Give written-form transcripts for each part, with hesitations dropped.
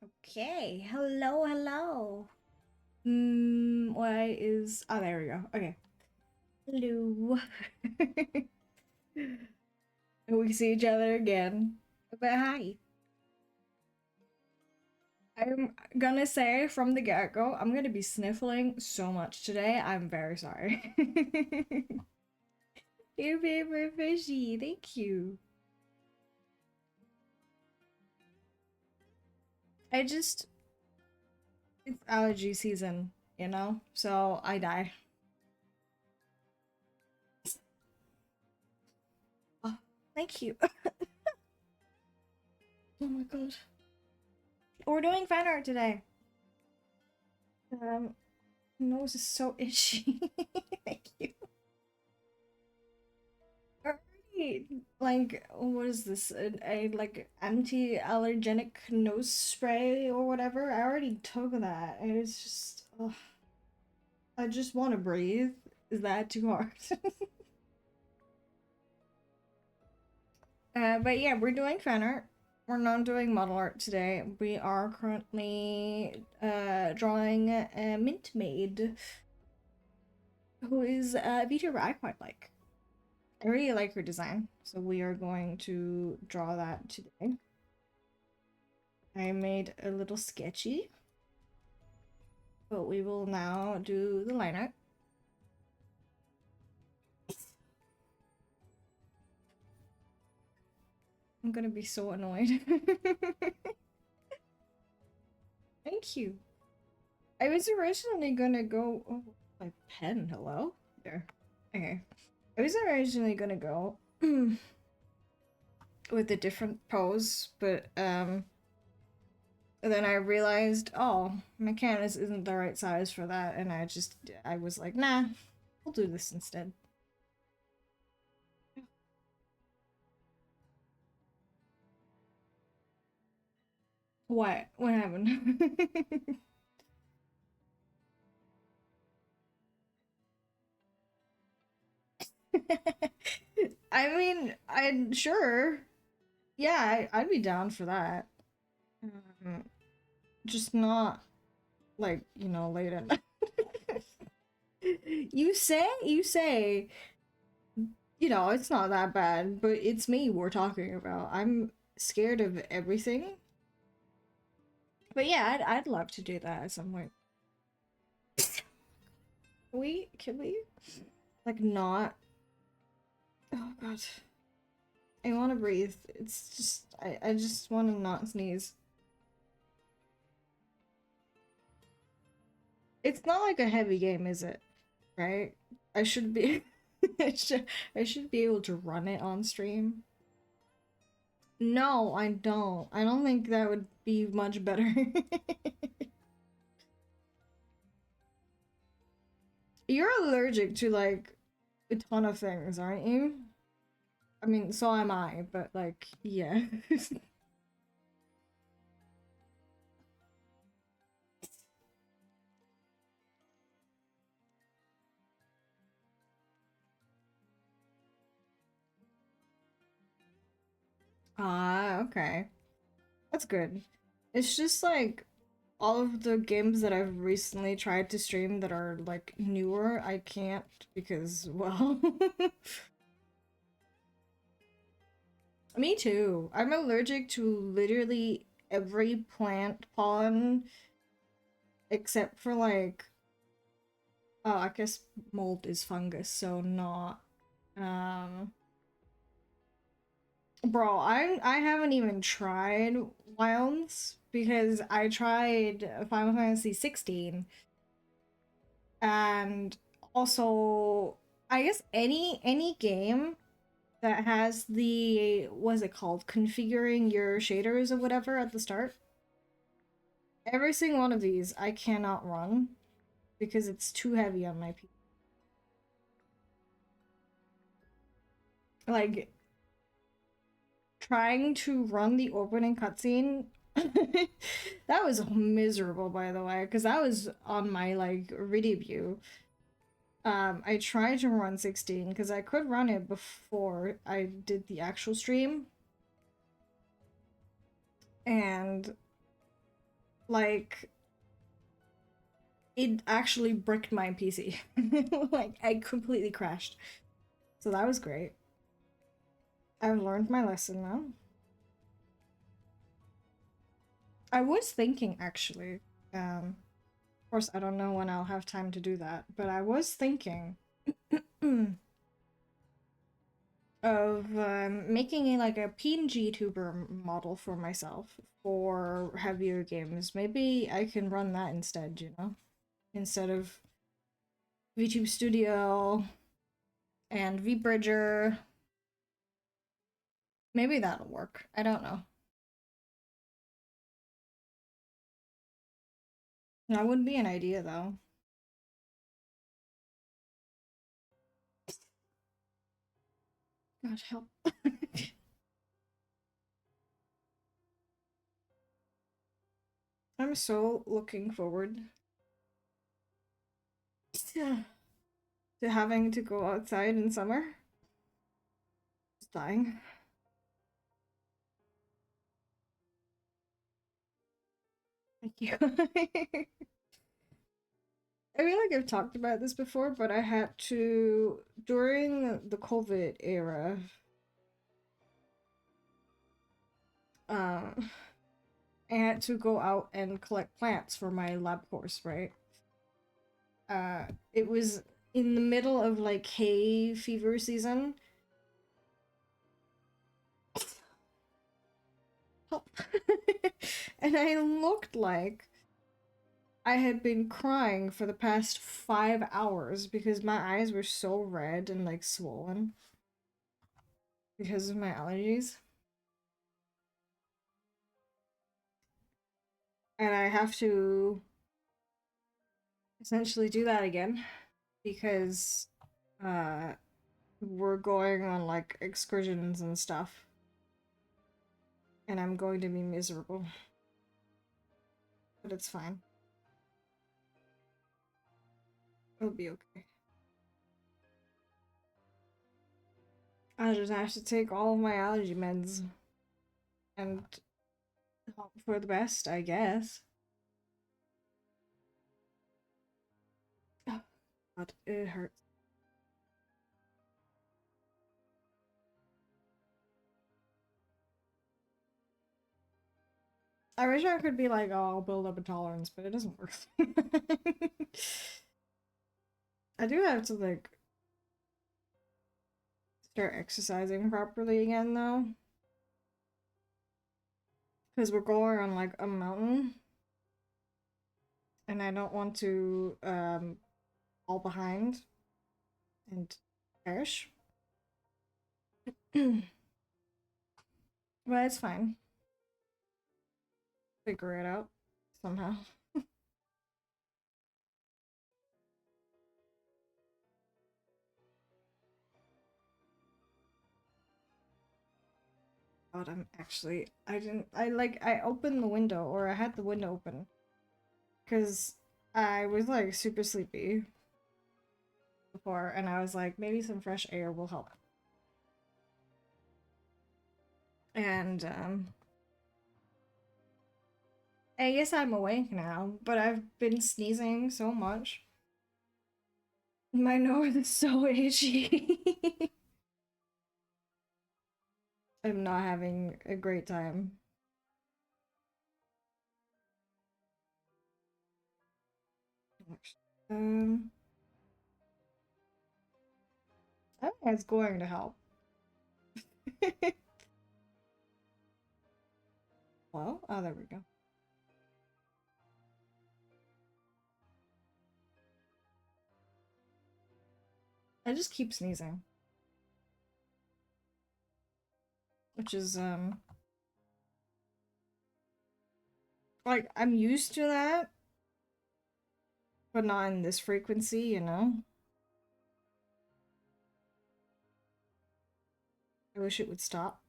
Okay, hello, hello. Why is... Oh, there we go. Okay. Hello. We see each other again. But hi. I'm gonna say from the get-go, I'm gonna be sniffling so much today. I'm very sorry. Your favorite fishy. Thank you. I just... It's allergy season, you know? So I die. Oh, thank you. Oh my god. We're doing fan art today. Um, Nose is so itchy. Thank you. Already, like, what is this? A like anti-allergenic nose spray or whatever. I already took that, and it's just, ugh, I just want to breathe. Is that too hard? But yeah, we're doing fan art. We're not doing model art today. We are currently drawing a Mint Maid, who is a VTuber I quite like. I really like her design, so we are going to draw that today. I made a little sketchy, but we will now do the line art. I'm gonna be so annoyed. Thank you. I was originally gonna go. Oh, my pen. Hello? There. Okay. I was originally gonna go with a different pose, but then I realized, oh, my canvas isn't the right size for that, and I was like, nah, we'll do this instead. What? What happened? I mean, I'm sure. Yeah, I'd be down for that. Um, just not like, late at night. You say, it's not that bad, but it's me we're talking about. I'm scared of everything. But yeah, I'd love to do that at some point. Can we like not? Oh god, I want to breathe. It's just I just want to not sneeze. It's not like a heavy game, is it? Right? I should be I should be able to run it on stream. No, I don't. I don't think that would be much better. You're allergic to like a ton of things, aren't you? I mean, so am I, but like, yeah. Ah, okay. That's good. It's just like all of the games that I've recently tried to stream that are like newer, I can't because, well, me too. I'm allergic to literally every plant pollen except for like, oh, I guess mold is fungus, so not. Um, Bro, I haven't even tried Wilds because I tried Final Fantasy 16 and also I guess any game that has the what's it called configuring your shaders or whatever at the start. Every single one of these I cannot run because it's too heavy on my PC. Like trying to run the opening cutscene. That was miserable, by the way, because that was on my like review. I tried to run 16 because I could run it before I did the actual stream, and Like, it actually bricked my PC. Like, I completely crashed. So that was great. I've learned my lesson now. I was thinking, actually, of course, I don't know when I'll have time to do that, but I was thinking of making like a PNG tuber model for myself for heavier games. Maybe I can run that instead, you know? Instead of VTube Studio and VBridger. Maybe that'll work. I don't know. That would be an idea, though. God help. I'm so looking forward to having to go outside in summer. Just dying. Thank you. I feel like I've talked about this before, but I had to, during the COVID era, um, I had to go out and collect plants for my lab course, right? It was in the middle of like hay fever season. Help. And I looked like I had been crying for the past 5 hours because my eyes were so red and like swollen because of my allergies. And I have to essentially do that again because uh we're going on like excursions and stuff and I'm going to be miserable. But it's fine. It'll be okay. I just have to take all of my allergy meds and hope for the best, I guess. Oh, God, it hurts. I wish I could be like, oh, I'll build up a tolerance, but it doesn't work. I do have to like start exercising properly again though, because we're going on like a mountain, and I don't want to fall behind and perish. But it's fine. Figure it out somehow. God, I opened the window, or I had the window open because I was like super sleepy before, and I was like, maybe some fresh air will help. And I guess I'm awake now, but I've been sneezing so much. My nose is so itchy. I'm not having a great time. Um, I think it's going to help. Well, oh, there we go. I just keep sneezing, which is like I'm used to that, but not in this frequency, you know? I wish it would stop.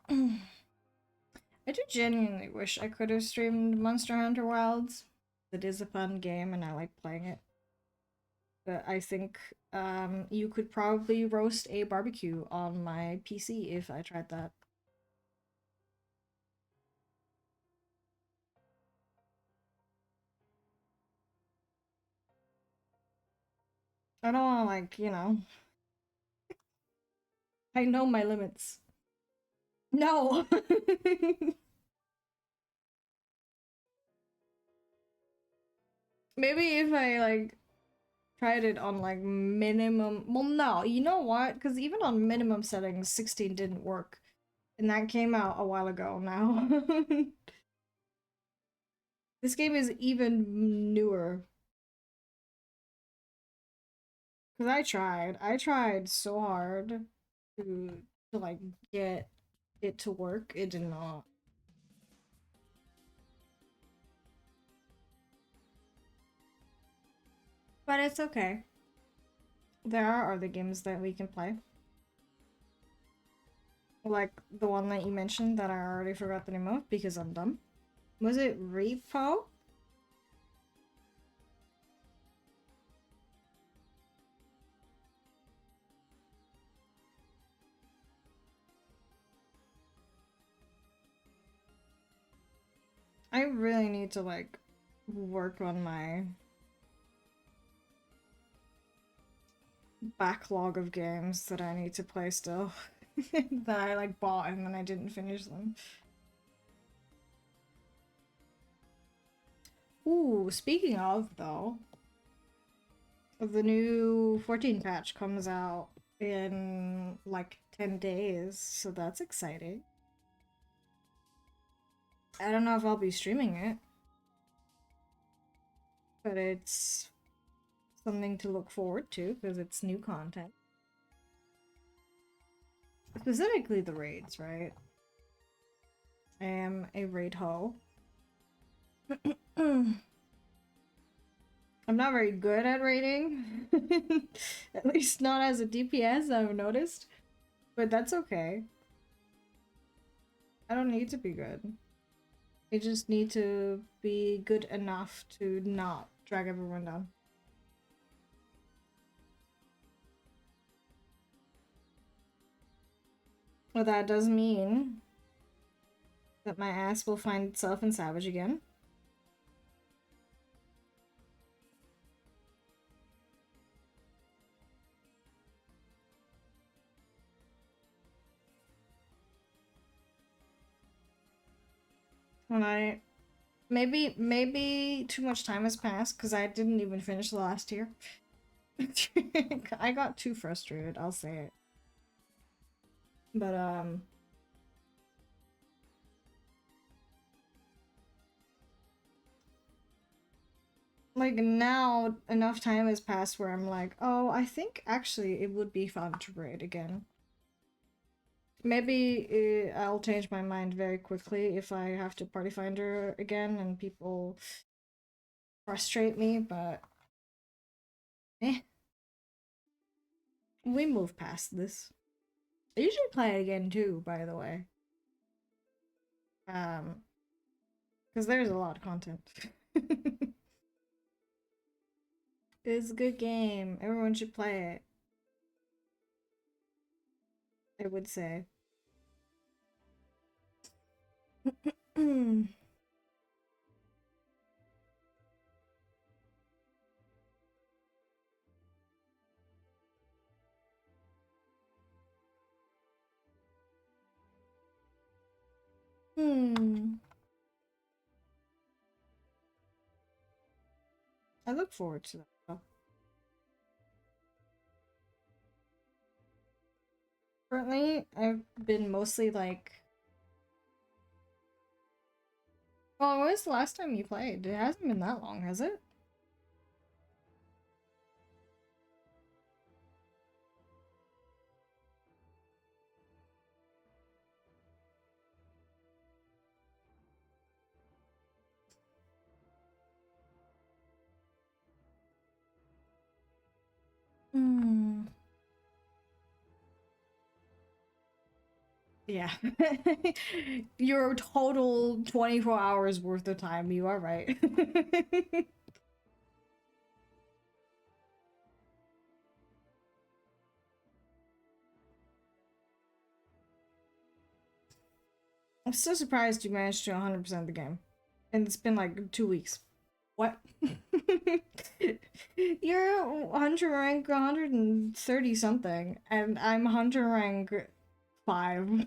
I do genuinely wish I could have streamed Monster Hunter Wilds. It is a fun game and I like playing it. But I think you could probably roast a barbecue on my PC if I tried that. I don't want to, like, you know, I know my limits. No! Maybe if I, like, tried it on, like, minimum. Well, no, you know what? Because even on minimum settings, 16 didn't work. And that came out a while ago now. This game is even newer. Because I tried so hard to like get it to work. It did not. But it's okay. There are other games that we can play. Like the one that you mentioned that I already forgot the name of because I'm dumb. Was it Repo? I really need to like work on my backlog of games that I need to play still. That I like bought and then I didn't finish them. Ooh, speaking of though, the new 14 patch comes out in like 10 days, so that's exciting. I don't know if I'll be streaming it, but it's something to look forward to because it's new content. Specifically the raids, right? I am a raid hoe. I'm not very good at raiding. At least not as a DPS, I've noticed. But that's okay. I don't need to be good. I just need to be good enough to not drag everyone down. Well, that does mean that my ass will find itself in Savage again. And maybe too much time has passed because I didn't even finish the last tier. I got too frustrated, I'll say it. But like now enough time has passed where I'm like, oh, I think actually it would be fun to raid again. Maybe I'll change my mind very quickly if I have to party finder again and people frustrate me, but eh, we move past this. I usually play it again too, by the way. Um, because there's a lot of content. It's a good game. Everyone should play it. I would say. Hmm. I look forward to that though. Currently, I've been mostly like. Oh, when was the last time you played? It hasn't been that long, has it? Hmm. Yeah. Your total 24 hours worth of time, you are right. I'm still surprised you managed to 100% the game. And it's been like 2 weeks. What? You're hunter rank 130 something, and I'm hunter rank 5.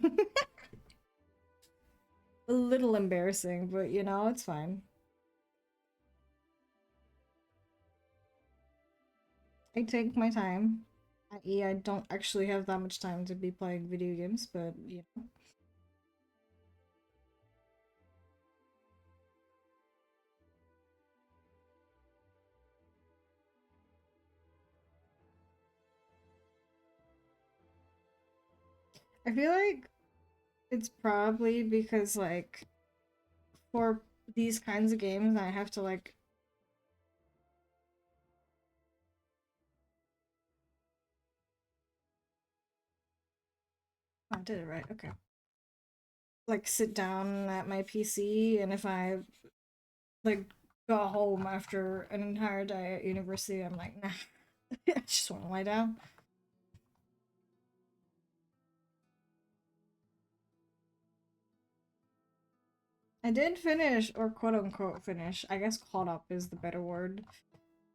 A little embarrassing, but you know, it's fine. I take my time. I.e., I don't actually have that much time to be playing video games, but you know. I feel like it's probably because, like, for these kinds of games, I have to, like, I did it right, okay. Like, sit down at my PC, and if I, like, go home after an entire day at university, I'm like, nah, I just want to lie down. I did finish, or quote unquote finish, I guess caught up is the better word,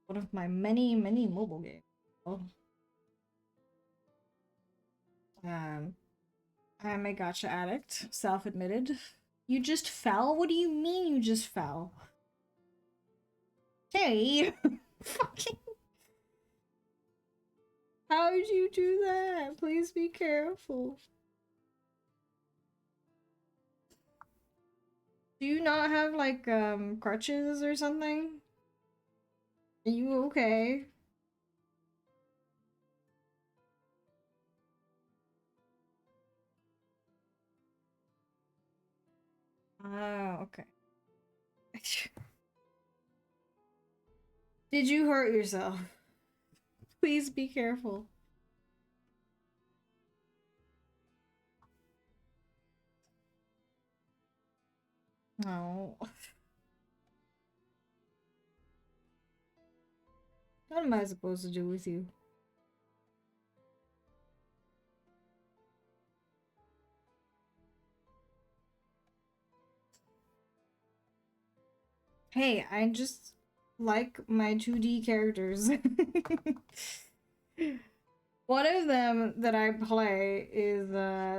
one of my many, many mobile games. Oh. Um, I'm a gotcha addict, self-admitted. You just fell? What do you mean you just fell? Hey! Fucking. How did you do that? Please be careful. Do you not have, like, crutches or something? Are you okay? Oh, okay. Did you hurt yourself? Please be careful. No. What am I supposed to do with you? Hey, I just like my 2D characters. One of them that I play is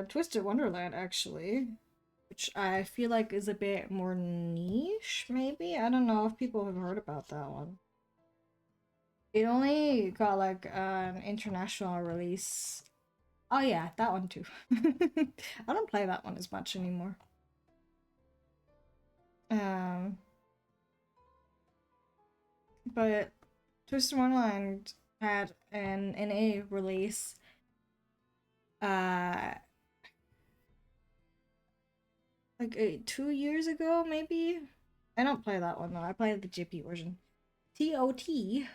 Twisted Wonderland, actually, which I feel like is a bit more niche, maybe? I don't know if people have heard about that one. It only got like an international release. Oh yeah, that one too. I don't play that one as much anymore. Um, but Twisted Wonderland had an NA release uh like 2 years ago, maybe. I don't play that one though. I play the JP version. TOT.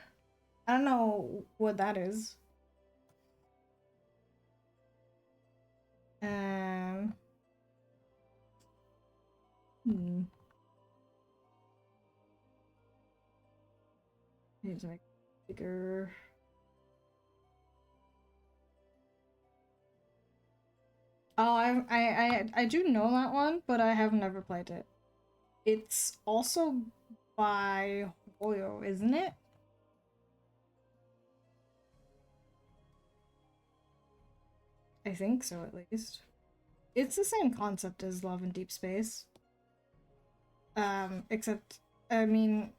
I don't know what that is. Um. Hmm. It's like bigger. Oh, I do know that one, but I have never played it. It's also by Hoyo, isn't it? I think so, at least. It's the same concept as Love in Deep Space. Except, I mean,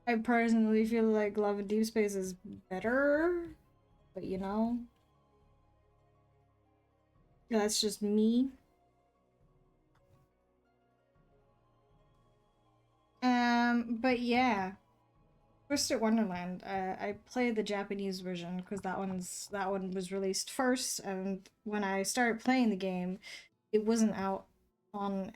I personally feel like Love in Deep Space is better, but you know, that's just me. But yeah, Twisted Wonderland. I played the Japanese version because that one was released first, and when I started playing the game, it wasn't out on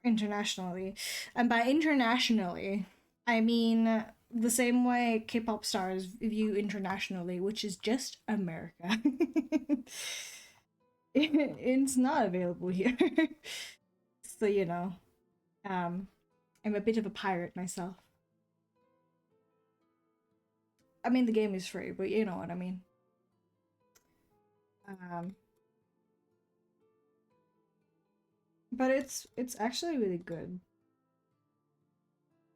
internationally, and by internationally, I mean the same way K-pop stars view internationally, which is just America. It's not available here, so you know, um, I'm a bit of a pirate myself. I mean, the game is free, but you know what I mean. Um, but it's actually really good.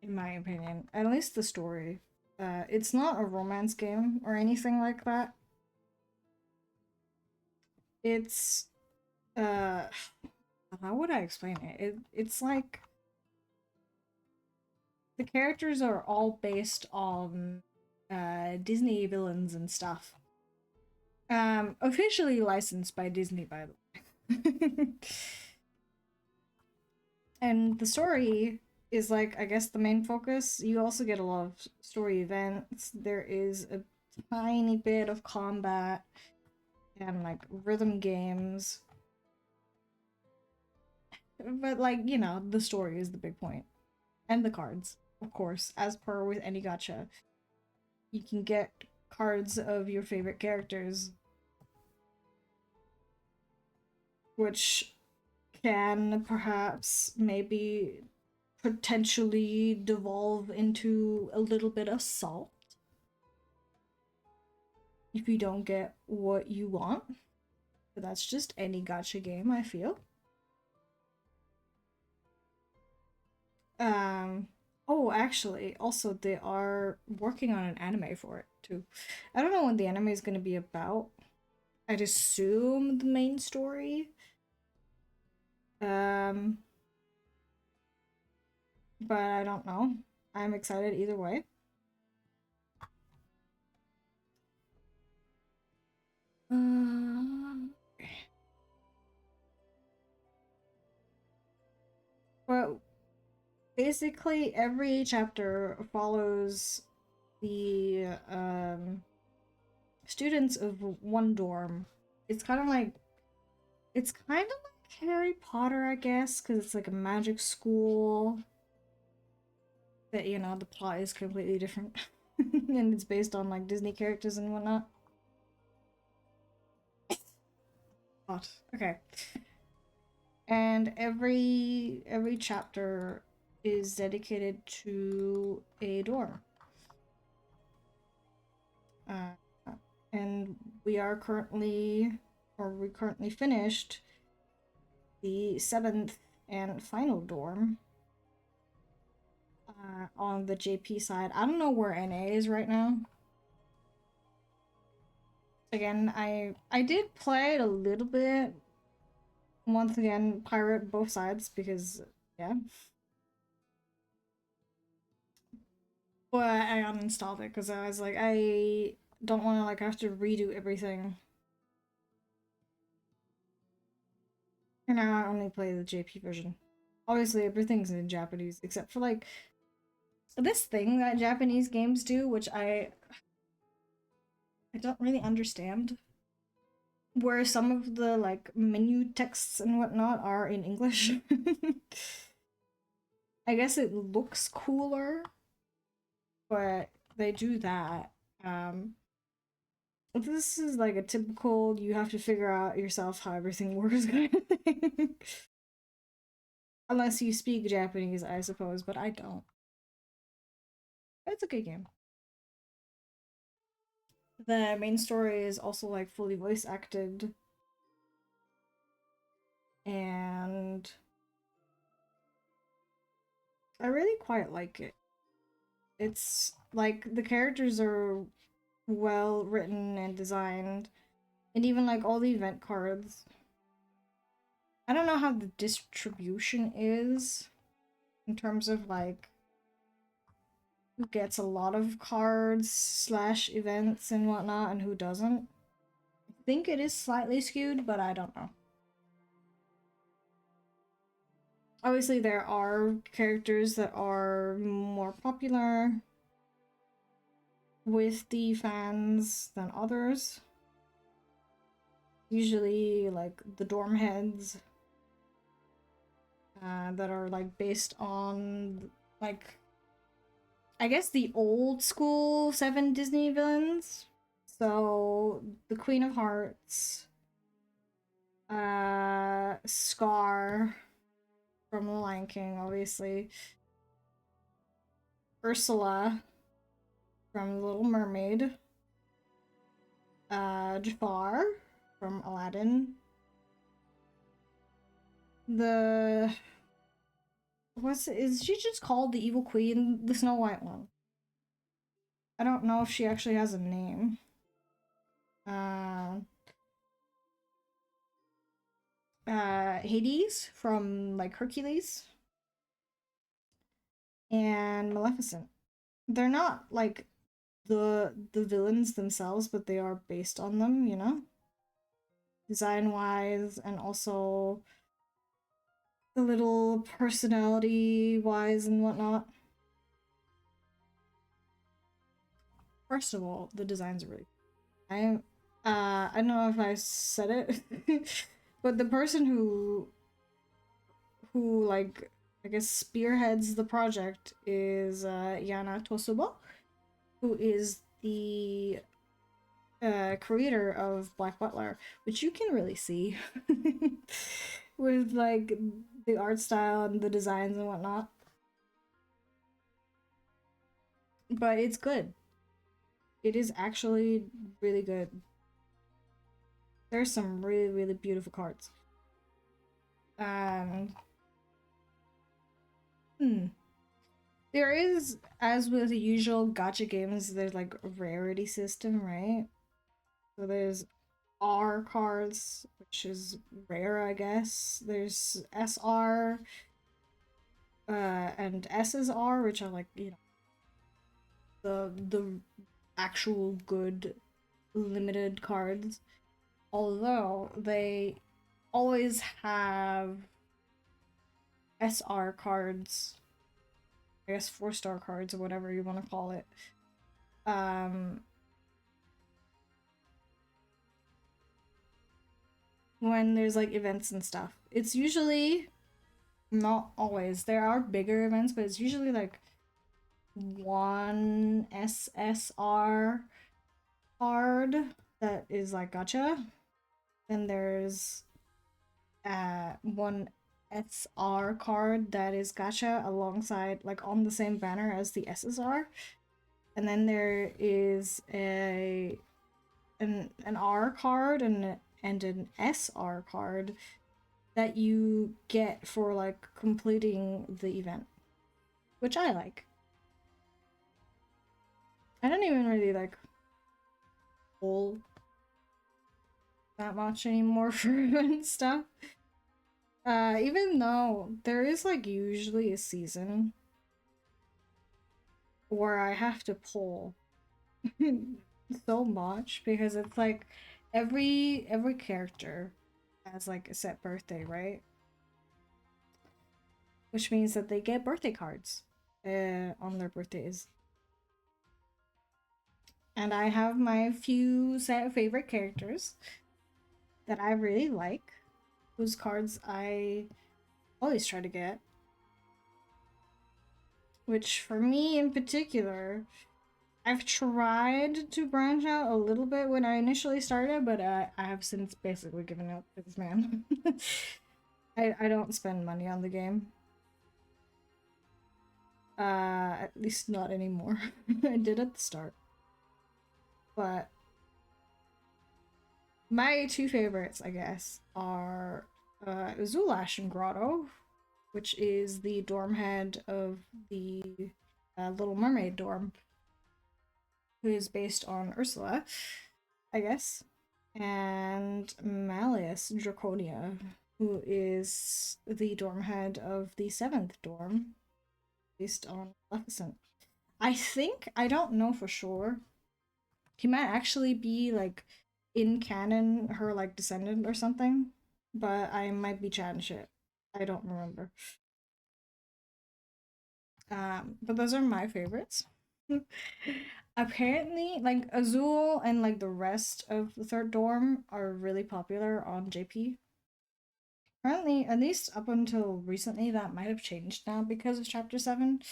in my opinion. At least the story. It's not a romance game or anything like that. It's uh how would I explain it? It's like the characters are all based on Disney villains and stuff. Officially licensed by Disney, by the way. And the story is like, I guess, the main focus. You also get a lot of story events. There is a tiny bit of combat and like rhythm games. But like, you know, the story is the big point. And the cards, of course, as per with any gacha. You can get cards of your favorite characters, which can perhaps maybe potentially devolve into a little bit of salt if you don't get what you want. But that's just any gacha game, I feel. Oh, actually, also they are working on an anime for it too. I don't know what the anime is going to be about. I'd assume the main story. Um, but I don't know. I'm excited either way. Um, but basically, every chapter follows the students of one dorm. It's kind of like Harry Potter, I guess, because it's like a magic school. That, you know, the plot is completely different, and it's based on like Disney characters and whatnot. But okay. And every chapter is dedicated to a dorm. Uh, and we currently finished the 7th and final dorm on the JP side. I don't know where NA is right now. Again, I did play it a little bit. Once again, pirate both sides because yeah. But I uninstalled it because I was like, I don't want to like have to redo everything. And now I only play the JP version. Obviously, everything's in Japanese except for like this thing that Japanese games do, which I don't really understand. Where some of the like menu texts and whatnot are in English. I guess it looks cooler, but they do that. Um, this is like a typical you have to figure out yourself how everything works kind of thing. Unless you speak Japanese, I suppose, but I don't. It's a good game. The main story is also like fully voice acted, and I really quite like it. It's like the characters are well written and designed, and even like all the event cards. I don't know how the distribution is in terms of like who gets a lot of cards slash events and whatnot and who doesn't. I think it is slightly skewed, but I don't know. Obviously, there are characters that are more popular with the fans than others. Usually, like the dorm heads that are like based on like I guess the old school 7 Disney villains. So the Queen of Hearts, Scar from The Lion King, obviously, Ursula from The Little Mermaid, Jafar from Aladdin, the is she just called the Evil Queen, the Snow White one? I don't know if she actually has a name. Uh, Hades from like Hercules and Maleficent. They're not like the villains themselves, but they are based on them, you know? Design wise and also the little personality wise and whatnot. First of all, the designs are really I don't know if I said it, but the person who like I guess spearheads the project is Yana Tosubo, who is the creator of Black Butler, which you can really see with like the art style and the designs and whatnot. But it's good. It is actually really good. There's some really, really beautiful cards. Um, hmm. There is, as with the usual gacha games, there's like a rarity system, right? So there's R cards, which is rare, I guess. There's SR, and SSR, which are like, you know, the actual good limited cards. Although they always have SR cards, I guess 4-star cards or whatever you want to call it. Um, when there's like events and stuff. It's usually not always. There are bigger events, but it's usually like one SSR card that is like gotcha. Then there's one SR card that is gotcha alongside like on the same banner as the SSR. And then there is an R card and an SR card that you get for like completing the event, which I like. I don't even really like pull that much anymore for event stuff. Even though there is like usually a season where I have to pull so much because it's like every character has like a set birthday, right? Which means that they get birthday cards on their birthdays. And I have my few set favorite characters that I really like, whose cards I always try to get. Which, for me in particular, I've tried to branch out a little bit when I initially started, but I have since basically given up this man. I don't spend money on the game. At least not anymore. I did at the start. But my two favorites, I guess, are Zulash and Grotto, which is the dorm head of the Little Mermaid dorm, who is based on Ursula, I guess, and Malleus Draconia, who is the dorm head of the 7th dorm, based on Maleficent. I think, I don't know for sure, he might actually be like in canon her like descendant or something, but I might be chatting shit. I don't remember. But those are my favorites. Apparently, like Azul and like the rest of the 3rd dorm are really popular on JP. Apparently, at least up until recently, that might have changed now because of Chapter 7.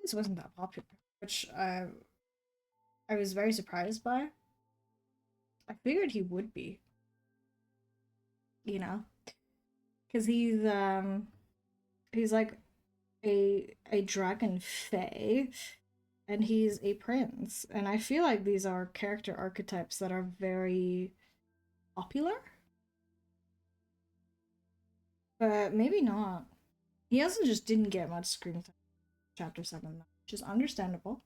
This wasn't that popular, which I was very surprised by. I figured he would be, you know, because he's like a dragon fae, and he's a prince, and I feel like these are character archetypes that are very popular, but maybe not. He also just didn't get much screen time chapter 7, which is understandable.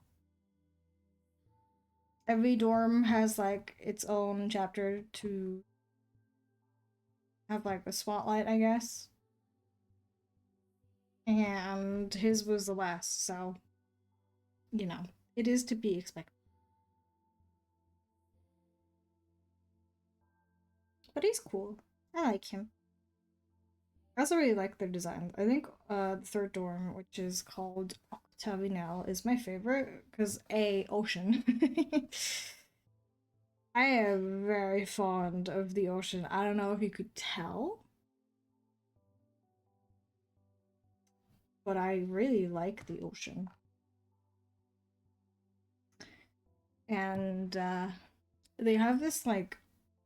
Every dorm has like its own chapter to have like a spotlight, I guess. And his was the last, so you know, it is to be expected. But he's cool. I like him. I also really like their design. I think the third dorm, which is called Octavinel, is my favorite because ocean. I am very fond of the ocean. I don't know if you could tell, but I really like the ocean. And they have this like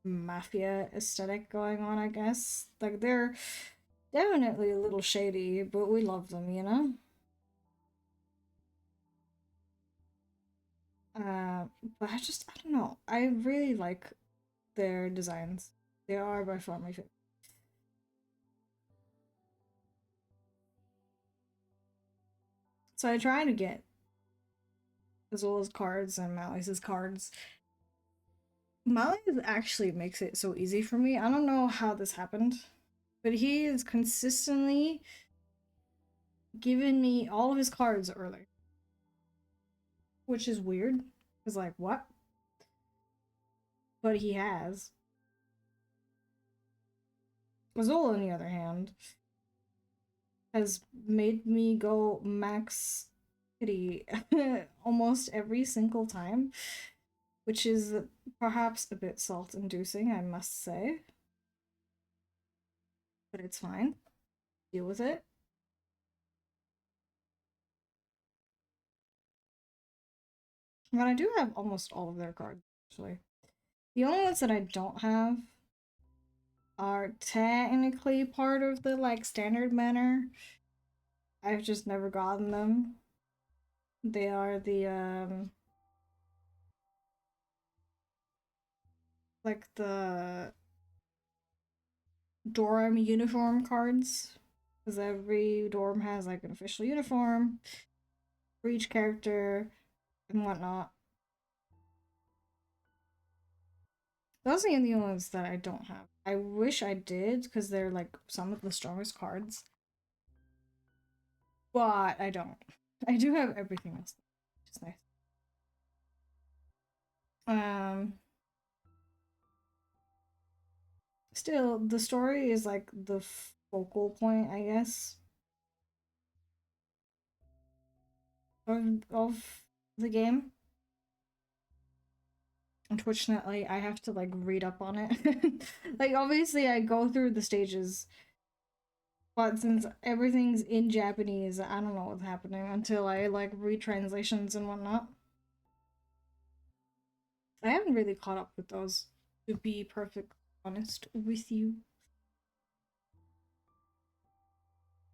mafia aesthetic going on, I guess. Like they're definitely a little shady, but we love them, you know? Uh, but I don't know. I really like their designs. They are by far my favorite. So I try to get Azula's cards and Malice's cards. Malice actually makes it so easy for me. I don't know how this happened, but he is consistently giving me all of his cards early, which is weird. It's like, what? But he has. Azula, on the other hand, has made me go max pity almost every single time, which is perhaps a bit salt inducing, I must say. But it's fine. Deal with it. But I do have almost all of their cards, actually. The only ones that I don't have are technically part of the like standard manner. I've just never gotten them. They are the like the dorm uniform cards. Because every dorm has like an official uniform for each character and whatnot. Those are the only ones that I don't have. I wish I did because they're like some of the strongest cards. But I don't. I do have everything else, which is nice. Um Still, the story is like the focal point, I guess, of the game. Unfortunately, I have to like read up on it. Like obviously I go through the stages, but since everything's in Japanese, I don't know what's happening until I like read translations and whatnot. I haven't really caught up with those, to be perfectly honest with you.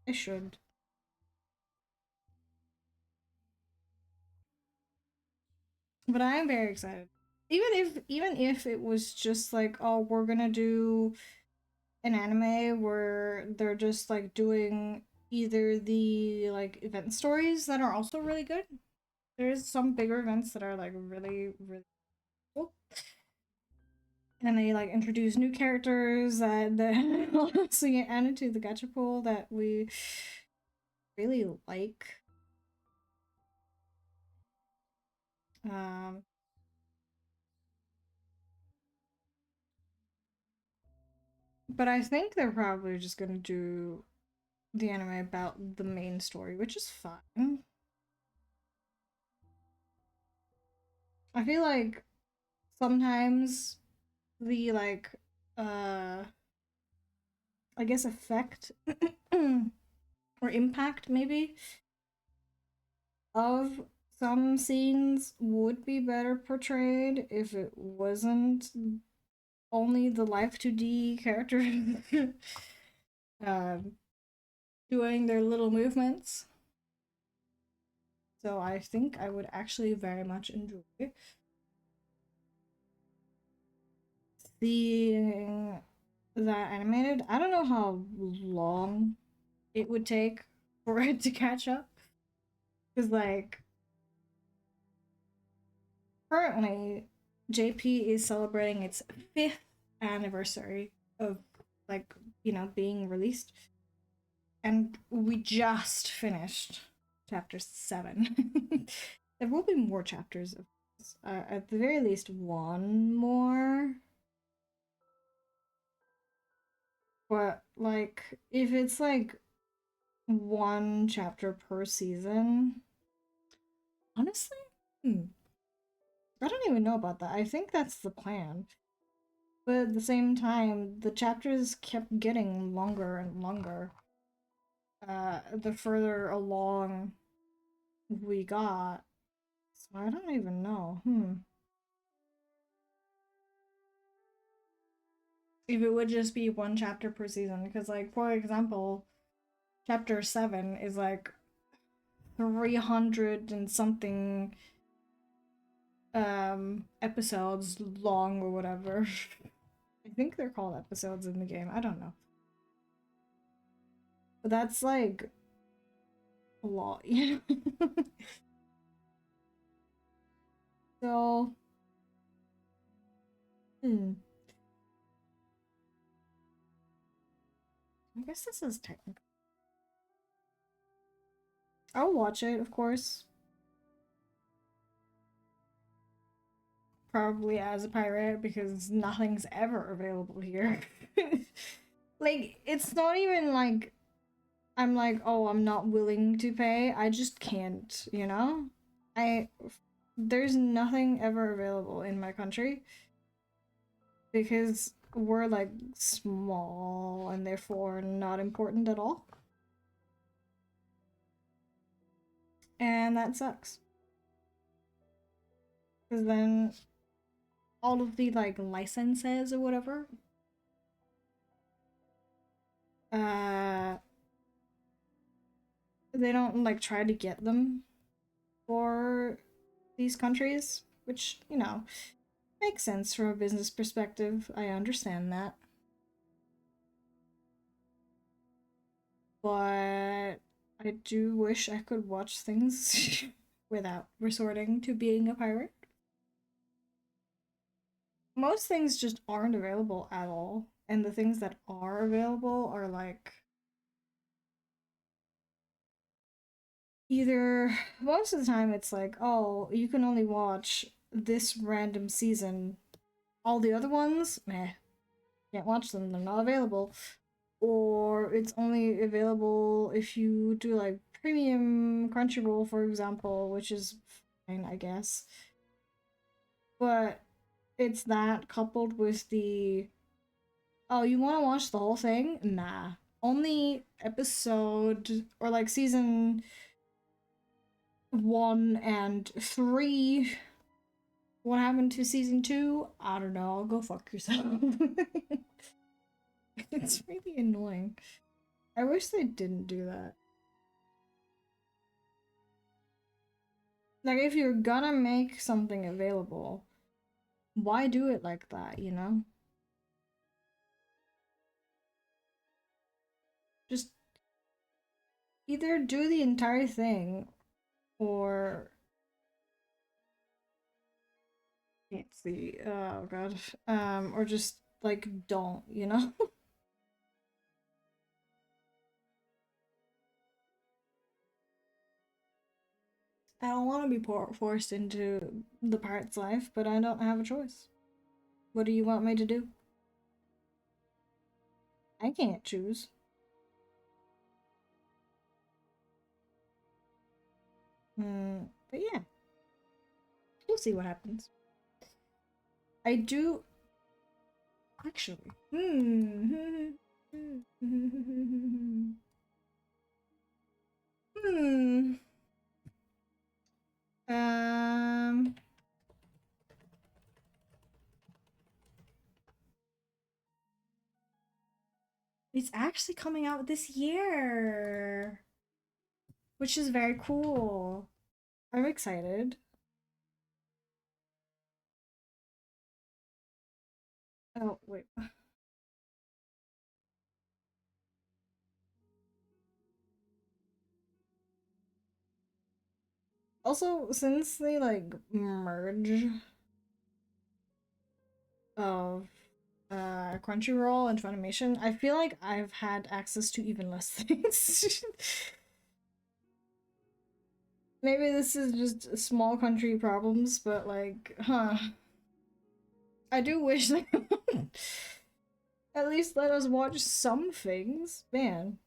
I should. But I am very excited. Even if it was just like, oh, we're gonna do an anime where they're just like doing either the like event stories that are also really good. There's some bigger events that are like really, really cool. And they like introduce new characters that also get added to the gacha pool that we really like. Um, but I think they're probably just gonna do the anime about the main story, which is fine. I feel like sometimes the like uh I guess effect or impact maybe of some scenes would be better portrayed if it wasn't only the Life 2D character um doing their little movements. So I think I would actually very much enjoy seeing that animated. I don't know how long it would take. for it to catch up. Because, like, currently, JP is celebrating its 5th anniversary of, like, being released. And we just finished chapter 7. There will be more chapters, of course. At the very least, one more. But, like, if it's, like, one chapter per season, honestly, I don't even know about that. I think that's the plan. But at the same time, the chapters kept getting longer and longer. The further along we got. So I don't even know. If it would just be one chapter per season. Because, like, for example, chapter 7 is like 300 and something episodes long or whatever. I think they're called episodes in the game. I don't know. But that's like a lot, you know? So, I guess this is technical. I'll watch it, of course. Probably as a pirate because nothing's ever available here. Like, it's not even like I'm like, oh, I'm not willing to pay. I just can't, you know? There's nothing ever available in my country because we're like small and therefore not important at all. And that sucks. Because then all of the like licenses or whatever, uh, they don't like try to get them for these countries, which, makes sense from a business perspective. I understand that. But I do wish I could watch things without resorting to being a pirate. Most things just aren't available at all, and the things that are available are like either most of the time it's like, oh, you can only watch this random season. All the other ones, meh, can't watch them, they're not available. Or it's only available if you do like premium Crunchyroll, for example, which is fine, I guess. But it's that coupled with the, oh, you want to watch the whole thing? Nah. Only episode or like season 1 and 3. What happened to season 2? I don't know. Go fuck yourself. It's really annoying. I wish they didn't do that. Like, if you're gonna make something available, why do it like that, you know? Just either do the entire thing or can't see. Oh god. Or just like don't, you know? I don't want to be forced into the pirate's life, but I don't have a choice. What do you want me to do? I can't choose. But yeah, we'll see what happens. I do actually. Hmm. Um. It's actually coming out this year, which is very cool. I'm excited. Oh, wait. Also, since the like merge of Crunchyroll and Funimation, I feel like I've had access to even less things. Maybe this is just small country problems, but like, huh. I do wish they would at least let us watch some things. Man.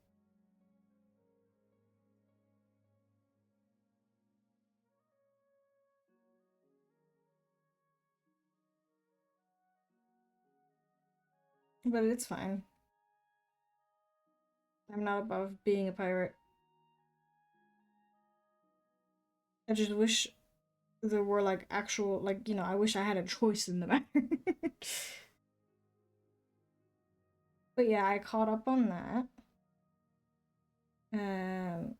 But it's fine. I'm not above being a pirate. I just wish there were like actual, like, you know, I wish I had a choice in the matter. But yeah, I caught up on that. Um,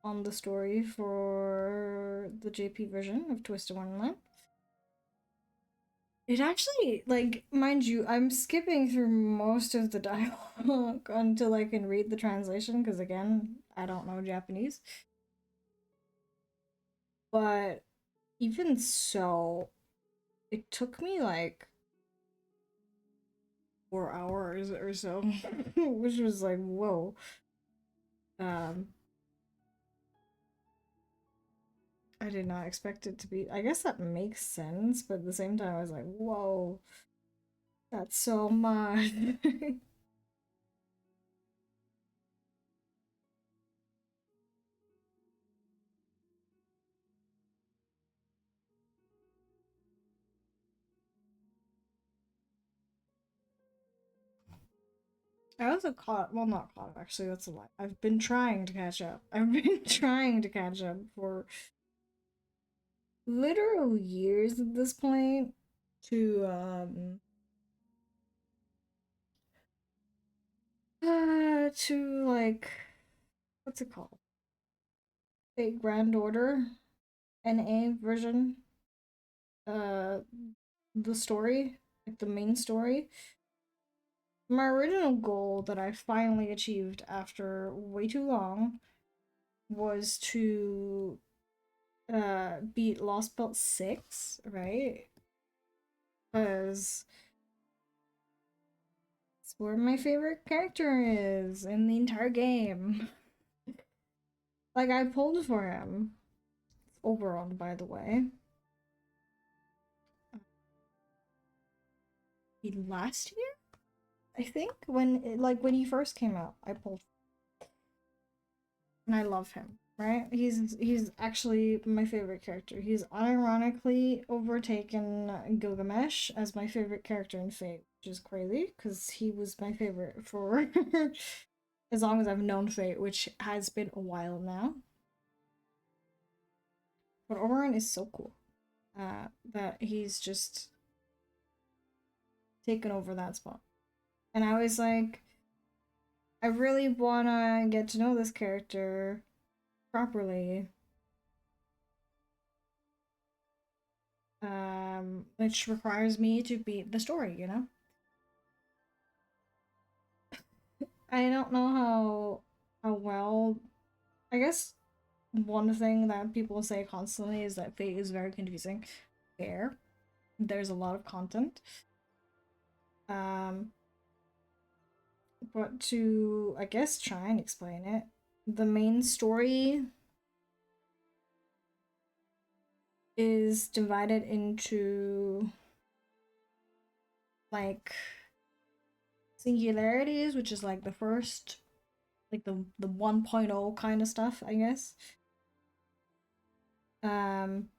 on the story for the JP version of Twisted Wonderland. It actually, like, mind you, I'm skipping through most of the dialogue until I can read the translation, because again, I don't know Japanese. But even so, it took me like 4 hours or so, which was like, whoa. Um, I did not expect it to be. I guess that makes sense, but at the same time, I was like, whoa, that's so much. I also caught, well, not caught, actually, that's a lie. I've been trying to catch up. I've been trying to catch up for literal years at this point to like, what's it called? A Grand Order NA version. Uh, the story, like the main story. My original goal that I finally achieved after way too long was to beat Lost Belt 6, right? Because it's where my favorite character is in the entire game. Like, I pulled for him. It's Oberon, by the way. Last year, I think, when he first came out, I pulled, and I love him. Right? He's actually my favorite character. He's unironically overtaken Gilgamesh as my favorite character in Fate, which is crazy because he was my favorite for as long as I've known Fate, which has been a while now. But Oberon is so cool. That he's just taken over that spot. And I was like, I really wanna get to know this character properly. Which requires me to beat the story, you know? I don't know how well, I guess one thing that people say constantly is that Fate is very confusing. Fair. There's a lot of content. Um, but to, I guess, try and explain it, the main story is divided into like singularities, which is like the first, like the 1.0 kind of stuff, I guess. Um,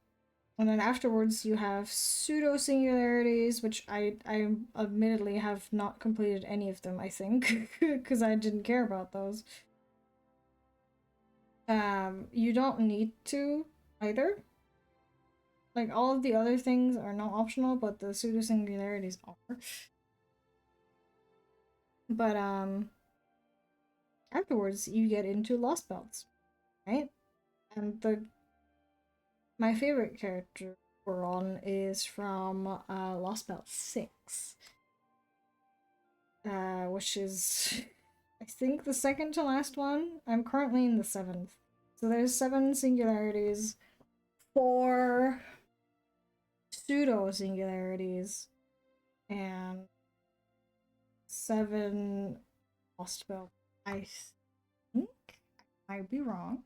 and then afterwards you have pseudo singularities, which I admittedly have not completed any of them, I think, because I didn't care about those. You don't need to either. Like, all of the other things are not optional, but the pseudo singularities are. But afterwards you get into Lost Belts, right? And the my favorite character we're on is from Lost Belt 6, which is, I think, the second to last one. I'm currently in the 7th. So there's 7 singularities. 4 pseudo singularities and 7 lost belt. I think I might be wrong.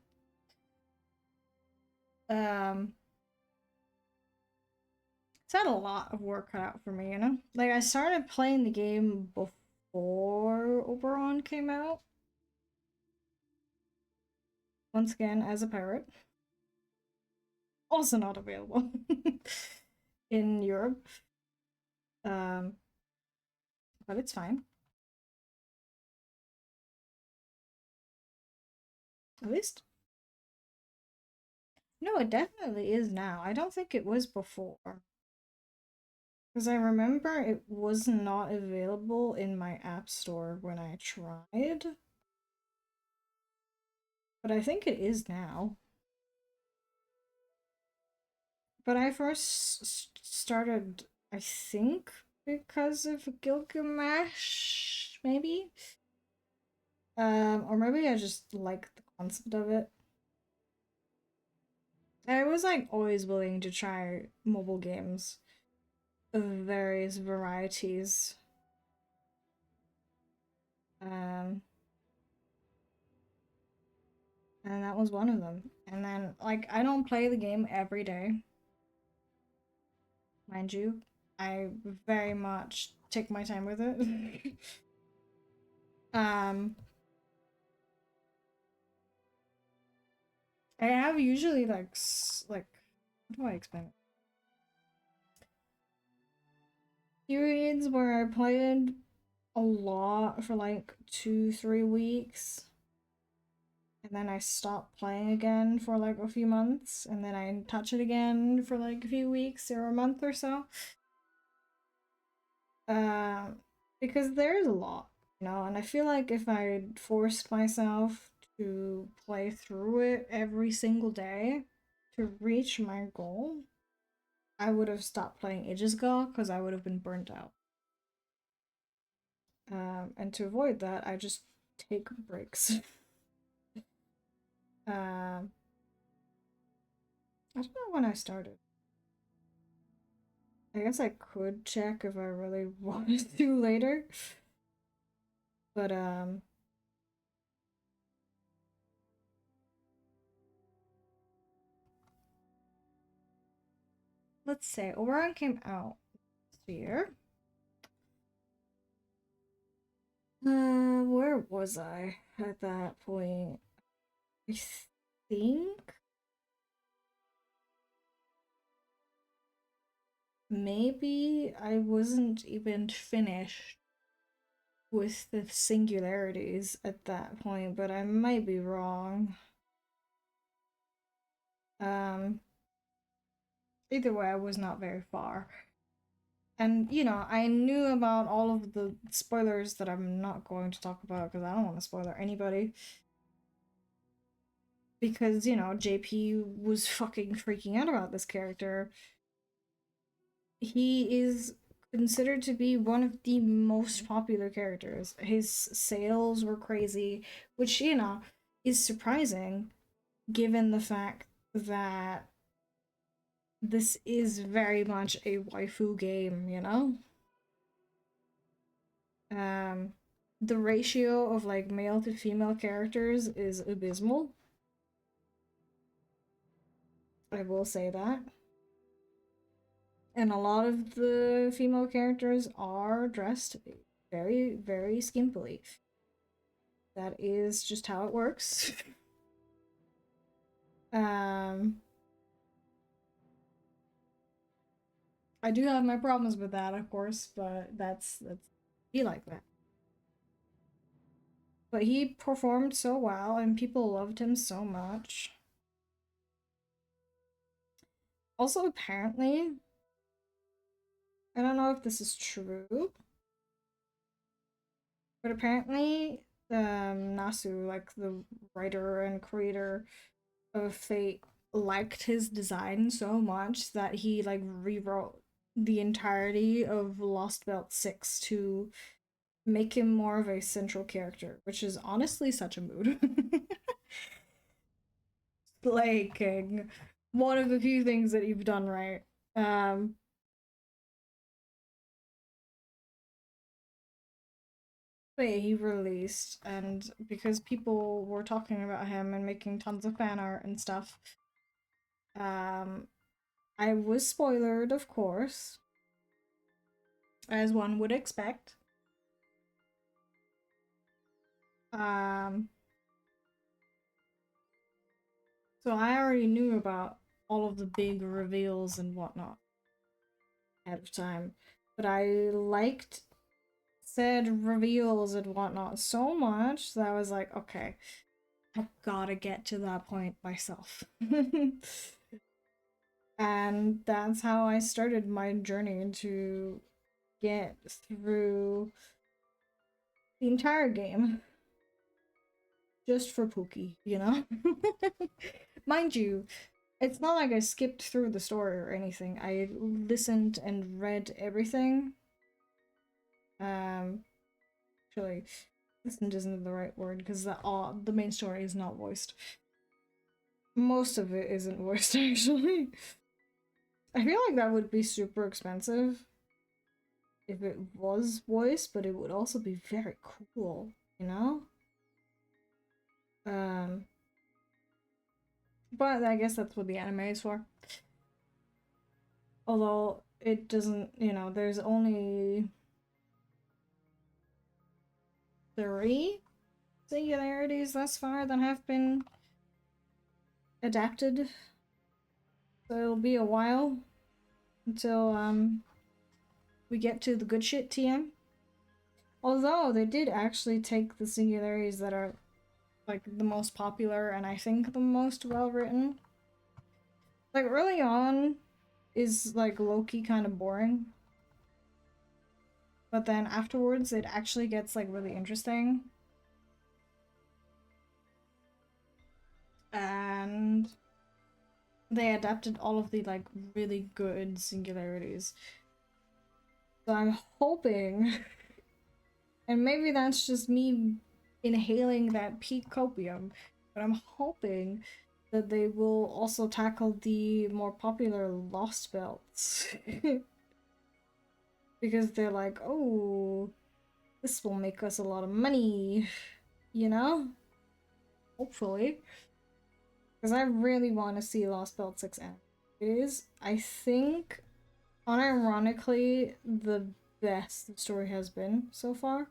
It's had a lot of work cut out for me, you know? Like, I started playing the game before Oberon came out. Once again, as a pirate. Also not available in Europe. But it's fine. At least. No, it definitely is now. I don't think it was before. Because I remember it was not available in my app store when I tried. But I think it is now. But I first started, I think, because of Gilgamesh, maybe? Or maybe I just like the concept of it. I was like always willing to try mobile games of various varieties. Um, and that was one of them. And then, like, I don't play the game every day, mind you. I very much take my time with it. um, I have usually like, how do I explain it? Periods where I played a lot for like 2-3 weeks, and then I stopped playing again for like a few months, and then I touch it again for like a few weeks or a month or so. Because there's a lot, you know, and I feel like if I forced myself to play through it every single day to reach my goal, I would have stopped playing ages ago because I would have been burnt out. And to avoid that, I just take breaks. um, I don't know when I started. I guess I could check if I really wanted to later. But let's say Oberon came out this year. Where was I at that point? I think maybe I wasn't even finished with the singularities at that point, but I might be wrong. Um, Either way, I was not very far. And, you know, I knew about all of the spoilers that I'm not going to talk about because I don't want to spoiler anybody. Because, you know, JP was fucking freaking out about this character. He is considered to be one of the most popular characters. His sales were crazy, which, you know, is surprising given the fact that this is very much a waifu game, you know? Um, the ratio of like male to female characters is abysmal. I will say that. And a lot of the female characters are dressed very, very skimpily. That is just how it works. um, I do have my problems with that, of course, but that's be like that. But he performed so well, and people loved him so much. Also, apparently, I don't know if this is true, but apparently, Nasu, like the writer and creator of Fate, liked his design so much that he like rewrote the entirety of Lost Belt 6 to make him more of a central character, which is honestly such a mood. Slay King. one of the few things that you've done right. But yeah, he released, and because people were talking about him and making tons of fan art and stuff, um, I was spoiled, of course, as one would expect. Um, so I already knew about all of the big reveals and whatnot ahead of time, but I liked said reveals and whatnot so much that I was like, okay, I've gotta get to that point myself. And that's how I started my journey to get through the entire game. Just for Pookie, you know? Mind you, it's not like I skipped through the story or anything. I listened and read everything. Actually, listened isn't the right word because the main story is not voiced. Most of it isn't voiced, actually. I feel like that would be super expensive if it was voiced, but it would also be very cool, you know? Um, but I guess that's what the anime is for. Although it doesn't, there's only 3 singularities thus far that have been adapted. So it'll be a while until we get to the good shit TM. Although they did actually take the singularities that are like the most popular and I think the most well written. Like early on is like low-key kind of boring. But then afterwards it actually gets like really interesting. And they adapted all of the like really good singularities. So I'm hoping, and maybe that's just me inhaling that peak copium, but I'm hoping that they will also tackle the more popular Lost Belts. Because they're like, oh, this will make us a lot of money, you know? Hopefully. Because I really want to see Lost Belt 6 end. It is, I think, unironically, the best the story has been so far.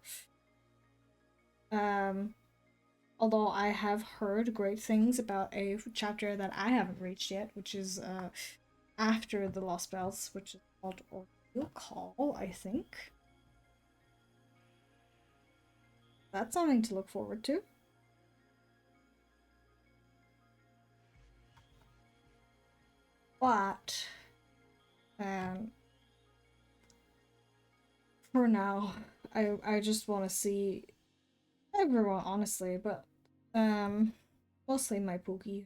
Although I have heard great things about a chapter that I haven't reached yet, which is after the Lost Belts, which is called Ordeal Call, I think. That's something to look forward to. But for now, I just want to see everyone, honestly, but mostly my Pookie.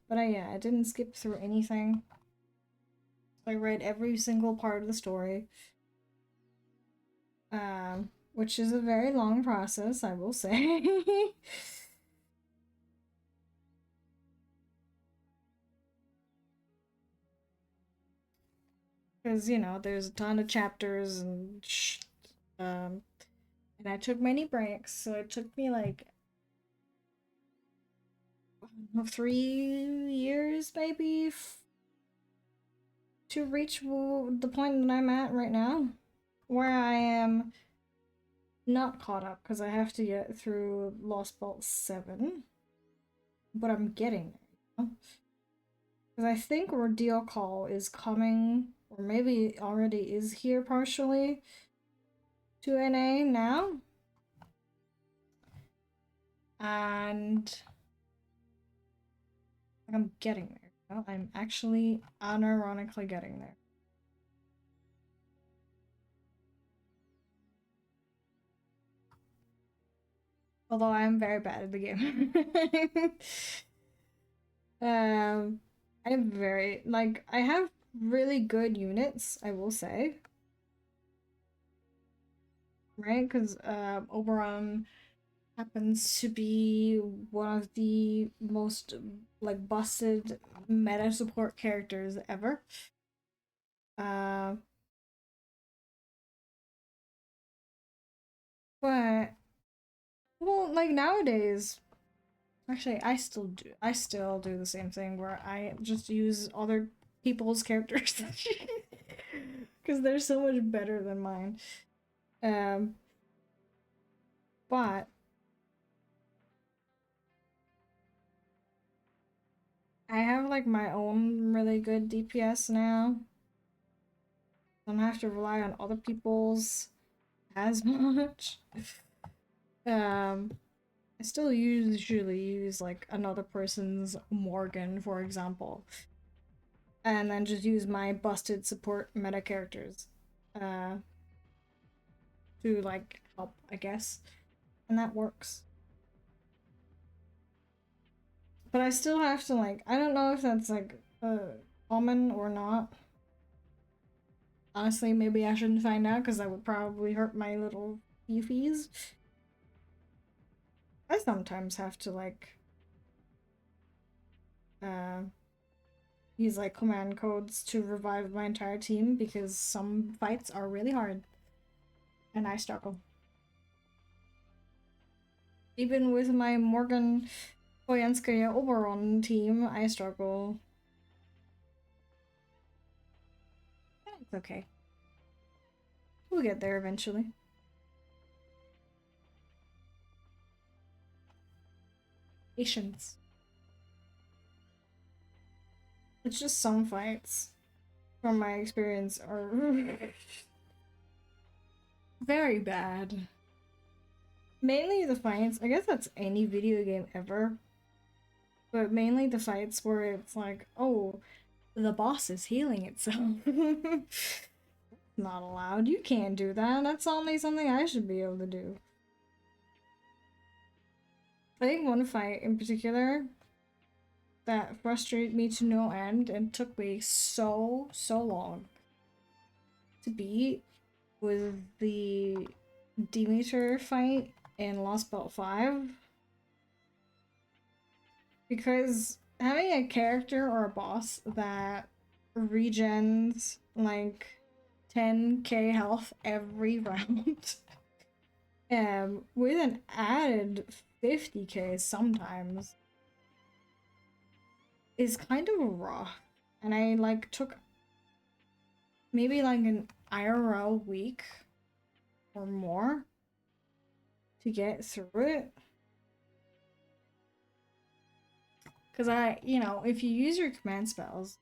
But yeah, I didn't skip through anything. I read every single part of the story. Which is a very long process, I will say. Because, there's a ton of chapters and I took many breaks, so it took me like 3 years maybe to reach the point that I'm at right now, where I am not caught up because I have to get through Lost Belt 7, but I'm getting there. Because I think Ordeal Call is coming, or maybe already is here partially, to NA now. And I'm getting there. I'm actually unironically getting there. Although I am very bad at the game. I'm very, like, I have really good units, I will say. Right? Because Oberon happens to be one of the most like busted meta support characters ever. Uh, but well, like nowadays, actually, I still do the same thing where I just use other people's characters because they're so much better than mine. Um, but I have like my own really good DPS now. I don't have to rely on other people's as much. Um, I still usually use like another person's Morgan, for example, and then just use my busted support meta characters, uh, to like help, I guess, and that works. But I still have to like, I don't know if that's like common or not. Honestly, maybe I shouldn't find out because that would probably hurt my little beefies. I sometimes have to like uh use like command codes to revive my entire team because some fights are really hard and I struggle. Even with my Morgan Boyanskaya Oberon team, I struggle. It's okay. We'll get there eventually. Patience. It's just some fights, from my experience, are very bad. Mainly the fights, I guess that's any video game ever, but mainly the fights where it's like, oh, the boss is healing itself. Not allowed. You can't do that. That's only something I should be able to do. I think one fight in particular that frustrated me to no end and took me so long to beat was the Demeter fight in Lost Belt 5. Because having a character or a boss that regens like 10k health every round with an added 50k sometimes is kind of rough. And I like took maybe like an IRL week or more to get through it. Because if you use your command spells,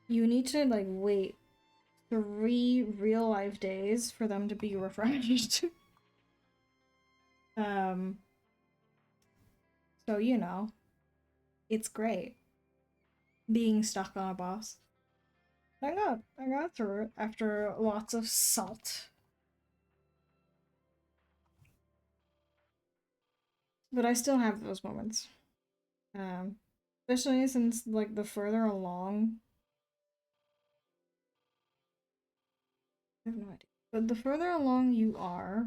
you need to like wait 3 real life days for them to be refreshed. um, so it's great being stuck on a boss. I got through it after lots of salt. But I still have those moments. Um, Especially since like the further along, I have no idea. But the further along you are,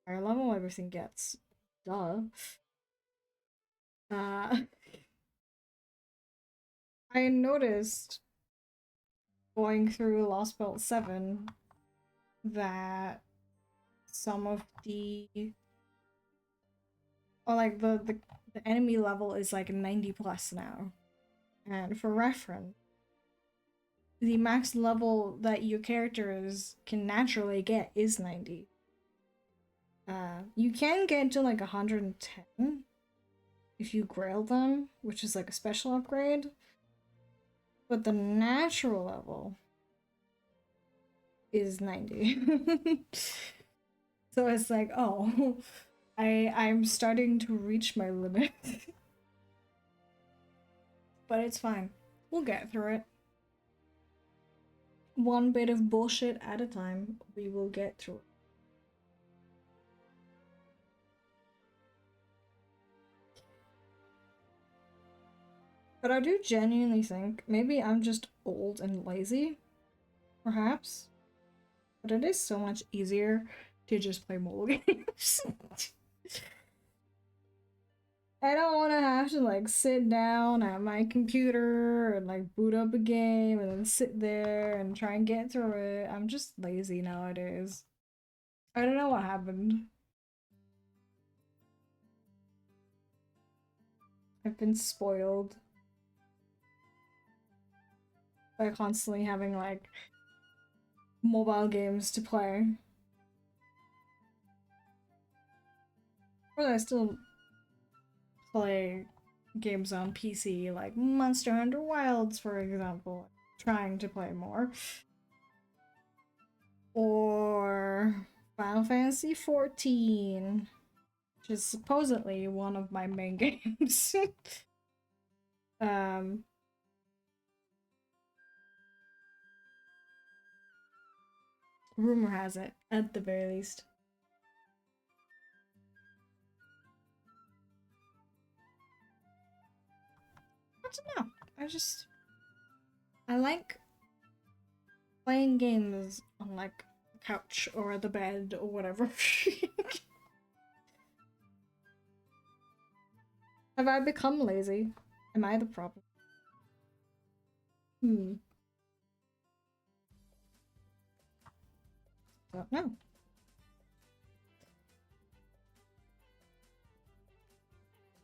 higher level everything gets. Duh. Uh, I noticed going through Lost Belt 7 that some of the or like the enemy level is like 90 plus now. And for reference, the max level that your characters can naturally get is 90. You can get to like 110 if you grail them, which is like a special upgrade. But the natural level is 90. So it's like, oh, I'm starting to reach my limit. But it's fine. We'll get through it. One bit of bullshit at a time, we will get through it. But I do genuinely think maybe I'm just old and lazy, perhaps. But it is so much easier to just play mobile games. I don't want to have to like sit down at my computer and like boot up a game and then sit there and try and get through it. I'm just lazy nowadays. I don't know what happened. I've been spoiled by constantly having like mobile games to play. Or I still play games on PC, like Monster Hunter Wilds, for example. Trying to play more. Or Final Fantasy XIV, which is supposedly one of my main games. um, rumor has it, at the very least. I don't know. I like playing games on like the couch or the bed or whatever. Have I become lazy? Am I the problem? Don't know.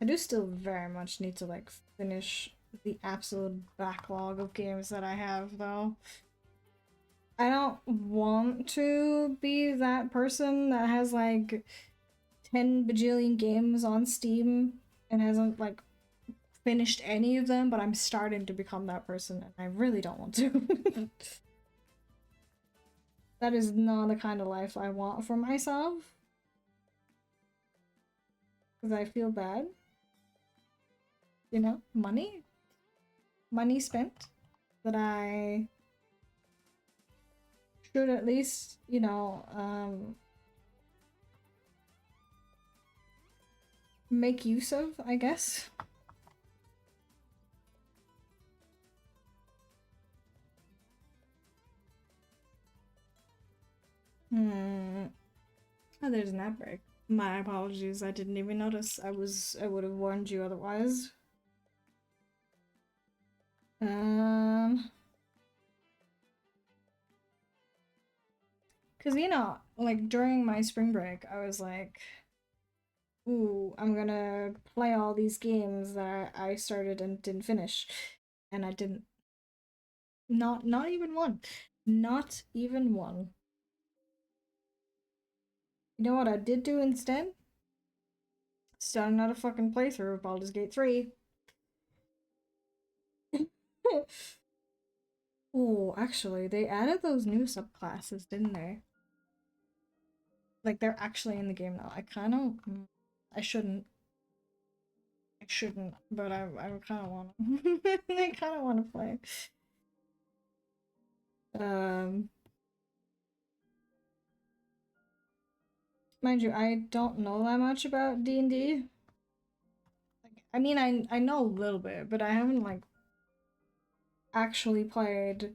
I do still very much need to like finish the absolute backlog of games that I have though. I don't want to be that person that has like 10 bajillion games on Steam and hasn't like finished any of them, but I'm starting to become that person and I really don't want to. That is not the kind of life I want for myself. Because I feel bad. You know, money? Money spent that I should at least, you know, make use of, I guess. Oh, there's an outbreak. My apologies, I didn't even notice. I would have warned you otherwise. Cause you know, like during my spring break, I was like, ooh, I'm gonna play all these games that I started and didn't finish. And I didn't. Not even one. Not even one. You know what I did do instead? Start another fucking playthrough of Baldur's Gate 3. Oh, actually, they added those new subclasses, didn't they? Like, they're actually in the game now. I kind of... I shouldn't. I shouldn't, but I kind of want to. I kind of want to play. Um... Mind you, I don't know that much about D&D. Like, I mean, I know a little bit, but I haven't, like, actually played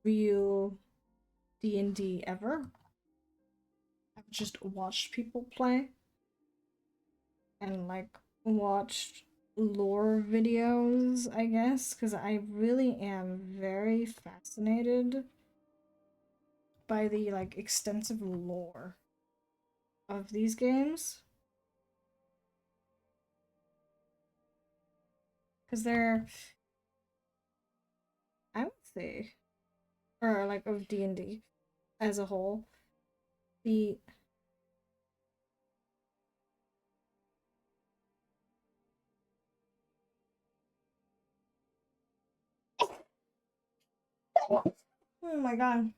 real D&D ever. I've just watched people play and like watched lore videos, I guess, because I really am very fascinated by the like extensive lore of these games. Because they're, I would say, or like of D&D as a whole, the oh my god.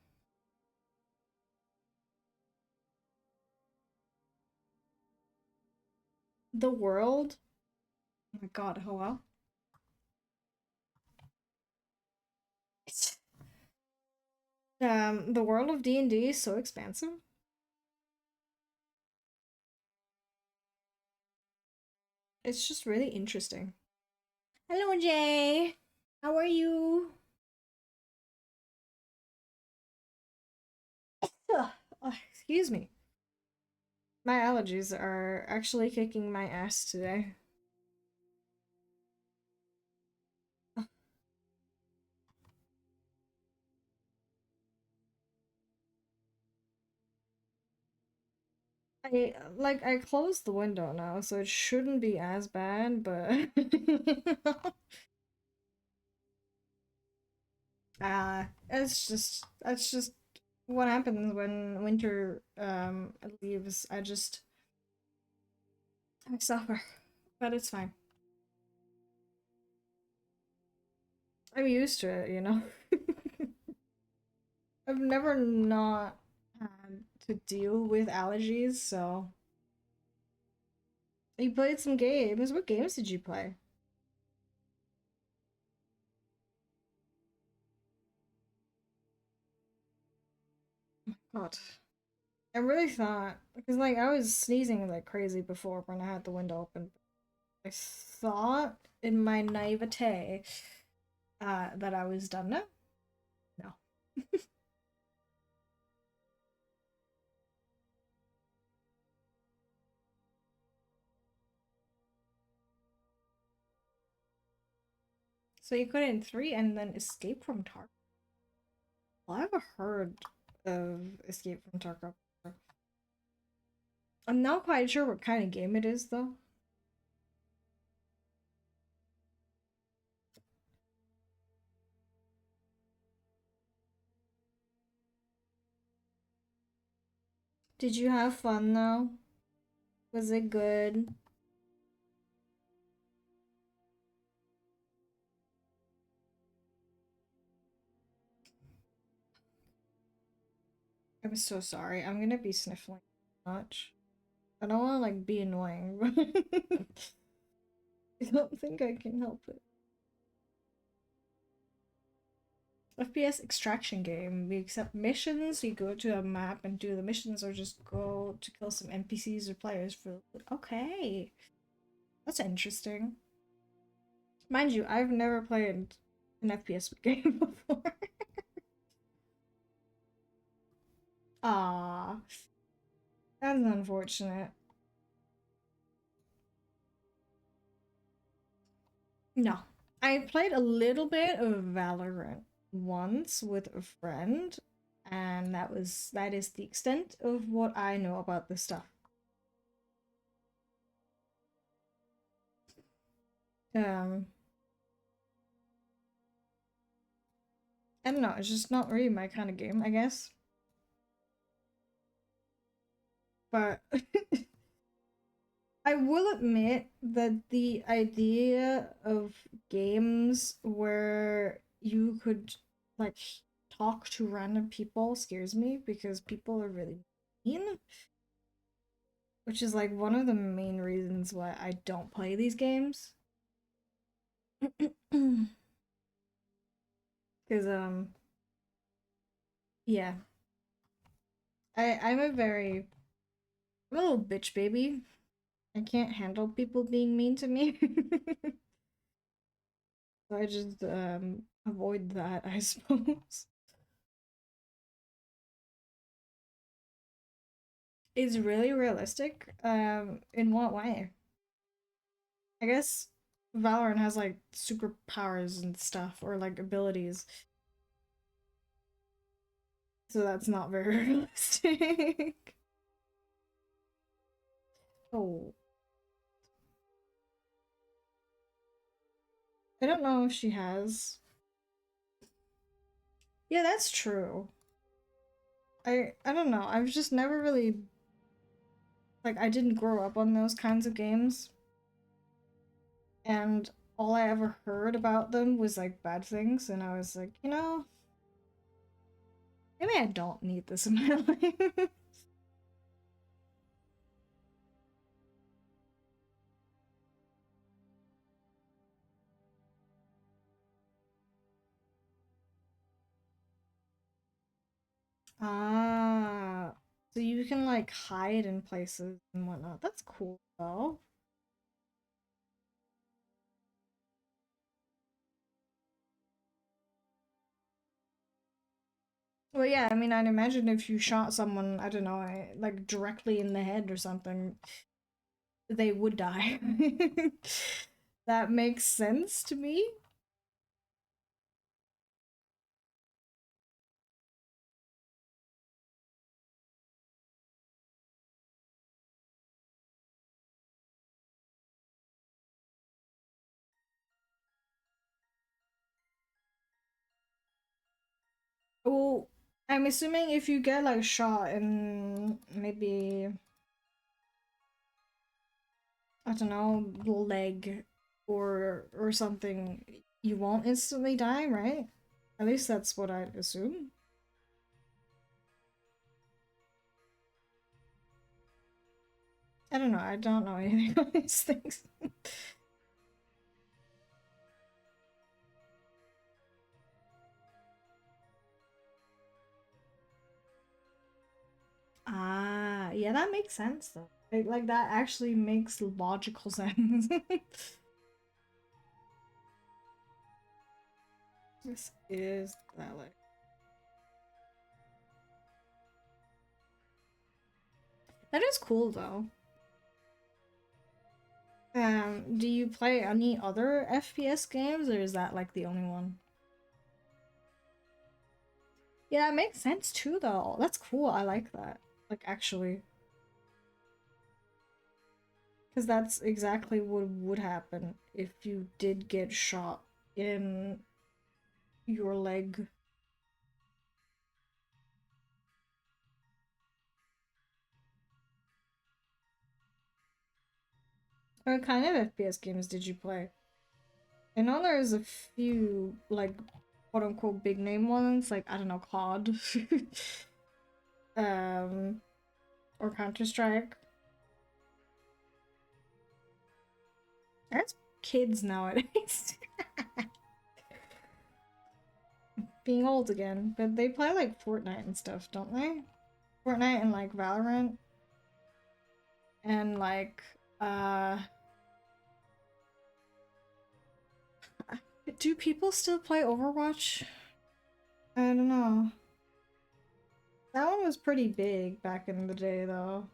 The world. Oh my god, hello? The world of D&D is so expansive. It's just really interesting. Hello, Jay. How are you? Ugh. Oh, excuse me. My allergies are actually kicking my ass today. I closed the window now, so it shouldn't be as bad, but that's just what happens when winter leaves. I suffer. But it's fine. I'm used to it, you know. I've never not had to deal with allergies, so you played some games. What games did you play? God. I really thought because like I was sneezing like crazy before when I had the window open. I thought in my naivete that I was done. No, no. So you got in three and then escape from Tarkov. Well, I haven't heard of Escape from Tarkov before. I'm not quite sure what kind of game it is though. Did you have fun though? Was it good? I'm so sorry. I'm gonna be sniffling much. I don't want to like be annoying, but I don't think I can help it. FPS extraction game. We accept missions. You go to a map and do the missions, or just go to kill some NPCs or players for. Okay, that's interesting. Mind you, I've never played an FPS game before. Ah, that's unfortunate. No, I played a little bit of Valorant once with a friend, and that is the extent of what I know about this stuff. Um, I don't know. It's just not really my kind of game, I guess. But I will admit that the idea of games where you could like talk to random people scares me because people are really mean, which is like one of the main reasons why I don't play these games. Because yeah, I'm a very I'm a little bitch baby. I can't handle people being mean to me. So I just avoid that, I suppose. It's really realistic. In what way? I guess Valorant has like superpowers and stuff or like abilities. So that's not very realistic. Oh, I don't know if she has. Yeah, that's true. I don't know. I've just never really like I didn't grow up on those kinds of games, and all I ever heard about them was like bad things, and I was like, you know, maybe I don't need this in my life. Ah, so you can like hide in places and whatnot. That's cool though. Well, yeah, I mean, I'd imagine if you shot someone, I don't know, like directly in the head or something, they would die. That makes sense to me. Well, I'm assuming if you get like shot in maybe, I don't know, leg or something, you won't instantly die, right? At least that's what I'd assume. I don't know. I don't know anything about these things. Ah, yeah, that makes sense though. Like that actually makes logical sense. This is valid. That is cool though. Do you play any other FPS games or is that like the only one? Yeah, it makes sense too though. That's cool. I like that. Like actually. Because that's exactly what would happen if you did get shot in your leg. What kind of FPS games did you play? I know there's a few, like, quote unquote big name ones, like, I don't know, COD. um, or Counter-Strike. That's kids nowadays. Being old again. But they play, like, Fortnite and stuff, don't they? Fortnite and, like, Valorant. And, like, uh... do people still play Overwatch? I don't know. That one was pretty big back in the day, though.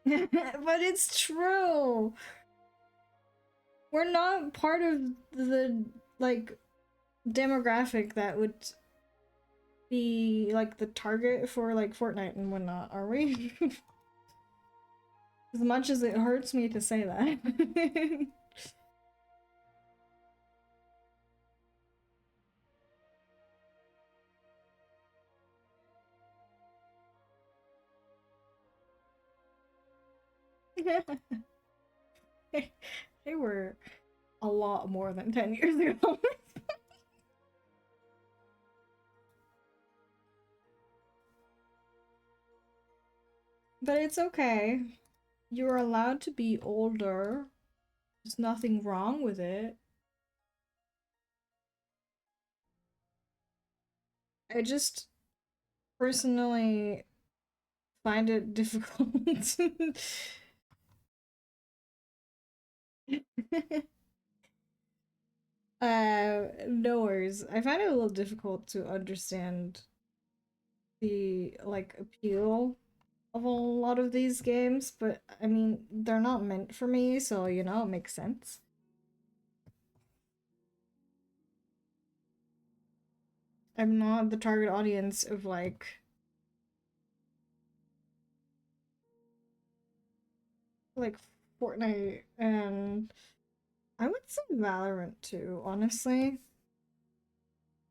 But it's true. We're not part of the like demographic that would be like the target for like Fortnite and whatnot, are we? As much as it hurts me to say that. They were a lot more than 10 years ago. But it's okay. You're allowed to be older. There's nothing wrong with it. I just personally find it difficult. No worries. I find it a little difficult to understand the like appeal of a lot of these games, but I mean, they're not meant for me, so you know, it makes sense. I'm not the target audience of like Fortnite and I would say Valorant too, honestly.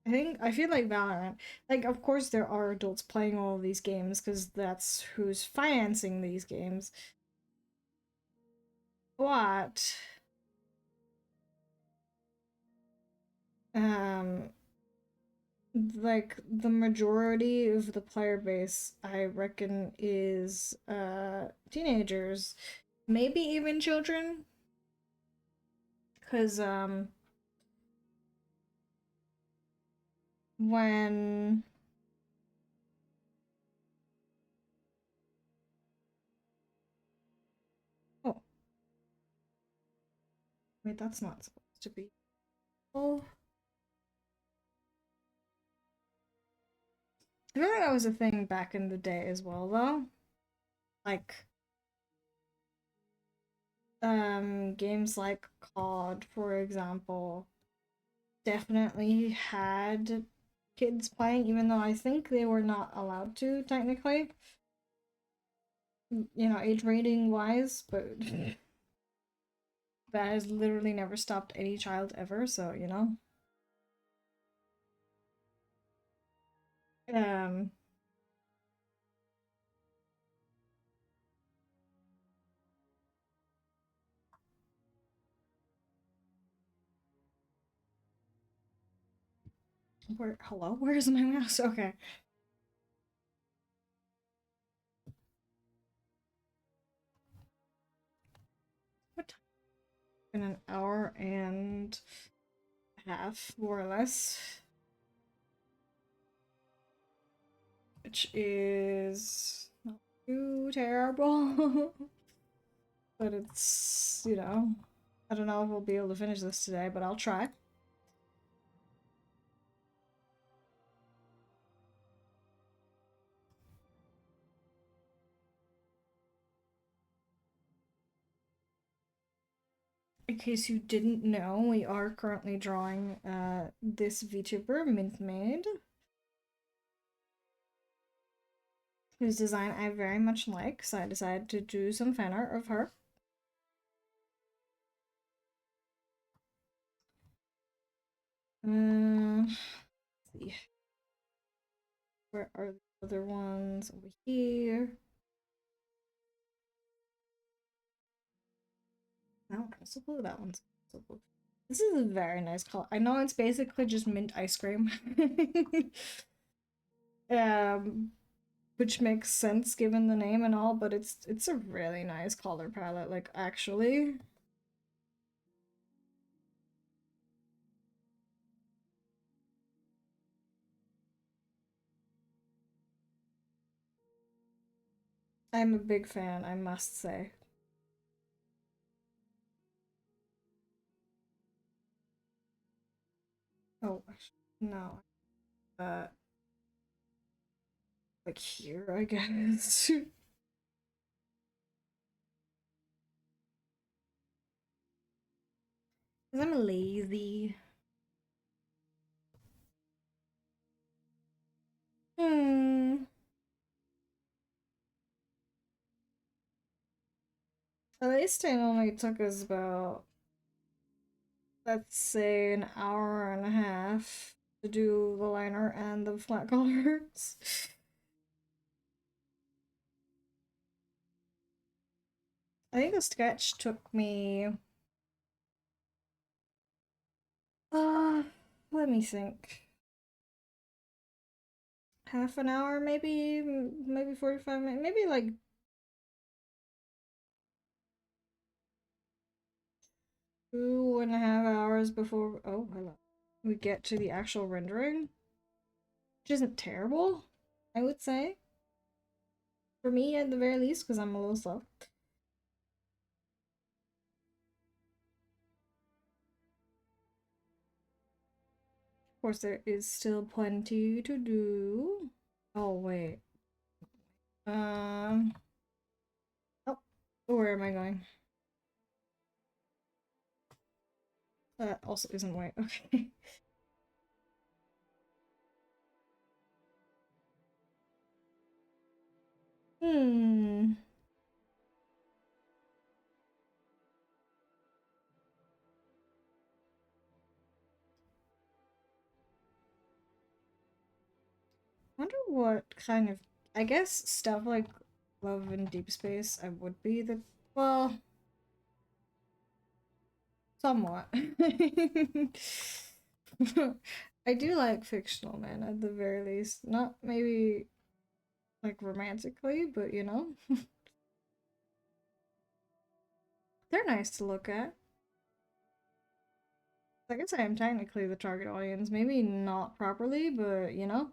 I feel like Valorant, like of course there are adults playing all of these games because that's who's financing these games. But um like the majority of the player base I reckon is teenagers, maybe even children, cuz when oh Wait, that's not supposed to be. Oh. I feel like that was a thing back in the day as well, though. Like, games like COD, for example, definitely had kids playing, even though I think they were not allowed to, technically. You know, age rating wise, but that has literally never stopped any child ever, so, you know. Um, hello? Where's my mouse? Okay. What time? In an hour and a half, more or less. Which is not too terrible. But it's, you know, I don't know if we'll be able to finish this today, but I'll try. In case you didn't know, we are currently drawing this VTuber, Mintmade, whose design I very much like, so I decided to do some fan art of her. Let's see. Where are the other ones? Over here. No, also blue. That one's also blue. This is a very nice color. I know it's basically just mint ice cream. um, which makes sense given the name and all, but it's a really nice color palette, like actually. I'm a big fan, I must say. Oh, no. Uh, like here, I guess. Because I'm lazy. Hmm. At least it only took us about, let's say, an hour and a half to do the liner and the flat colors. I think the sketch took me uh let me think. Half an hour, maybe, maybe 45 minutes, maybe like 2.5 hours before, oh, hello, we get to the actual rendering, which isn't terrible, I would say. For me, at the very least, because I'm a little slow. Of course, there is still plenty to do. Oh, wait. Um, oh, where am I going? That also isn't white, okay. Hmm. Wonder what kind of, I guess stuff like Love in Deep Space I would be the, well, somewhat. I do like fictional men at the very least. Not maybe like romantically, but you know. They're nice to look at. I guess I am technically the target audience. Maybe not properly, but you know.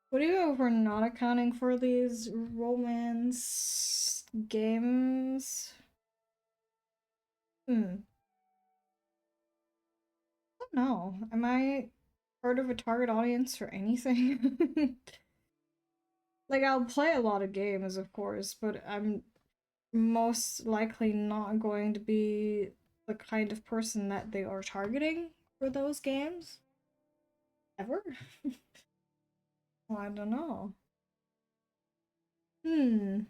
What do you do if we're not accounting for these romance games? Hmm. I don't know. Am I part of a target audience for anything? Like, I'll play a lot of games, of course, but I'm most likely not going to be the kind of person that they are targeting for those games. Ever? Well, I don't know. Hmm.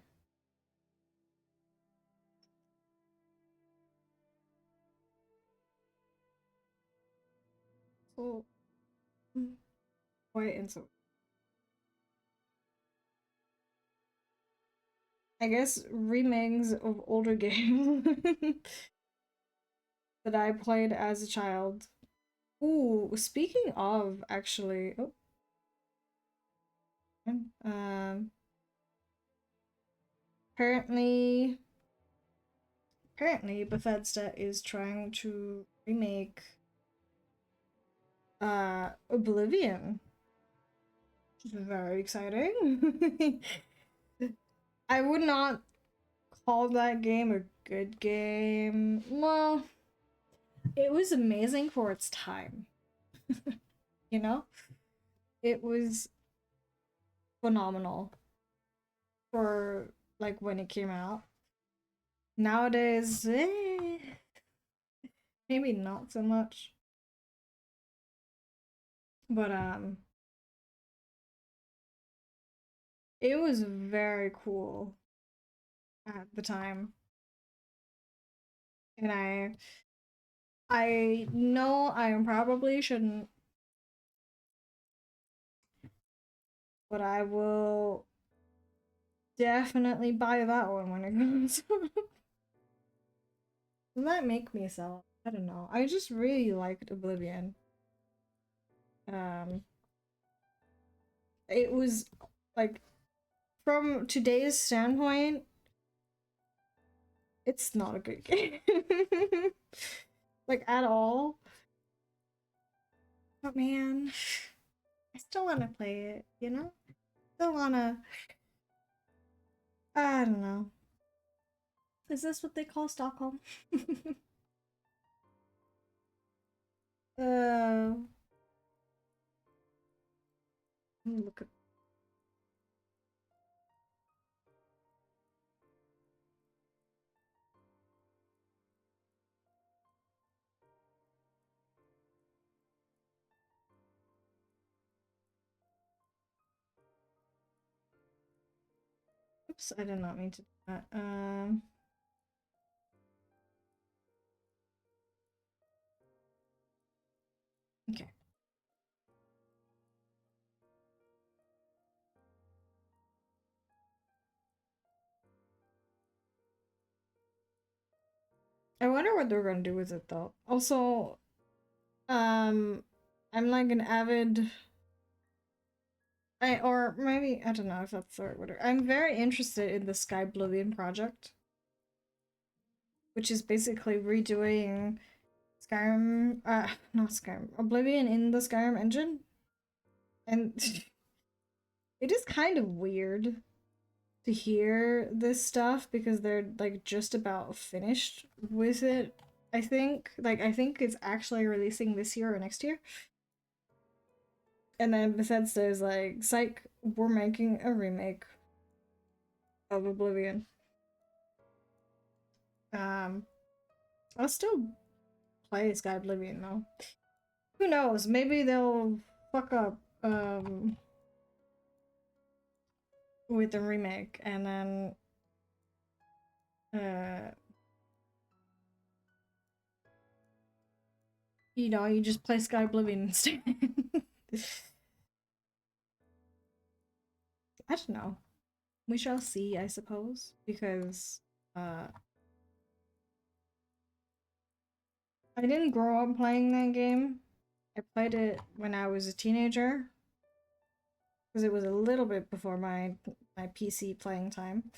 So, quite and so. I guess remakes of older games that I played as a child. Ooh, speaking of, actually, oh, um, apparently, apparently Bethesda is trying to remake Oblivion. Very exciting. I would not call that game a good game. Well, it was amazing for its time, you know? It was phenomenal for like when it came out. Nowadays, maybe not so much. But it was very cool at the time. And I know I probably shouldn't, but I will definitely buy that one when it comes. Does that make me sell? I don't know. I just really liked Oblivion. Um, it was like from today's standpoint, it's not a good game. Like at all. But man, I still want to play it, you know? Still wanna. I don't know. Is this what they call Stockholm? uh, look at. Oops, I did not mean to do that. Okay. I wonder what they're gonna do with it though. Also, um, I'm like an avid. Or maybe I don't know if that's the right word. I'm very interested in the Sky Oblivion project, which is basically redoing Skyrim, not Skyrim, Oblivion in the Skyrim engine. And it is kind of weird to hear this stuff because they're like just about finished with it. I think I think it's actually releasing this year or next year. And then Bethesda is like, psych, we're making a remake of Oblivion. Um, I'll still play Sky Oblivion though. Who knows? Maybe they'll fuck up with the remake and then uh you know, you just play Sky Oblivion instead. I don't know. We shall see, I suppose, because uh I didn't grow up playing that game. I played it when I was a teenager because it was a little bit before my PC playing time.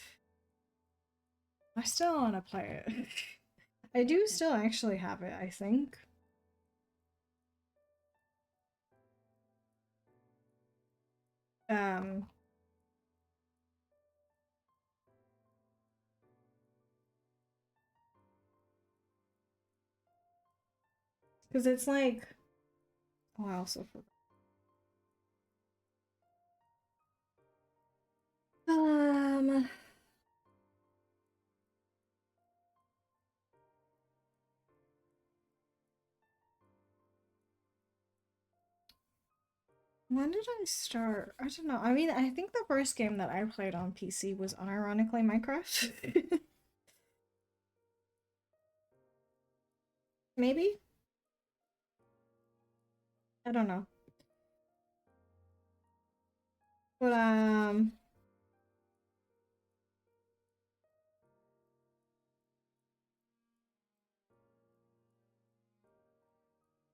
I still want to play it. I do still actually have it, I think. Um Because it's like, oh, I also forgot. When did I start? I don't know. I mean, I think the first game that I played on PC was unironically Minecraft. Maybe? I don't know. But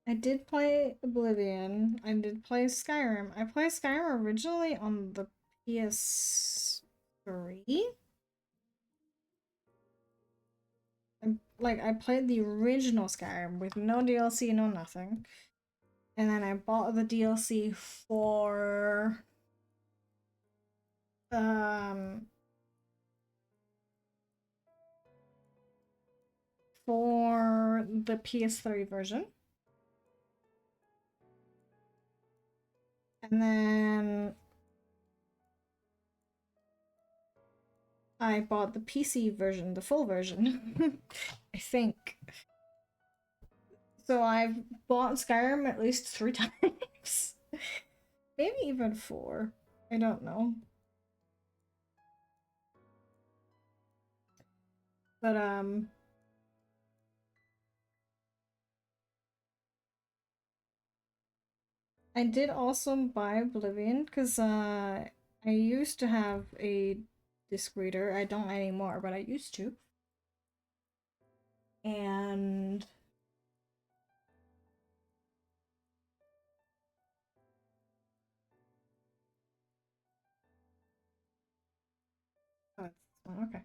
I did play Oblivion. I did play Skyrim. I played Skyrim originally on the PS3. Like, I played the original Skyrim with no DLC, no nothing. And then I bought the DLC um for the PS3 version. And then I bought the PC version, the full version. I think. So I've bought Skyrim at least 3 times. Maybe even 4. I don't know. But I did also buy Oblivion because I used to have a disc reader. I don't anymore, but I used to. And oh, it's this one. Okay.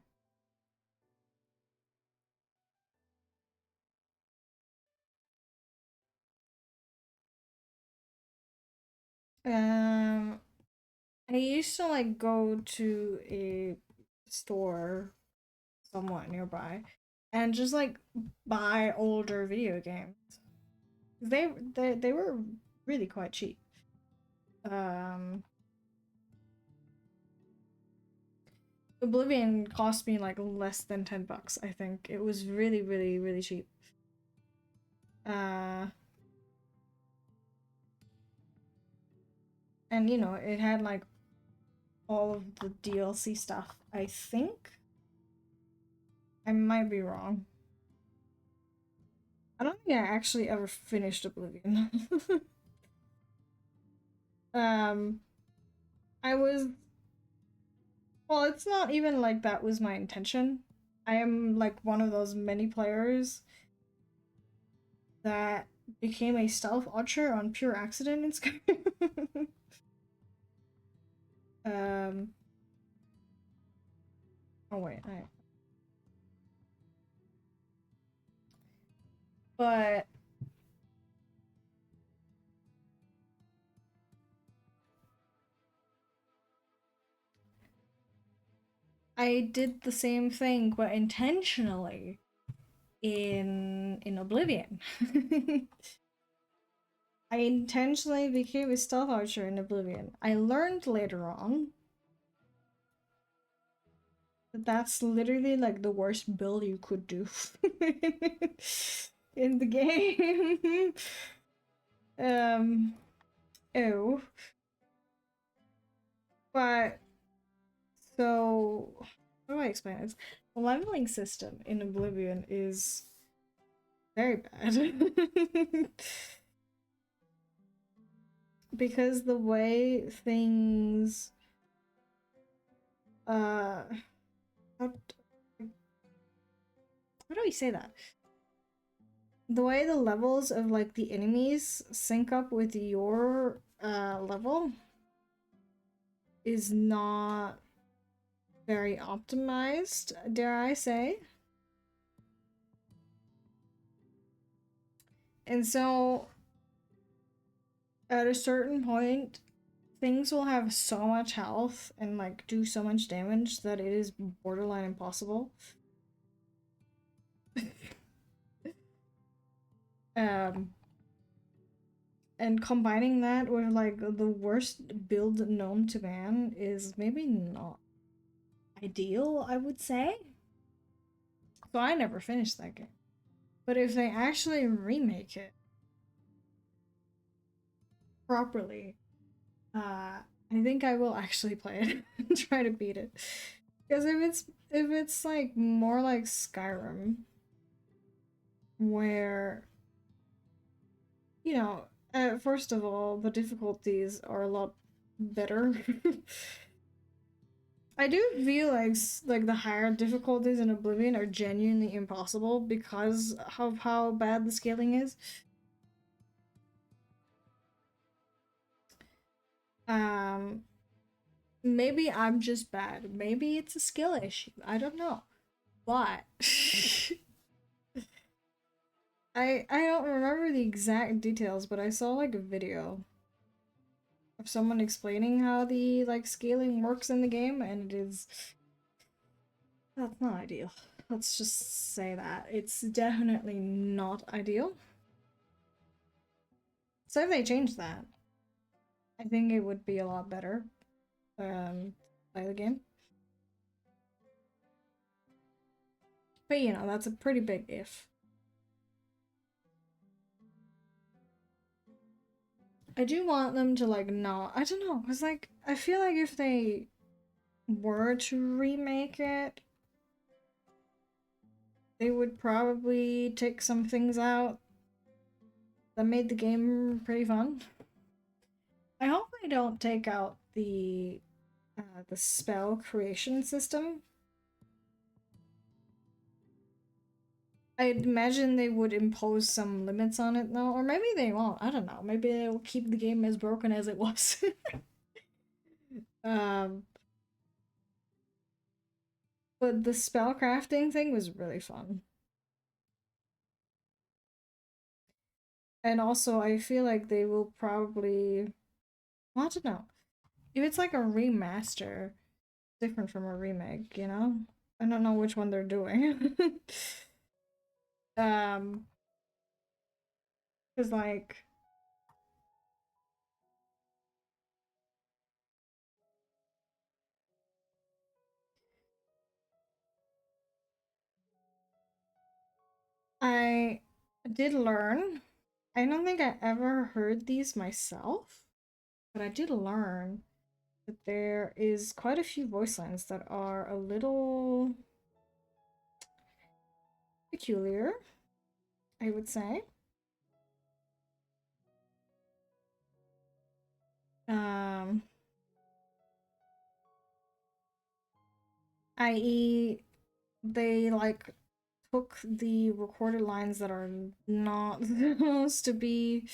I used to like go to a store somewhat nearby and just like buy older video games. They were really quite cheap. Um, Oblivion cost me like less than $10. I think it was really, really, really cheap. Uh, and you know, it had like all of the DLC stuff. I think I might be wrong. I don't think I actually ever finished Oblivion. um, I was well, it's not even like that was my intention. I am like one of those many players that became a stealth archer on pure accident in Skyrim. um. Oh wait, but I did the same thing, but intentionally in Oblivion. I intentionally became a stealth archer in Oblivion. I learned later on that that's literally like the worst build you could do in the game. um, oh, but so how do I explain this? The leveling system in Oblivion is very bad. Because the way things uh how, how do we say that? The way the levels of like the enemies sync up with your level is not very optimized, dare I say. And so at a certain point things will have so much health and like do so much damage that it is borderline impossible. um and combining that with like the worst build known to man is maybe not ideal, I would say. So I never finished that game. But if they actually remake it properly, I think I will actually play it and try to beat it. Because if it's like more like Skyrim, where you know, first of all, the difficulties are a lot better. I do feel like the higher difficulties in Oblivion are genuinely impossible because of how bad the scaling is. Um, maybe I'm just bad. Maybe it's a skill issue. I don't know. But I don't remember the exact details, but I saw like a video of someone explaining how the like scaling works in the game, and that's not ideal. Let's just say that. It's definitely not ideal. So if they change that, I think it would be a lot better. Play the game. But you know, that's a pretty big if. I do want them to like not, I don't know, cause like I feel like if they were to remake it, they would probably take some things out that made the game pretty fun. I hope they don't take out the spell creation system. I'd imagine they would impose some limits on it though, or maybe they won't. I don't know. Maybe they'll keep the game as broken as it was. um, but the spell crafting thing was really fun. And also, I feel like they will probably. Well, I don't know. If it's like a remaster, different from a remake, you know? I don't know which one they're doing. um, because like. I did learn. I don't think I ever heard these myself, but I did learn that there is quite a few voice lines that are a little peculiar, I would say. Um, i.e., they like took the recorded lines that are not supposed to be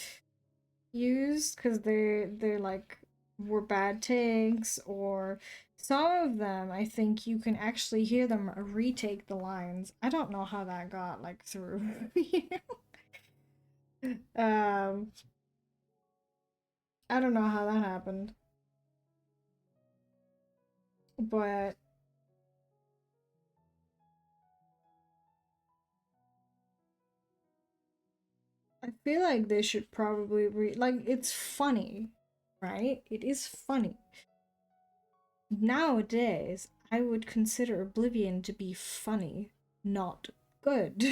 used because they're like were bad takes, or some of them I think you can actually hear them retake the lines. I don't know how that got like through. um I don't know how that happened, but I feel like they should probably like it's funny, right? It is funny. Nowadays, I would consider Oblivion to be funny, not good.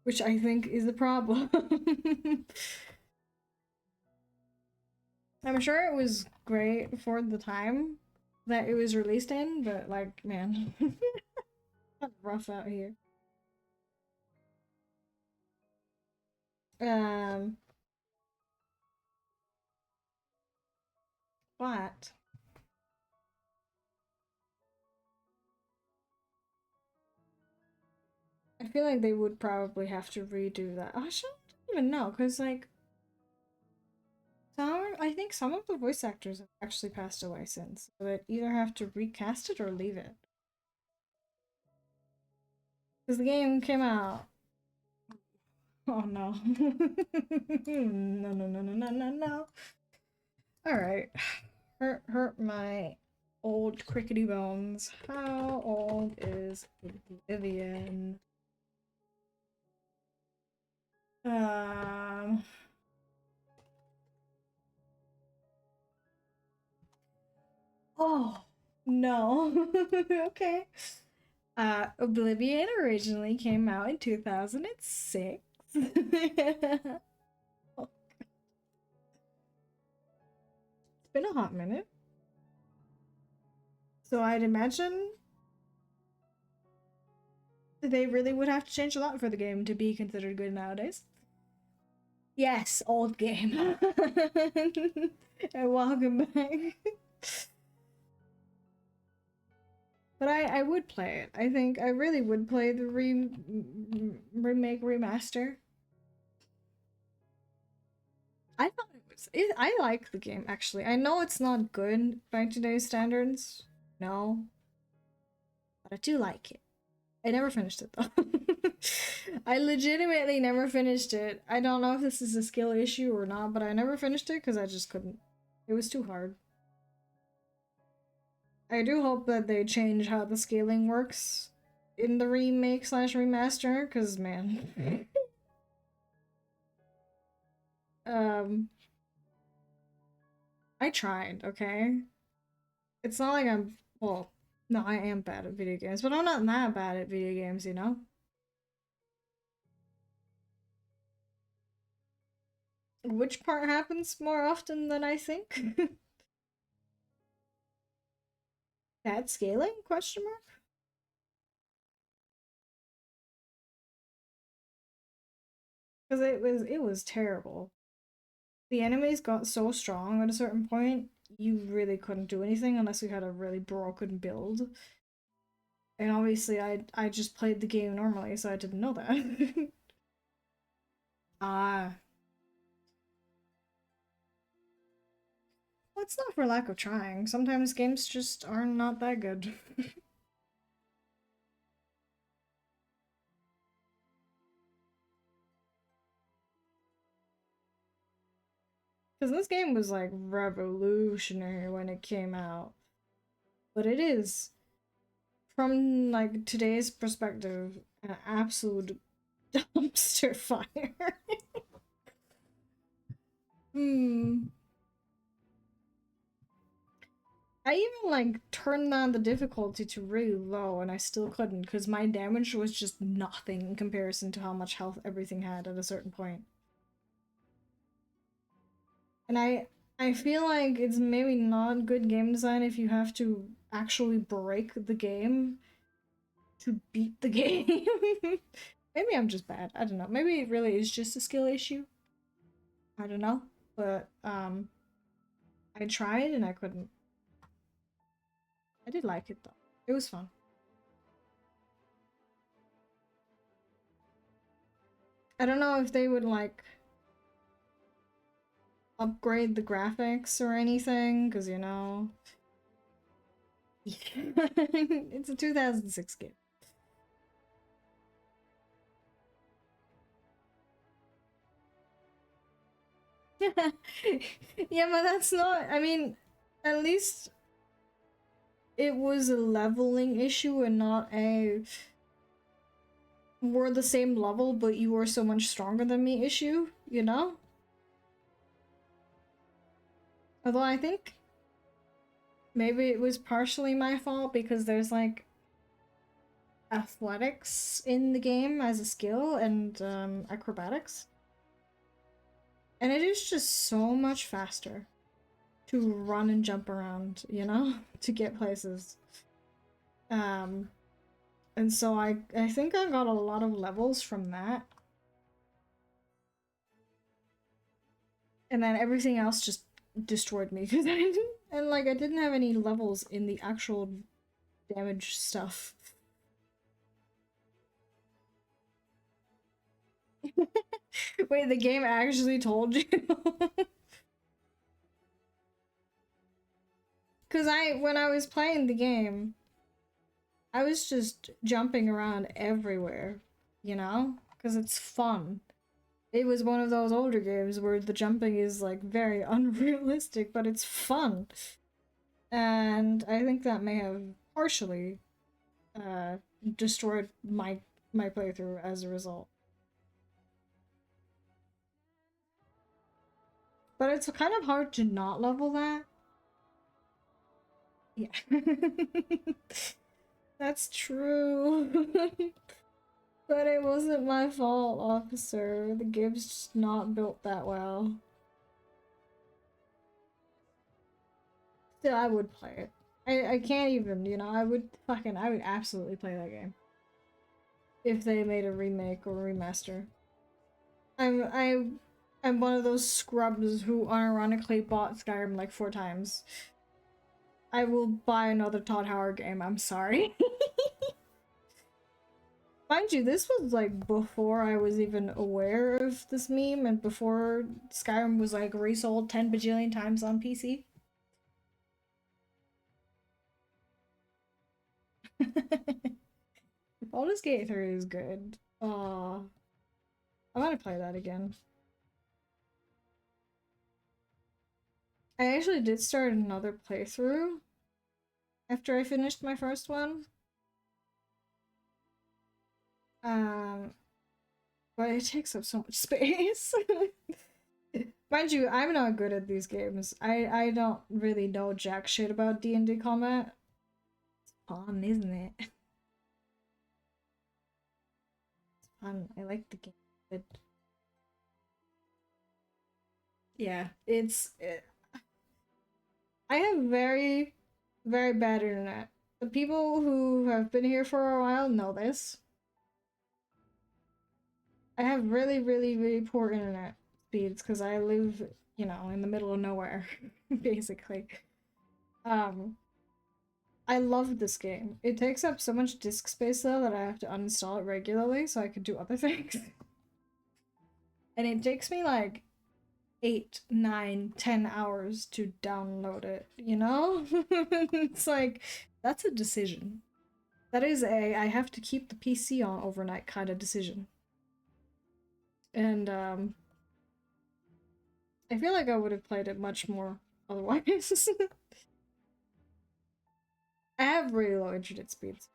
Which I think is a problem. I'm sure it was great for the time that it was released in, but like, man, rough out here. Um, but I feel like they would probably have to redo that. I don't even know, because like, I think some of the voice actors have actually passed away since, so they'd either have to recast it or leave it. Because the game came out. Oh no. No, no, no, no, no, no, no. Alright. Hurt my old crickety bones. How old is Oblivion? Um, Oh, no. Okay. Oblivion originally came out in 2006. Oh, it's been a hot minute. So I'd imagine they really would have to change a lot for the game to be considered good nowadays. Yes, old game. And welcome back. But I would play it. I think I really would play the remake remaster. I thought I like the game actually. I know it's not good by today's standards. No, but I do like it. I never finished it though. I legitimately never finished it. I don't know if this is a skill issue or not, but I never finished it because I just couldn't. It was too hard. I do hope that they change how the scaling works in the remake slash remaster, because man. um I tried, okay? It's not like I'm well, no, I am bad at video games, but I'm not that bad at video games, you know? Which part happens more often than I think? Bad scaling? Question mark? Because it was terrible. The enemies got so strong at a certain point, you really couldn't do anything unless you had a really broken build. And obviously I just played the game normally, so I didn't know that. Ah. Well, it's not for lack of trying. Sometimes games just are not that good. Because this game was like revolutionary when it came out. But it is, from like today's perspective, an absolute dumpster fire. Hmm. I even like turned down the difficulty to really low and I still couldn't because my damage was just nothing in comparison to how much health everything had at a certain point. And I feel like it's maybe not good game design if you have to actually break the game to beat the game. Maybe I'm just bad. I don't know. Maybe it really is just a skill issue. I don't know. But I tried and I couldn't. I did like it though. It was fun. I don't know if they would like upgrade the graphics or anything, because you know. It's a 2006 game. Yeah, but that's not. I mean, at least it was a leveling issue and not a we're the same level, but you are so much stronger than me issue, you know? Although I think maybe it was partially my fault because there's like athletics in the game as a skill and acrobatics. And it is just so much faster to run and jump around, you know, to get places. Um, and so I think I got a lot of levels from that. And then everything else just destroyed me because I didn't, and like I didn't have any levels in the actual damage stuff. Wait, the game actually told you? Because when I was playing the game, I was just jumping around everywhere, you know? Because it's fun. It was one of those older games where the jumping is like very unrealistic, but it's fun. And I think that may have partially uh, destroyed my playthrough as a result. But it's kind of hard to not level that. Yeah. That's true. But it wasn't my fault, officer. The game's just not built that well. Still, I would play it. I can't even, you know, I would absolutely play that game. If they made a remake or remaster. I'm one of those scrubs who unironically bought Skyrim like 4 times. I will buy another Todd Howard game, I'm sorry. Mind you, this was like before I was even aware of this meme and before Skyrim was like resold 10 bajillion times on PC. Baldur's Gate 3 is good. I want to play that again. I actually did start another playthrough after I finished my first one. But it takes up so much space. Mind you, I'm not good at these games. I don't really know jack shit about D&D combat. It's fun, isn't it? It's fun. I like the game. But yeah, I have very, very bad internet. The people who have been here for a while know this. I have really, really, really poor internet speeds because I live, you know, in the middle of nowhere, basically. Um, I love this game. It takes up so much disk space though that I have to uninstall it regularly so I can do other things. And it takes me like 8, 9, 10 hours to download it, you know? It's like, that's a decision. That is I have to keep the PC on overnight kind of decision. And I feel like I would have played it much more otherwise. I have really low internet speeds,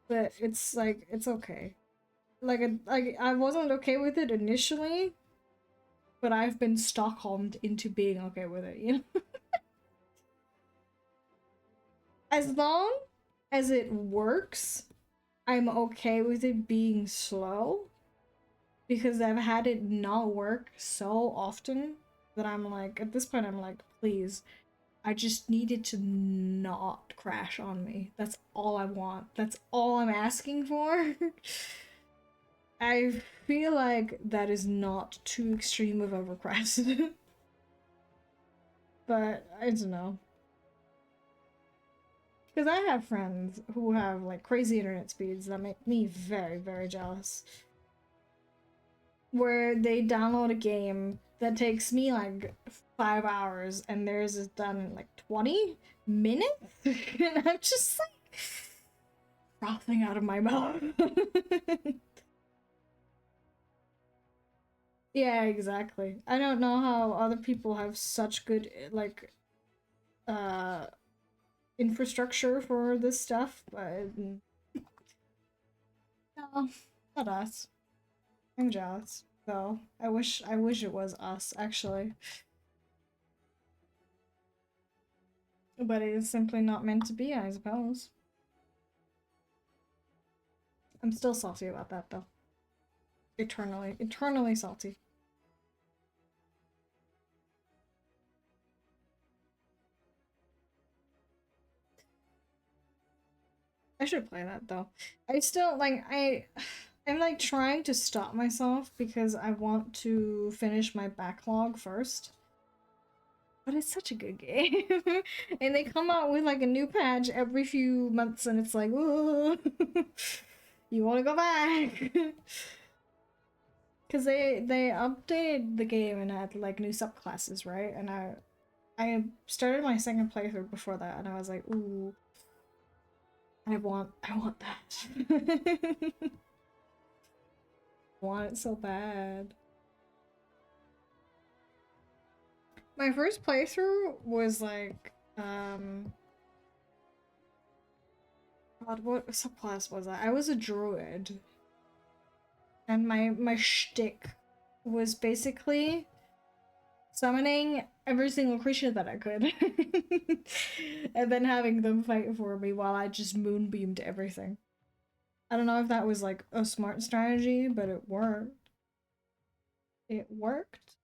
but it's like it's okay. Like I wasn't okay with it initially, but I've been Stockholmed into being okay with it. You know, as long as it works, I'm okay with it being slow because I've had it not work so often that I'm like at this point I'm like please I just needed to not crash on me. That's all I want. That's all I'm asking for. I feel like that is not too extreme of a request. But I don't know. Because I have friends who have like crazy internet speeds that make me very, very jealous. Where they download a game that takes me like 5 hours and theirs is done in like 20 minutes? And I'm just like frothing out of my mouth. Yeah, exactly. I don't know how other people have such good like uh infrastructure for this stuff, but no, not us. I'm jealous, though. I wish it was us, actually. But it is simply not meant to be, I suppose. I'm still salty about that, though. Eternally, eternally salty. I should play that though. I still like I'm like trying to stop myself because I want to finish my backlog first. But it's such a good game. And they come out with like a new patch every few months and it's like, ooh, you want to go back. Cuz they updated the game and had like new subclasses, right? And I started my second playthrough before that and I was like, ooh, I want that. I want it so bad. My first playthrough was like God, what subclass was I? I was a druid. And my shtick was basically summoning every single creature that I could. And then having them fight for me while I just moonbeamed everything. I don't know if that was like a smart strategy, but it worked. It worked.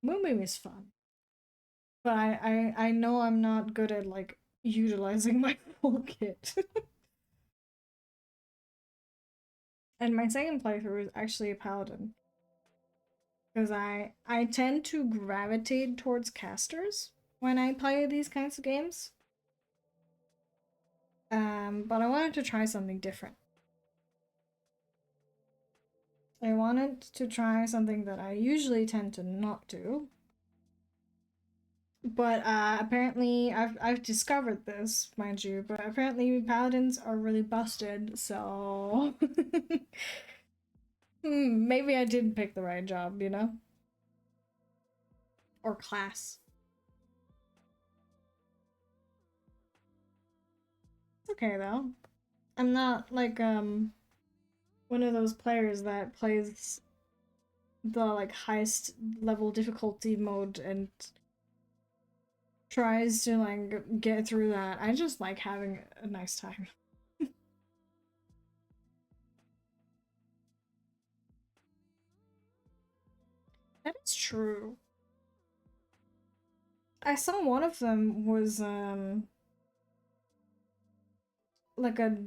Moonbeam is fun. But I know I'm not good at like utilizing my full kit. And my second playthrough is actually a paladin. Because I tend to gravitate towards casters when I play these kinds of games. But I wanted to try something different. I wanted to try something that I usually tend to not do. But apparently I've discovered this, mind you, but apparently paladins are really busted, so maybe I didn't pick the right job, you know? Or class. It's okay though. I'm not like one of those players that plays the like highest level difficulty mode and tries to like get through that. I just like having a nice time. That is true. I saw one of them was like a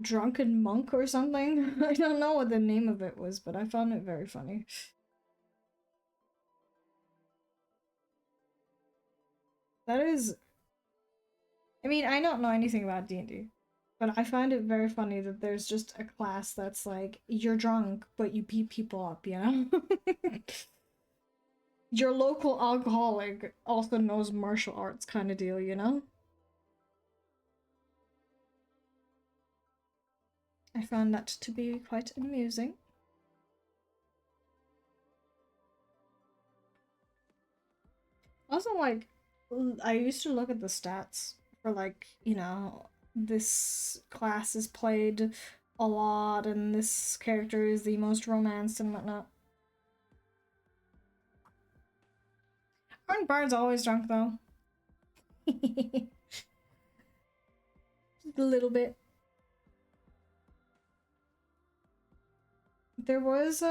drunken monk or something. I don't know what the name of it was, but I found it very funny. That is, I mean, I don't know anything about D&D, but I find it very funny that there's just a class that's like, you're drunk, but you beat people up, you know? Your local alcoholic also knows martial arts kind of deal, you know? I found that to be quite amusing. Also, like, I used to look at the stats for, like, you know, this class is played a lot and this character is the most romanced and whatnot. Aren't bards always drunk, though? Just a little bit. There was,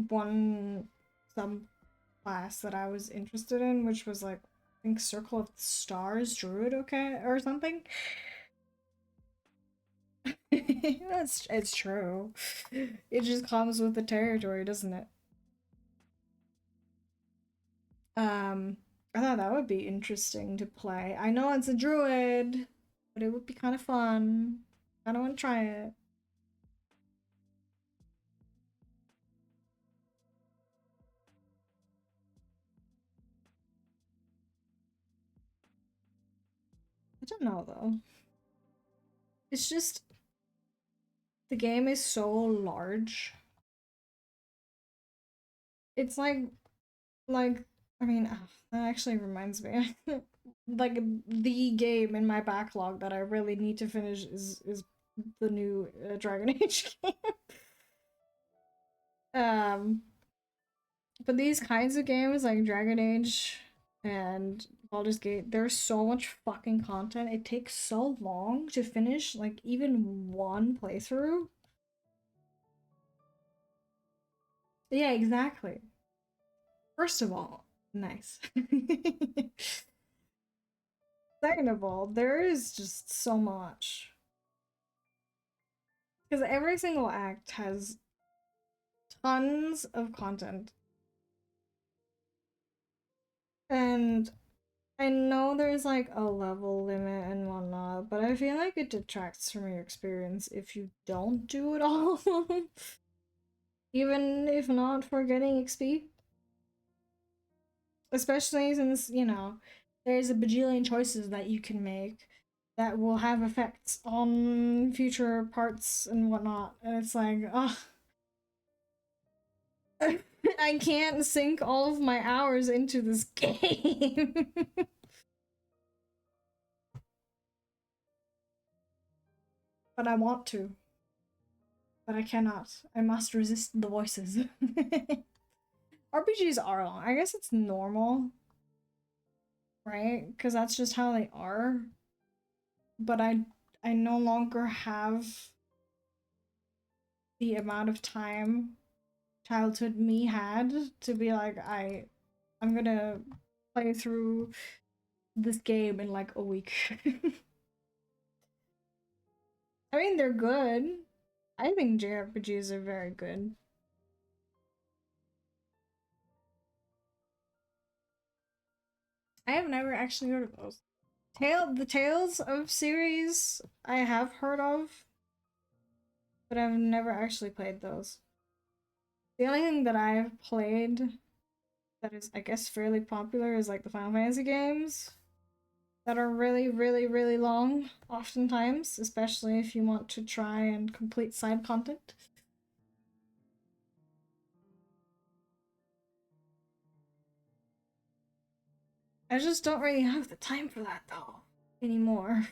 one sub class that I was interested in, which was like I think Circle of the Stars Druid, okay, or something. It's true. It just comes with the territory, doesn't it? I thought that would be interesting to play. I know it's a druid, but it would be kind of fun. I don't want to try it. I don't know though. It's just the game is so large. It's like I mean, that actually reminds me. Like the game in my backlog that I really need to finish is the new Dragon Age game. um, but these kinds of games like Dragon Age and Baldur's Gate, there's so much fucking content. It takes so long to finish like even one playthrough. Yeah, exactly. First of all, nice. Second of all, there is just so much. Because every single act has tons of content. And I know there's like a level limit and whatnot, but I feel like it detracts from your experience if you don't do it all. Even if not for getting XP. Especially since, you know, there's a bajillion choices that you can make that will have effects on future parts and whatnot. And it's like, ugh. I can't sink all of my hours into this game. But I want to. but I cannot. I must resist the voices. RPGs are long. I guess it's normal, right? Because that's just how they are. But I no longer have the amount of time childhood me had to be like, I'm gonna play through this game in like a week. I mean, they're good. I think JRPGs are very good. I have never actually heard of those. The Tales of series I have heard of, but I've never actually played those. The only thing that I've played that is, I guess, fairly popular is like the Final Fantasy games that are really, really, really long, oftentimes, especially if you want to try and complete side content. I just don't really have the time for that though anymore.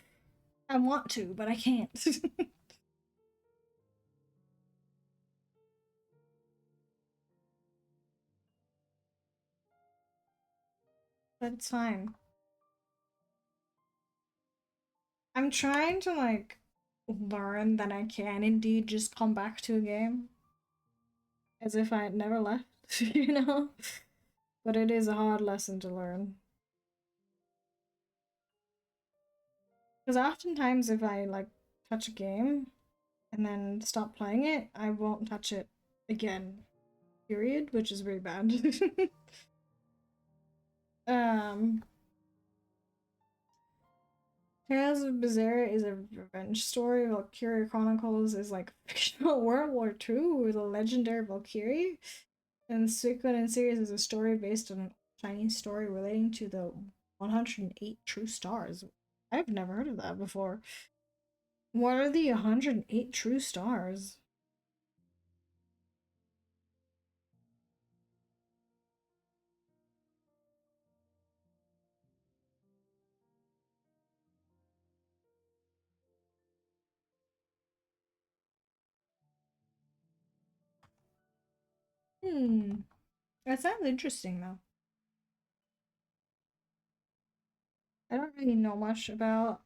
I want to, but I can't. But it's fine. I'm trying to like learn that I can indeed just come back to a game as if I had never left, you know? But it is a hard lesson to learn. Because oftentimes if I like touch a game and then stop playing it, I won't touch it again. Period, which is really bad. um Tales of Berseria is a revenge story. Valkyria Chronicles is like fictional World War II with a legendary Valkyrie. And Suikoden series is a story based on a Chinese story relating to the 108 true stars. I've never heard of that before. What are the 108 true stars? Hmm. That sounds interesting though. I don't really know much about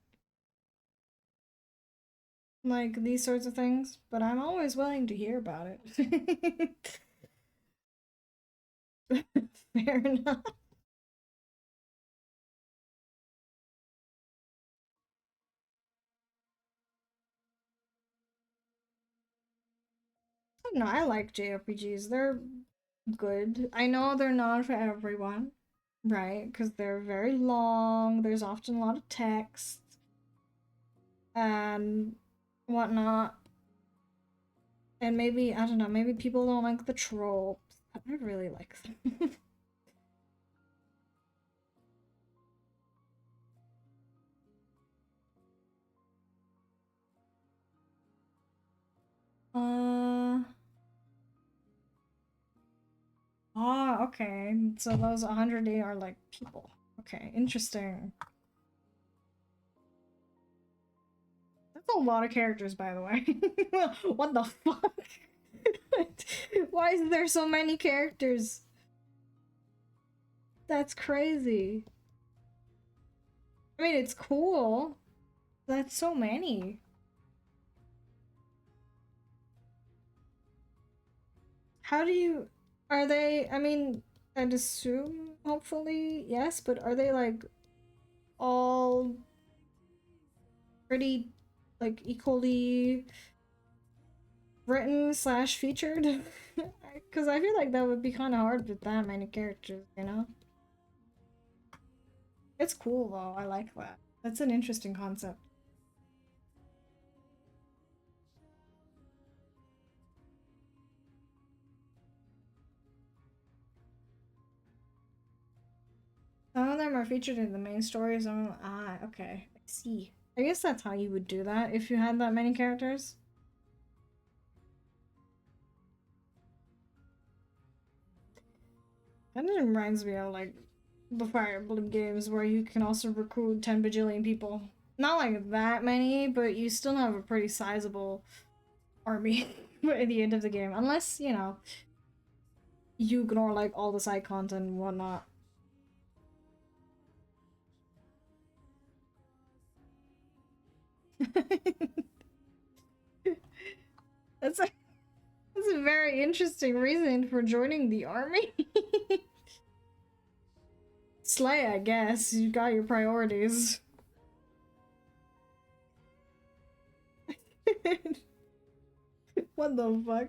like these sorts of things, but I'm always willing to hear about it. Fair enough. No, I like JRPGs. They're good. I know they're not for everyone, right? Because they're very long. There's often a lot of text and whatnot. And maybe, I don't know, maybe people don't like the tropes. I really like them. uh, okay. So those 100 are like people. Okay, interesting. That's a lot of characters, by the way. What the fuck? Why is there so many characters? That's crazy. I mean, it's cool. That's so many. How do you. Are they. I mean, I'd assume, hopefully, yes, but are they like all pretty, like, equally written slash featured? Because I feel like that would be kind of hard with that many characters, you know? It's cool though. I like that. That's an interesting concept. Some of them are featured in the main stories. Okay. I see. I guess that's how you would do that if you had that many characters. Kind of reminds me of like the Fire Emblem games where you can also recruit 10 bajillion people. Not like that many, but you still have a pretty sizable army. at the end of the game, unless, you know, you ignore like all the side content and whatnot. That's a very interesting reason for joining the army. Slay, I guess. You got your priorities. What the fuck?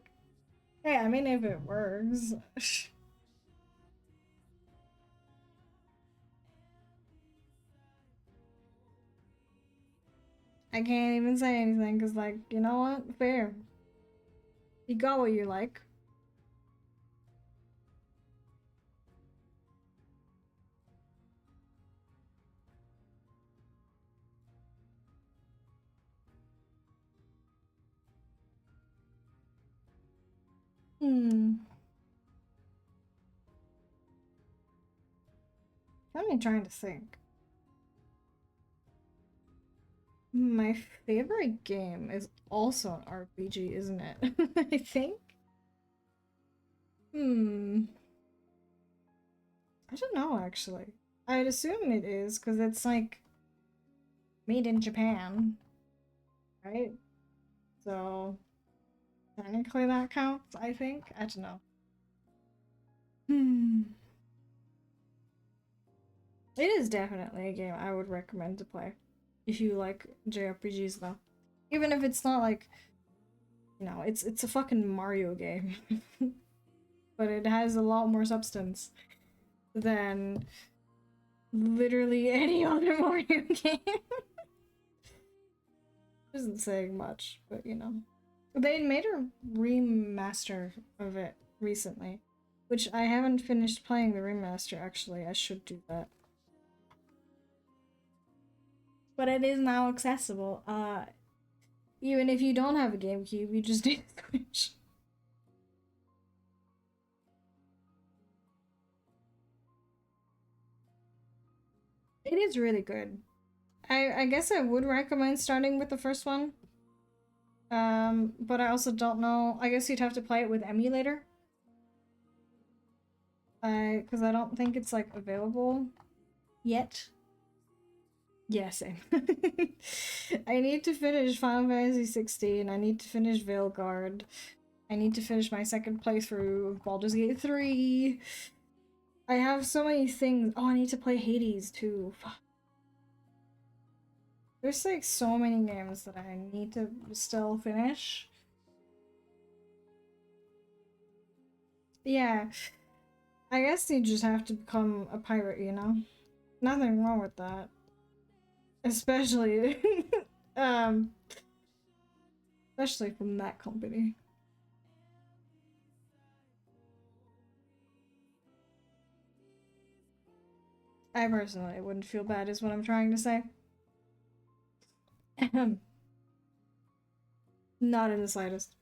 Hey, I mean, if it works. I can't even say anything because, like, you know what? Fair. You got what you like. Hmm. I'm trying to think. My favorite game is also an RPG, isn't it? I think. Hmm. I don't know, actually. I'd assume it is, because it's like made in Japan, right? So technically that counts, I think. I don't know. Hmm. It is definitely a game I would recommend to play if you like JRPGs though. Even if it's not like, you know, it's a fucking Mario game. But it has a lot more substance than literally any other Mario game. Isn't saying much, but you know. They made a remaster of it recently, which I haven't finished playing the remaster actually. I should do that. But it is now accessible. Even if you don't have a GameCube, you just need a Switch. It is really good. I guess I would recommend starting with the first one. But I also don't know. I guess you'd have to play it with emulator. Because I don't think it's like available yet. Yeah, same. I need to finish Final Fantasy 16. I need to finish Veilguard. I need to finish my second playthrough of Baldur's Gate 3. I have so many things. Oh, I need to play Hades too. Fuck. There's like so many games that I need to still finish. Yeah, I guess you just have to become a pirate, you know? Nothing wrong with that. Especially, um, especially from that company. I personally wouldn't feel bad, is what I'm trying to say. Not in the slightest.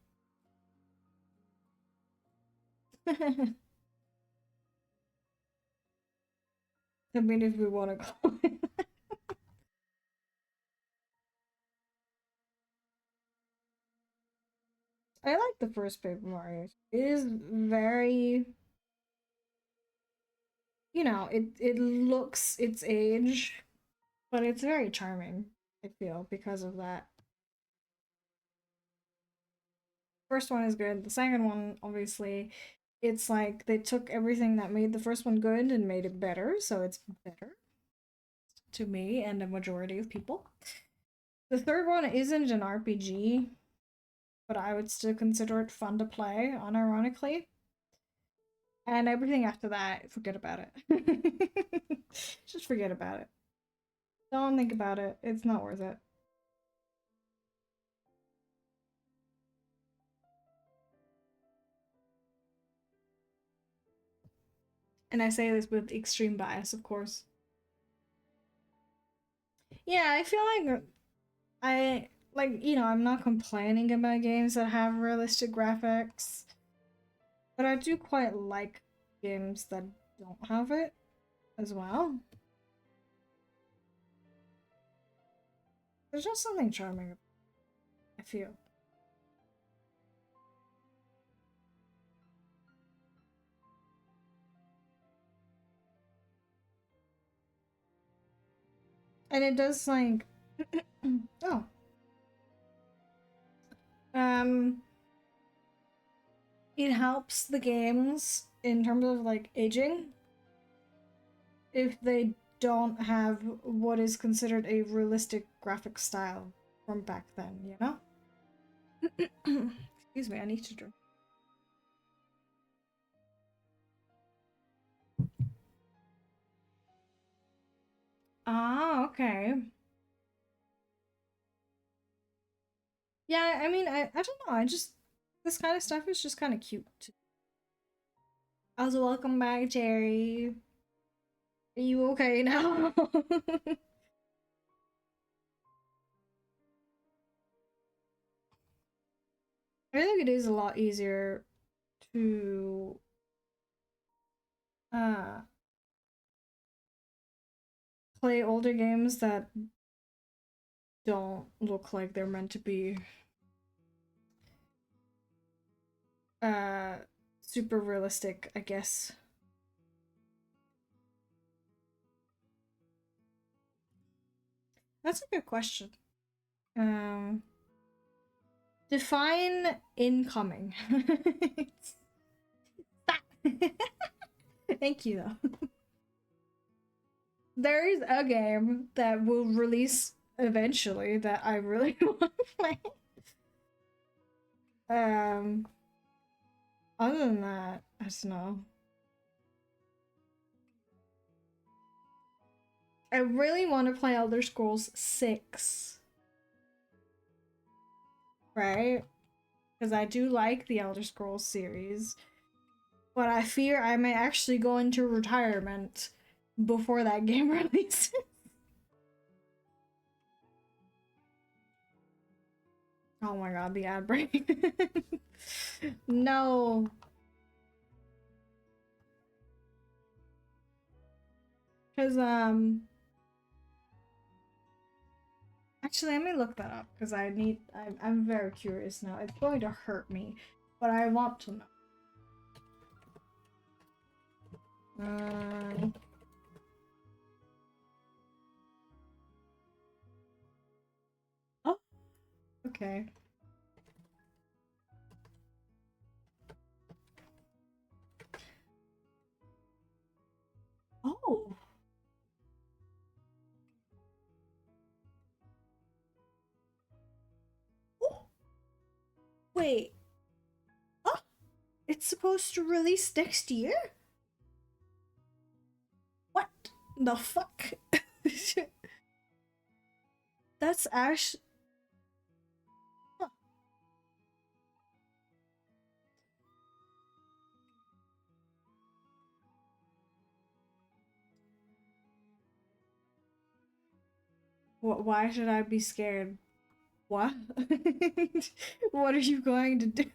I mean, if we want to call it. I like the first Paper Mario. It is very, you know, it looks its age, but it's very charming, I feel, because of that. First one is good. The second one, obviously, it's like they took everything that made the first one good and made it better, so it's better to me and a majority of people. The third one isn't an RPG, but I would still consider it fun to play, unironically. And everything after that, forget about it. Just forget about it. Don't think about it. It's not worth it. And I say this with extreme bias, of course. Yeah, I feel like I like, you know, I'm not complaining about games that have realistic graphics, but I do quite like games that don't have it as well. There's just something charming, I feel. And it does like oh. It helps the games in terms of like aging if they don't have what is considered a realistic graphic style from back then, you know? Excuse me, I need to drink. Ah, okay. Yeah, I mean, I don't know, I just, this kind of stuff is just kind of cute. Also, welcome back, Jerry. Are you okay now? I think it is a lot easier to uh play older games that don't look like they're meant to be uh super realistic, I guess. That's a good question. Um define incoming. Thank you though. There is a game that will release eventually that I really want to play. Um Other than that, I don't know. I really want to play Elder Scrolls 6. Right? Because I do like the Elder Scrolls series. But I fear I may actually go into retirement before that game releases. Oh my god, the ad break. No. Because, actually, let me look that up because I'm very curious now. It's going to hurt me, but I want to know. Oh, okay. Oh. Oh. Wait. Oh, it's supposed to release next year? What the fuck? That's Ash. Huh. Why should I be scared? What? What are you going to do?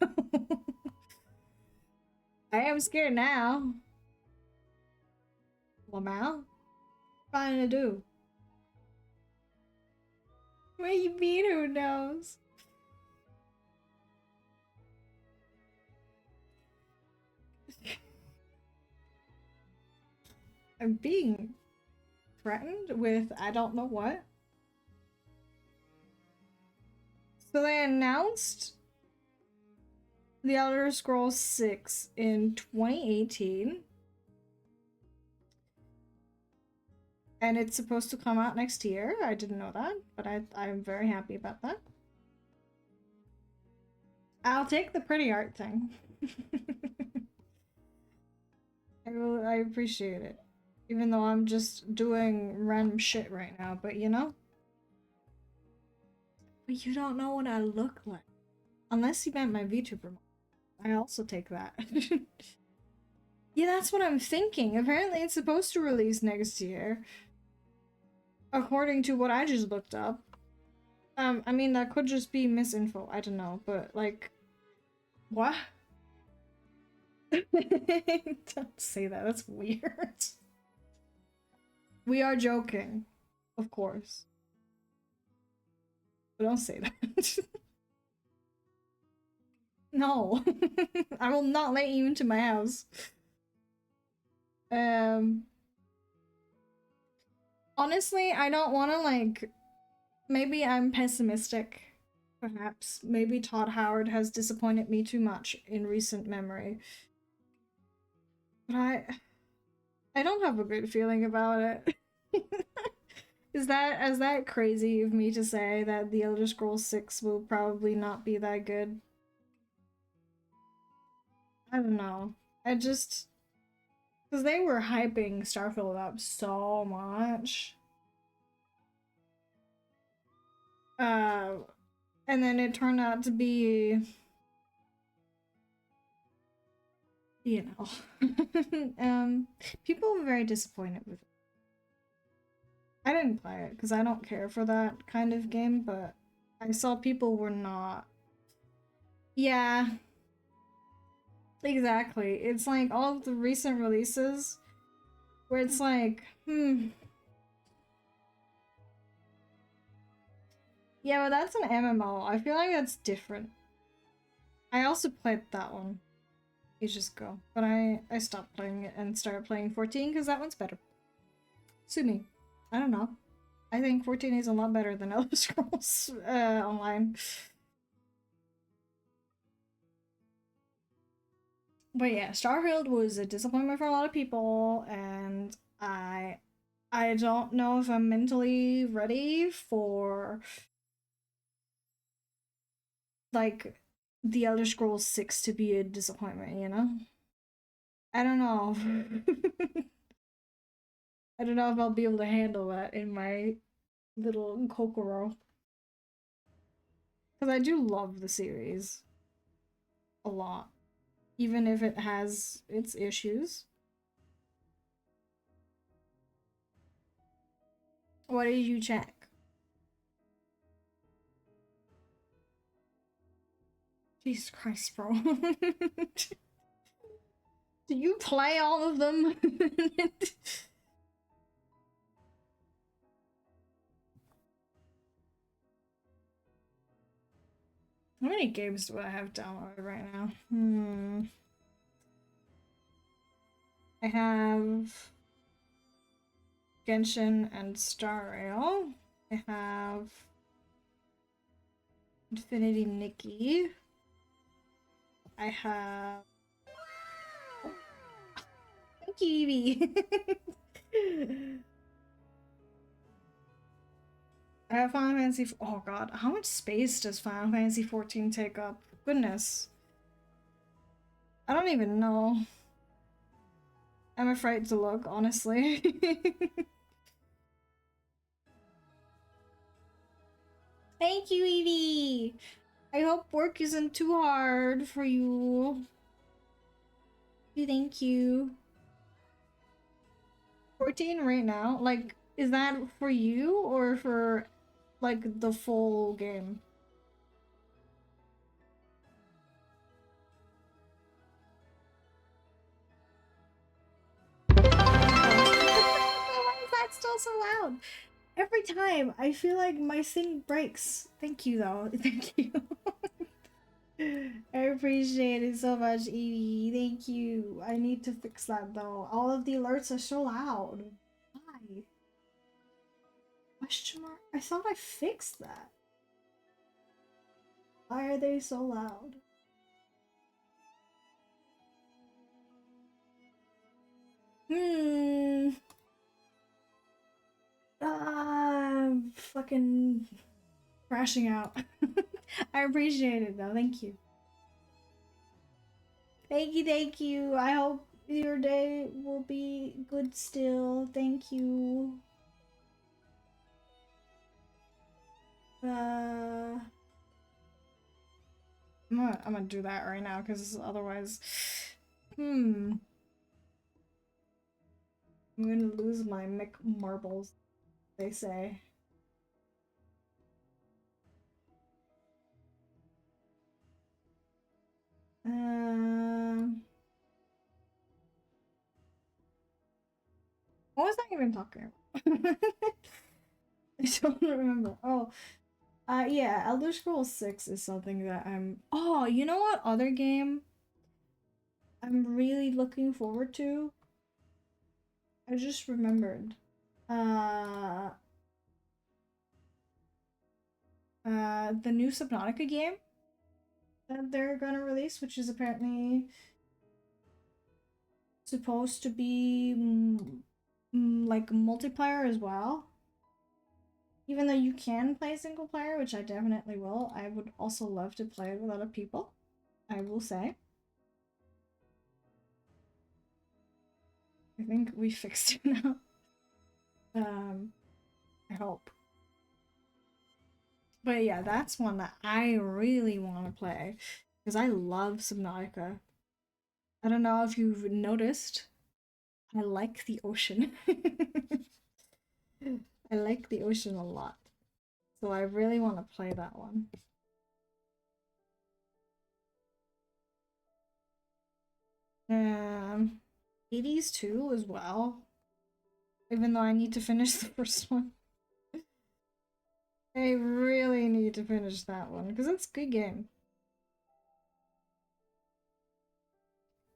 I am scared now. Lamau? What am I gonna do? What do you mean, who knows? I'm being threatened with I don't know what. So they announced The Elder Scrolls 6 in 2018. And it's supposed to come out next year. I didn't know that, but I'm very happy about that. I'll take the pretty art thing. I appreciate it. Even though I'm just doing random shit right now, but you know? But you don't know what I look like. Unless you meant my VTuber. I also take that. Yeah, that's what I'm thinking. Apparently it's supposed to release next year. According to what I just looked up. I mean, that could just be misinfo. I don't know, but like, what? Don't say that. That's weird. We are joking, of course. But don't say that. No. I will not let you into my house. Um Honestly, I don't want to like. Maybe I'm pessimistic. Perhaps. Maybe Todd Howard has disappointed me too much in recent memory. But I don't have a good feeling about it. Is that crazy of me to say that The Elder Scrolls 6 will probably not be that good? I don't know. I just because they were hyping Starfield up so much. Uh and then it turned out to be, you know, people were very disappointed with it. I didn't play it because I don't care for that kind of game, but I saw people were not. Yeah, exactly. It's like all of the recent releases where it's like, yeah, but that's an MMO. I feel like that's different. I also played that one ages ago, but I stopped playing it and started playing 14 because that one's better. Sue me. I don't know. I think 14 is a lot better than Elder Scrolls Online. But yeah, Starfield was a disappointment for a lot of people, and I don't know if I'm mentally ready for like the Elder Scrolls 6 to be a disappointment, you know? I don't know. I don't know if I'll be able to handle that in my little Kokoro. Because I do love the series a lot, even if it has its issues. What did you check? Jesus Christ, bro. Do you play all of them? How many games do I have downloaded right now? I have Genshin and Star Rail. I have Infinity Nikki. I have. Thank you, Evie. I have Final Fantasy. Oh god, how much space does Final Fantasy 14 take up? Goodness. I don't even know. I'm afraid to look, honestly. Thank you, Evie. I hope work isn't too hard for you. Thank you. 14 right now? Like, is that for you or for, like, the full game? Why is that still so loud? Every time I feel like my thing breaks. Thank you, though. Thank you. I appreciate it so much, Evie. Thank you. I need to fix that, though. All of the alerts are so loud. Why? Question mark? I thought I fixed that. Why are they so loud? Fucking crashing out. I appreciate it though. Thank you. Thank you, thank you. I hope your day will be good still. Thank you. I'm gonna do that right now because otherwise, I'm gonna lose my Mick marbles, they say. What was I even talking about? I don't remember. Oh, yeah, Elder Scrolls 6 is something that I'm. Oh, you know what other game I'm really looking forward to? I just remembered. the new Subnautica game that they're gonna release, which is apparently supposed to be like multiplayer as well. Even though you can play single player, which I definitely will, I would also love to play it with other people, I will say. I think we fixed it now. I hope. But yeah, that's one that I really want to play because I love Subnautica. I don't know if you've noticed, I like the ocean. I like the ocean a lot. So I really want to play that one. Hades 2 as well. Even though I need to finish the first one. I really need to finish that one because it's a good game.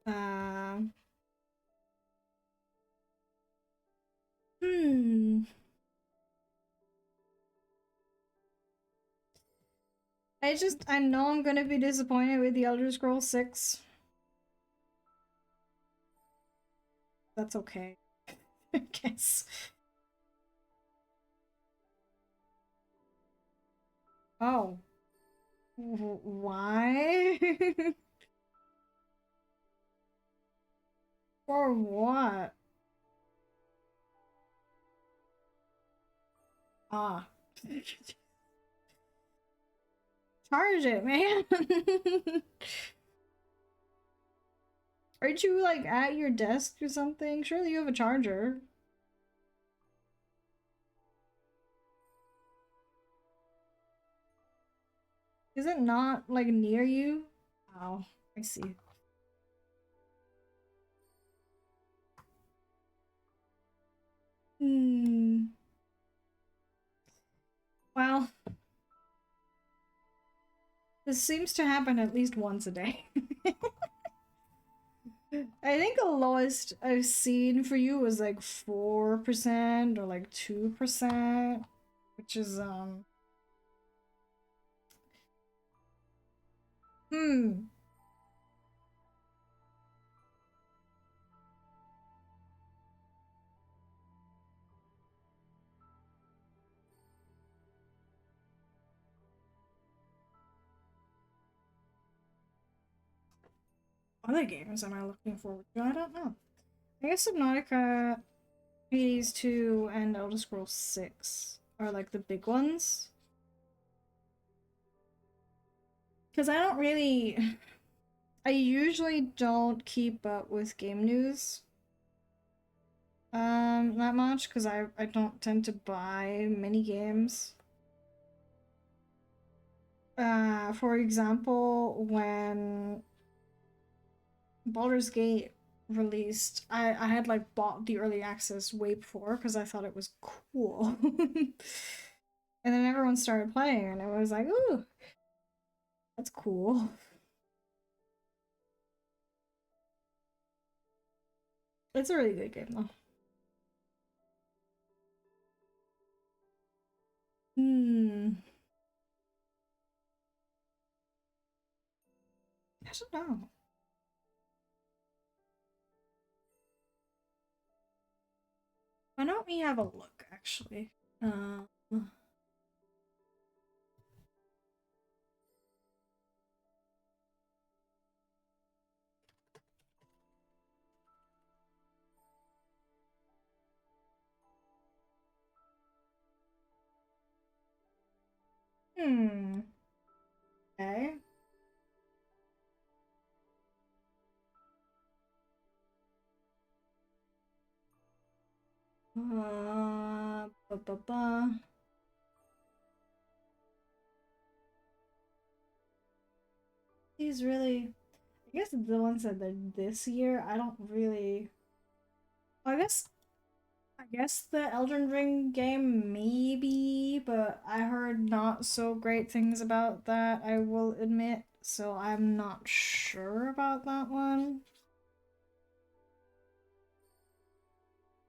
Um hmm. I know I'm gonna be disappointed with the Elder Scrolls 6. That's okay. I guess. Oh. Why? For what? Ah. Charge it, man. Aren't you like at your desk or something? Surely you have a charger. Is it not like near you? Oh, I see. Hmm. Well, this seems to happen at least once a day. I think the lowest I've seen for you was like 4% or like 2%, which is hmm. Other games am I looking forward to? I don't know. I guess Subnautica, Hades 2, and Elder Scrolls 6 are like the big ones. Because I don't really. I usually don't keep up with game news that much because I don't tend to buy many games. For example, when Baldur's Gate released, I had like bought the early access way before because I thought it was cool. And then everyone started playing and it was like, ooh, that's cool. It's a really good game though. Hmm. I don't know. Why don't we have a look actually? Uh, hmm. Okay. Ba ba ba. These really, I guess the ones that are this year, I don't really. I guess the Elden Ring game maybe, but I heard not so great things about that, I will admit. So I'm not sure about that one.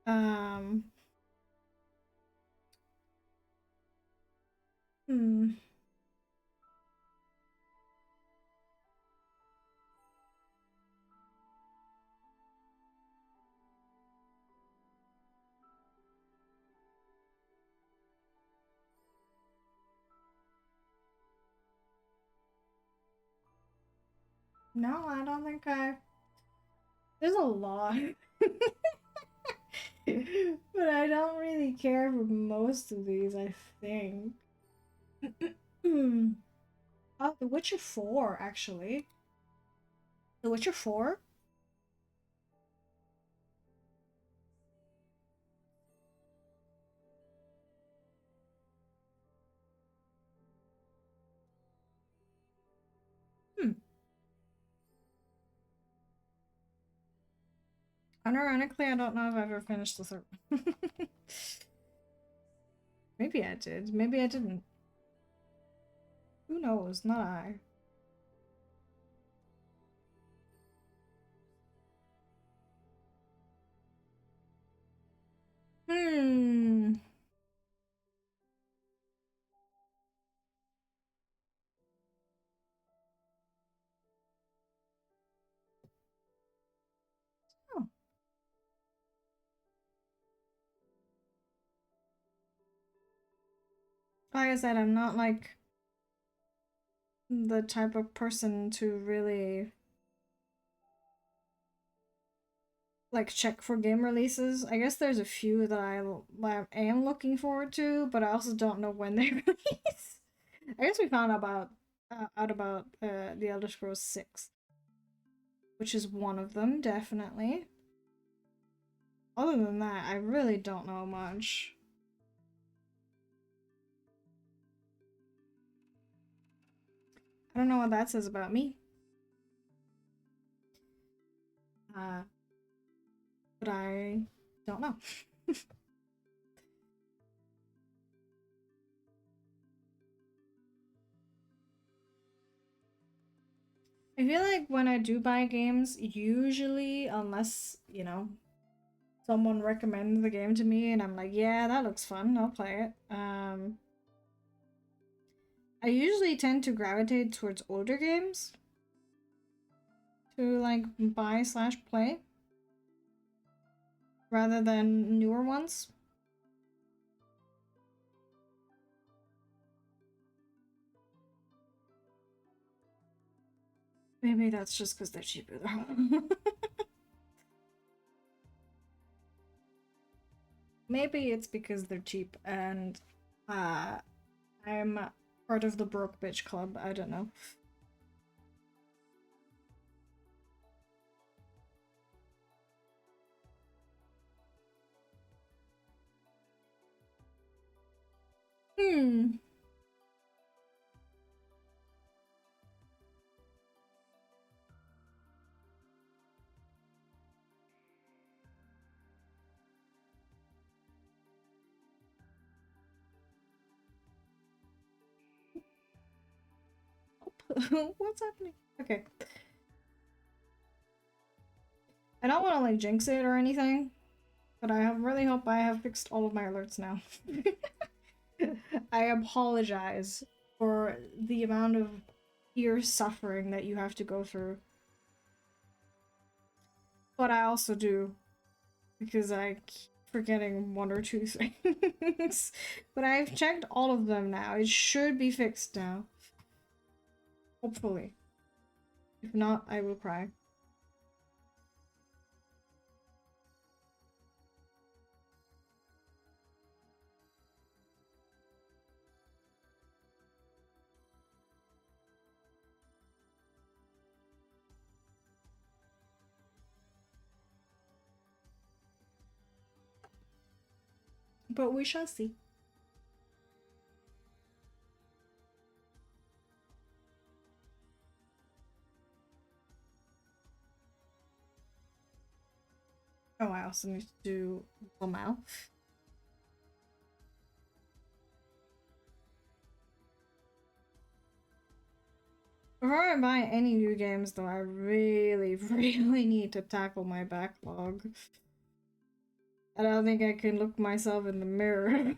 Um, hmm. No, I don't think I. There's a lot. But I don't really care for most of these, I think. Oh, The Witcher 4, actually. The Witcher 4? Hmm. Unironically, I don't know if I've ever finished the third one. Maybe I did. Maybe I didn't. Who knows? Not I. Hmm. Oh. Like I said, I'm not like the type of person to really like check for game releases. I guess there's a few that I am looking forward to, but I also don't know when they release. I guess we found out about The Elder Scrolls 6, which is one of them, definitely. Other than that, I really don't know much. I don't know what that says about me. Uh, but I don't know. I feel like when I do buy games, usually, unless, someone recommends the game to me and I'm like, yeah, that looks fun, I'll play it. I usually tend to gravitate towards older games to like buy slash play rather than newer ones. Maybe that's just because they're cheaper though. Maybe it's because they're cheap and uh I'm part of the broke bitch club. I don't know. Hmm. What's happening? Okay. I don't want to like jinx it or anything, but really hope I have fixed all of my alerts now. I apologize for the amount of ear suffering that you have to go through. But I also do, because I keep forgetting one or two things. But I've checked all of them now. It should be fixed now. Hopefully. If not, I will cry. But we shall see. Oh, I also need to do Lamau. Before I buy any new games, though, I really, really need to tackle my backlog. I don't think I can look myself in the mirror.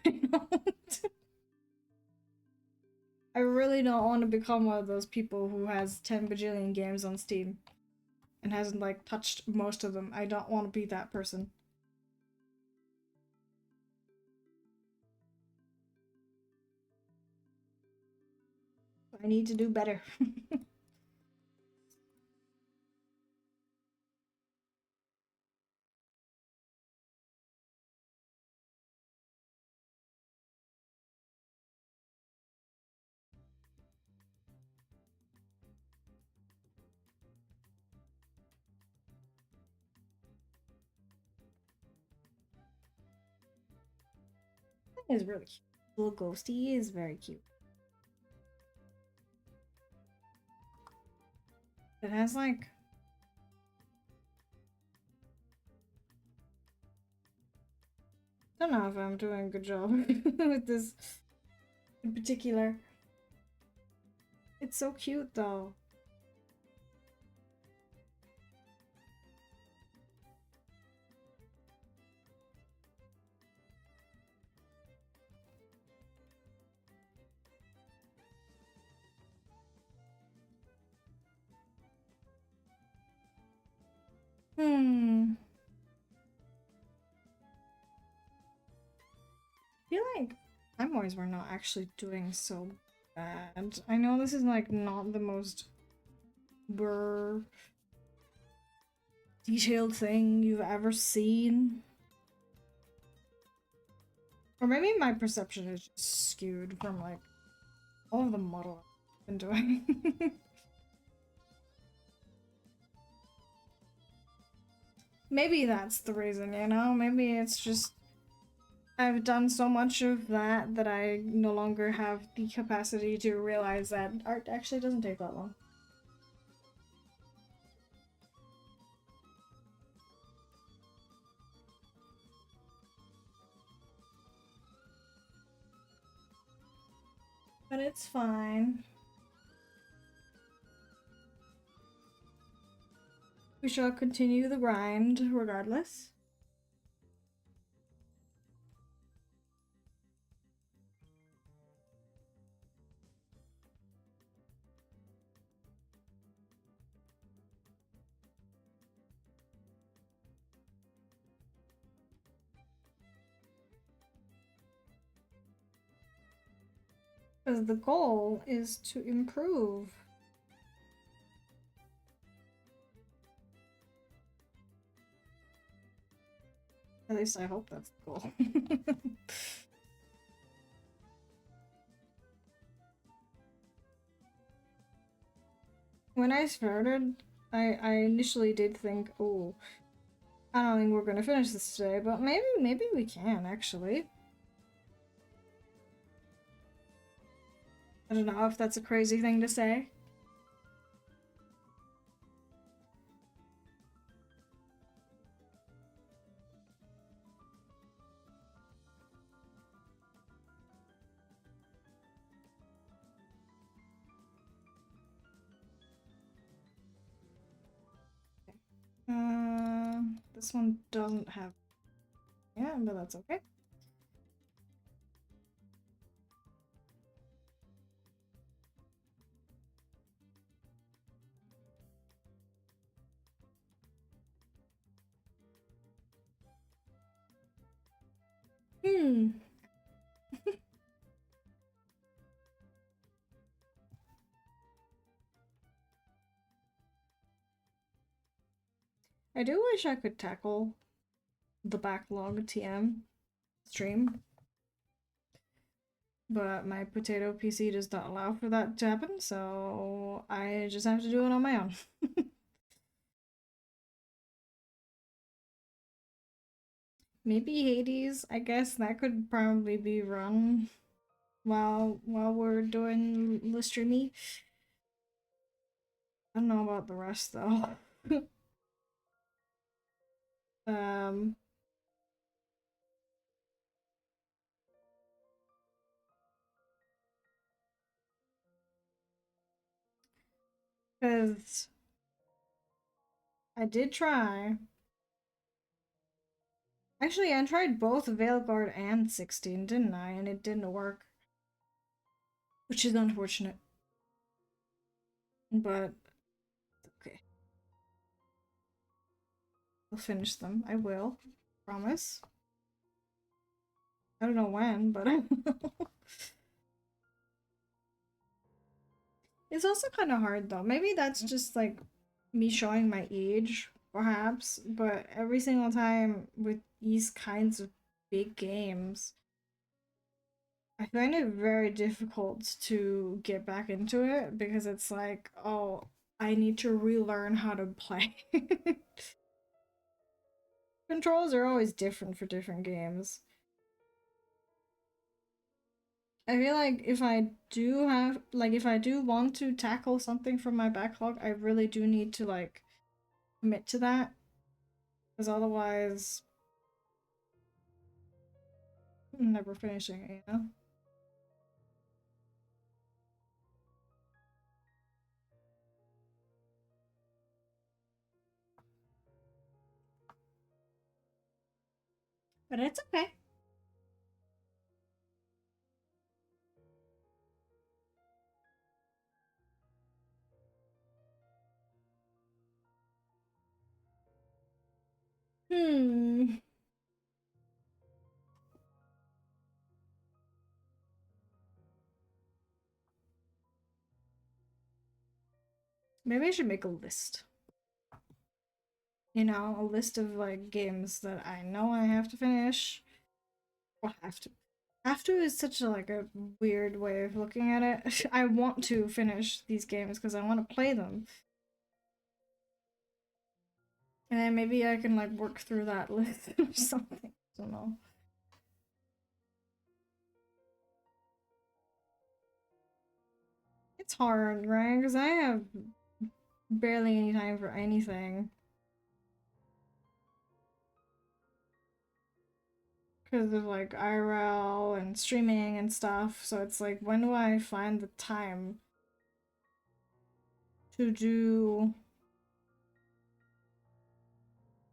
I really don't want to become one of those people who has 10 bajillion games on Steam and hasn't like touched most of them. I don't want to be that person. I need to do better. is really cute. Little ghosty is very cute. It has like I don't know if I'm doing a good job with this in particular. It's so cute though. Hmm. I feel like Time were not actually doing so bad. I know this is like not the most detailed thing you've ever seen. Or maybe my perception is just skewed from like all of the modeling I've been doing. Maybe that's the reason, you know? Maybe it's just I've done so much of that that I no longer have the capacity to realize that art actually doesn't take that long. But it's fine. We shall continue the grind regardless. Because the goal is to improve. At least I hope that's the goal. When I started, I initially did think, oh, I don't think we're gonna finish this today, but maybe we can actually. I don't know if that's a crazy thing to say. This one doesn't have. Yeah, but that's okay. Hmm. I do wish I could tackle the backlog TM stream, but my potato PC does not allow for that to happen, so I just have to do it on my own. Maybe Hades, I guess that could probably be run while we're doing the streamy. I don't know about the rest though. um because I did try. Actually, I tried both Veilguard and 16, didn't I? And it didn't work. Which is unfortunate. But okay. I'll finish them. I will. Promise. I don't know when, but I will. It's also kind of hard though. Maybe that's just like me showing my age, perhaps. But every single time with these kinds of big games, I find it very difficult to get back into it because it's like, oh, I need to relearn how to play. Controls are always different for different games. I feel like if I do want to tackle something from my backlog, I really do need to like commit to that, because otherwise, I'm never finishing it, you know? But it's okay. Hmm. Maybe I should make a list. You know, a list of like games that I know I have to finish. Well, have to. Have to is such a like a weird way of looking at it. I want to finish these games because I want to play them. And then maybe I can like work through that list or something. I don't know. It's hard, right? Because I have barely any time for anything. Because of like IRL and streaming and stuff. So it's like, when do I find the time to do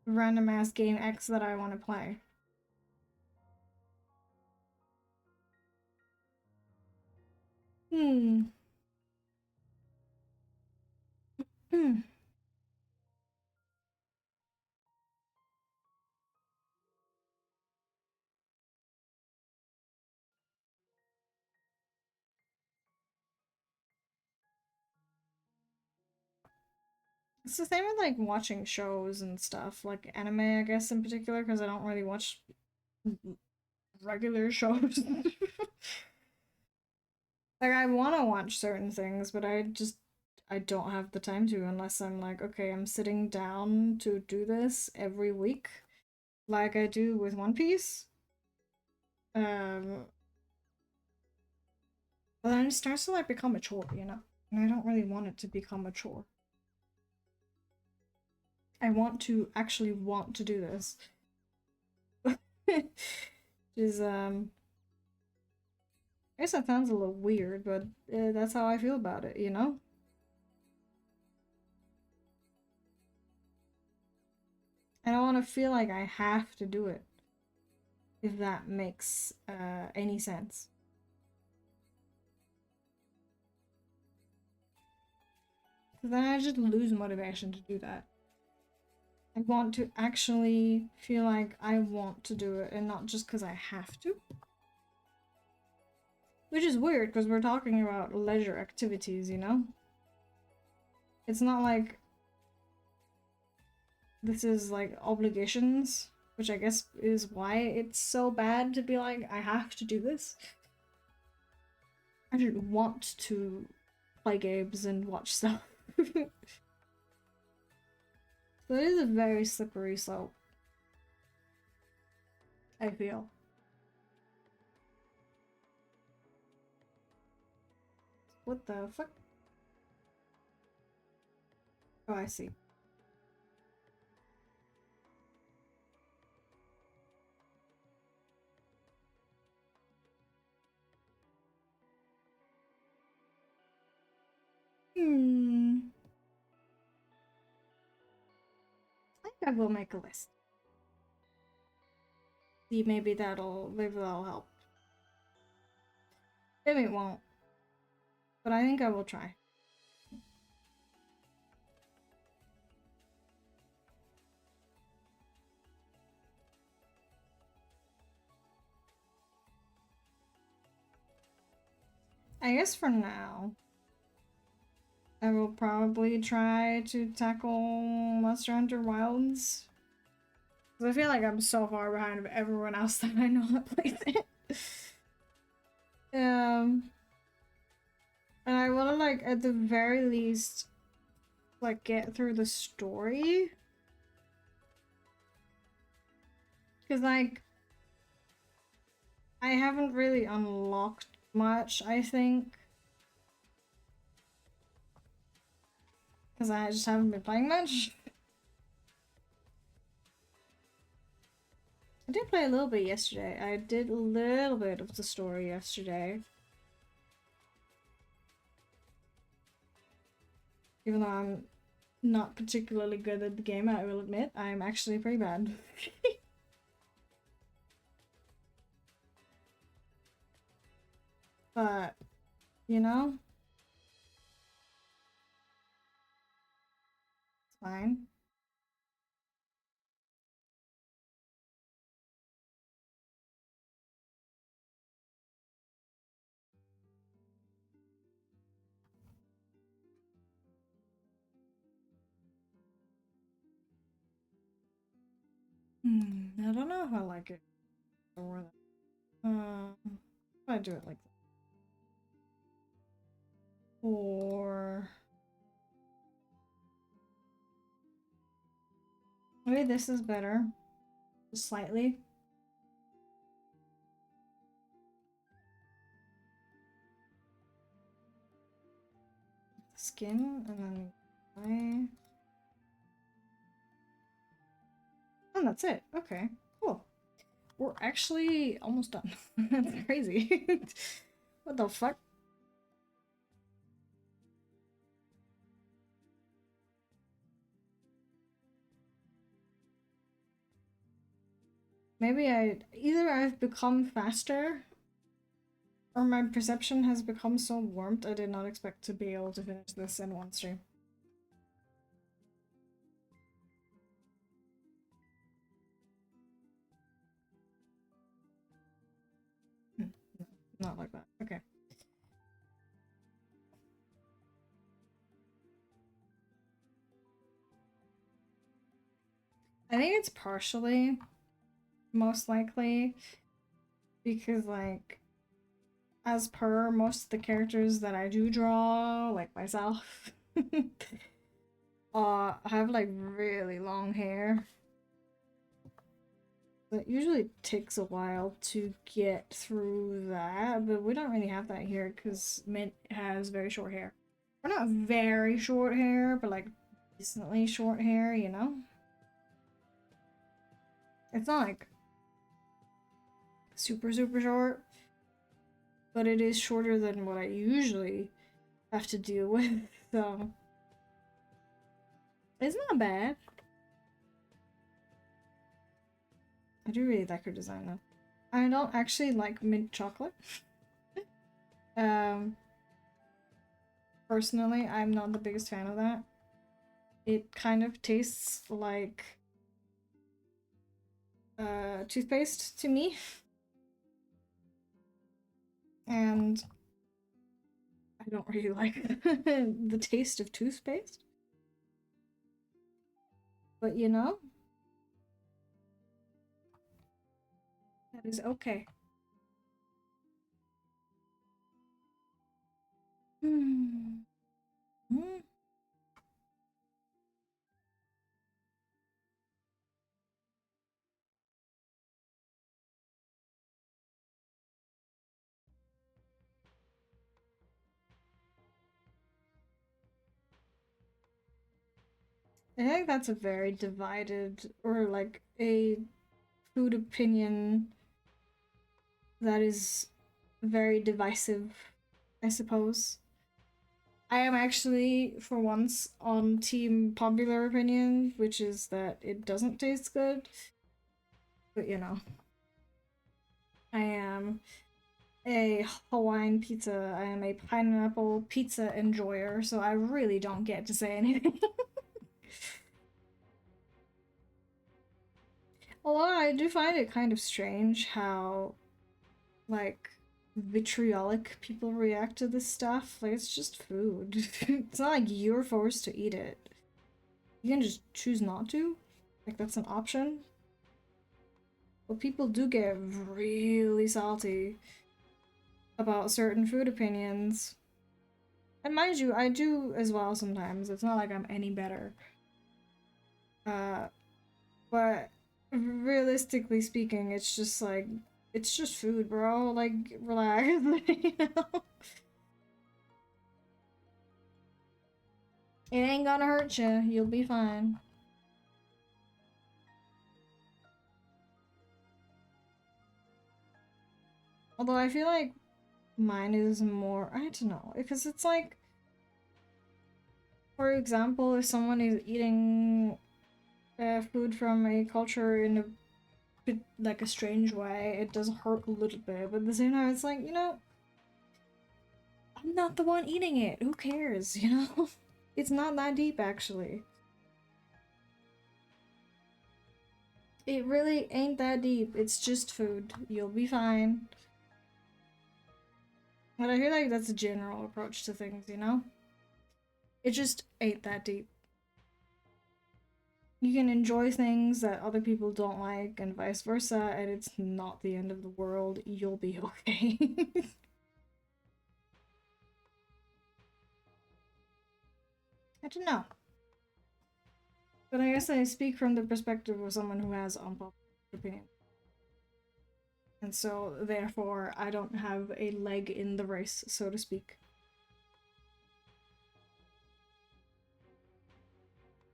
random ass game X that I want to play? Hmm. Hmm. It's the same with like watching shows and stuff, like anime, I guess, in particular, because I don't really watch regular shows. Like, I want to watch certain things, but I don't have the time to unless I'm like, okay, I'm sitting down to do this every week, like I do with One Piece. Um, but then it starts to like become a chore, you know? And I don't really want it to become a chore. I want to actually want to do this. Is I guess that sounds a little weird, but that's how I feel about it, you know? I don't want to feel like I have to do it, if that makes any sense. Because then I just lose motivation to do that. I want to actually feel like I want to do it and not just because I have to. Which is weird because we're talking about leisure activities, you know? It's not like this is like obligations, which I guess is why it's so bad to be like, I have to do this. I didn't want to play games and watch stuff. So it is a very slippery slope, I feel. What the fuck? Oh, I see. Hmm. I think I will make a list. See, maybe that'll help. Maybe it won't, but I think I will try. I guess for now, I will probably try to tackle Monster Hunter Wilds. Because I feel like I'm so far behind of everyone else that I know that plays it. Um, and I want to, like, at the very least, like, get through the story. Because, like, I haven't really unlocked much, I think. Because I just haven't been playing much. I did play a little bit yesterday. I did a little bit of the story yesterday. Even though I'm not particularly good at the game, I will admit, I'm actually pretty bad. But, you know, it's fine. I don't know if I like it or if I do it like that. Or maybe this is better. Just slightly. Skin and then I. And that's it. Okay, cool. We're actually almost done. That's crazy. What the fuck? Maybe either I've become faster or my perception has become so warped I did not expect to be able to finish this in one stream. Not like that. Okay. I think it's partially, most likely, because, like, as per most of the characters that I do draw, like myself, have, like, really long hair. It usually takes a while to get through that, but we don't really have that here because Mint has very short hair. We're not very short hair, but like decently short hair, you know? It's not like super, super short, but it is shorter than what I usually have to deal with, so it's not bad. I do really like her design though. I don't actually like mint chocolate. um, Personally, I'm not the biggest fan of that. It kind of tastes like toothpaste to me. And I don't really like the taste of toothpaste. But you know, that is okay. Hmm. Hmm. I think that's a very divided, or like a food opinion that is very divisive, I suppose. I am actually, for once, on team popular opinion, which is that it doesn't taste good. But you know, I am a Hawaiian pizza. I am a pineapple pizza enjoyer, so I really don't get to say anything. Although I do find it kind of strange how, like, vitriolic people react to this stuff. Like, it's just food. It's not like you're forced to eat it. You can just choose not to. Like, that's an option. But people do get really salty about certain food opinions. And mind you, I do as well sometimes. It's not like I'm any better. Uh, but realistically speaking, it's just like It's just food, bro. Like, relax. You know? It ain't gonna hurt you. You'll be fine. Although I feel like mine is more, I don't know, because it's like, for example, if someone is eating food from a culture in a bit like a strange way, it does hurt a little bit, but at the same time, it's like, you know, I'm not the one eating it. Who cares, you know? It's not that deep, actually. It really ain't that deep. It's just food. You'll be fine. But I feel like that's a general approach to things, you know? It just ain't that deep. You can enjoy things that other people don't like and vice versa, and it's not the end of the world. You'll be okay. I don't know. But I guess I speak from the perspective of someone who has unpopular opinion. And so, therefore, I don't have a leg in the race, so to speak.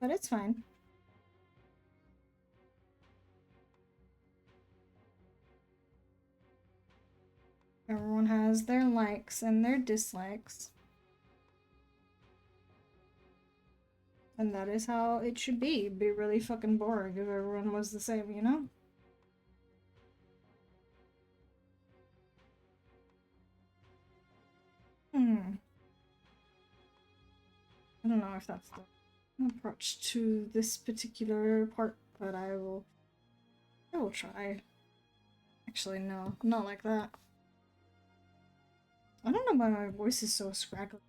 But it's fine. Everyone has their likes and their dislikes. And that is how it should be. It'd be really fucking boring if everyone was the same, you know? I don't know if that's the approach to this particular part, but I will try. Actually, no, not like that. I don't know why my voice is so scraggly.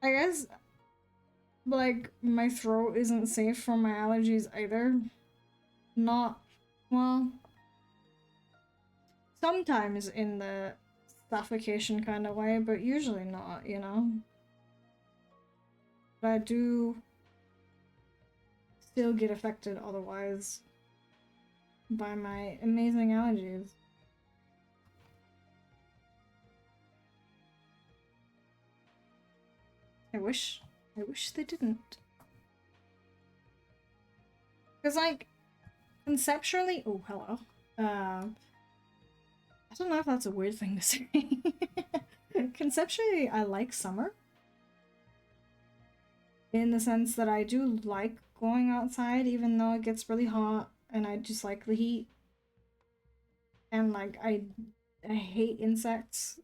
I guess, like, my throat isn't safe from my allergies either. Not, well, sometimes in the suffocation kind of way, but usually not, you know? But I do still get affected otherwise by my amazing allergies. I wish they didn't. Because, like, conceptually, oh, hello. I don't know if that's a weird thing to say. Conceptually, I like summer. In the sense that I do like going outside, even though it gets really hot, and I just like the heat. And, like, I hate insects.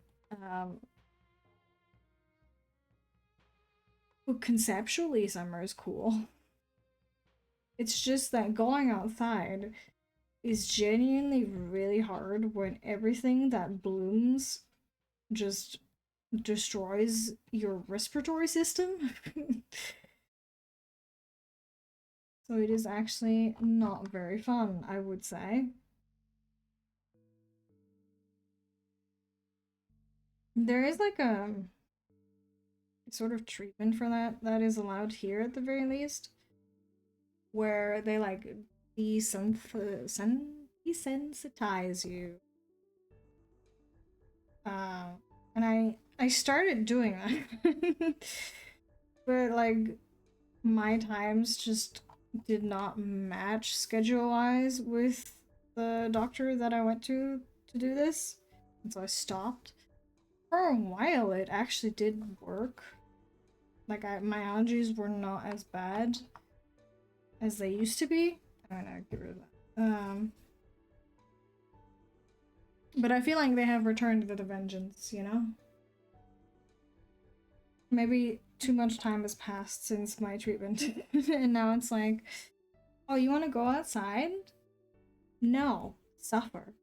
But conceptually, summer is cool. It's just that going outside is genuinely really hard when everything that blooms just destroys your respiratory system. So it is actually not very fun, I would say. There is like a sort of treatment for that is allowed here at the very least, where they like desensitize you. And I started doing that, but like my times just did not match schedule wise with the doctor that I went to do this, and so I stopped. For a while, it actually did work. Like my allergies were not as bad as they used to be. I'm gonna get rid of that. But I feel like they have returned with a vengeance, you know? Maybe too much time has passed since my treatment. And now it's like, oh, you want to go outside? No. Suffer.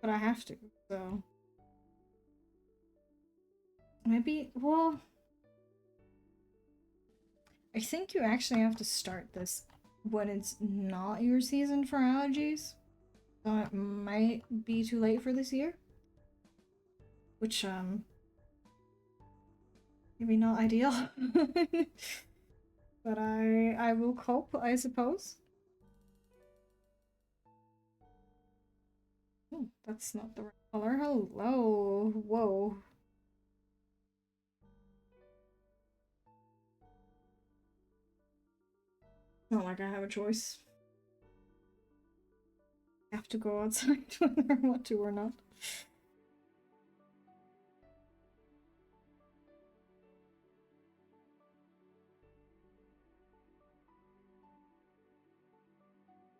But I have to, so. Maybe, well. I think you actually have to start this when it's not your season for allergies. So it might be too late for this year. Which, maybe not ideal. But I will cope, I suppose. Oh, that's not the right color. Hello. Whoa. Not like I have a choice. I have to go outside whether I want to or not.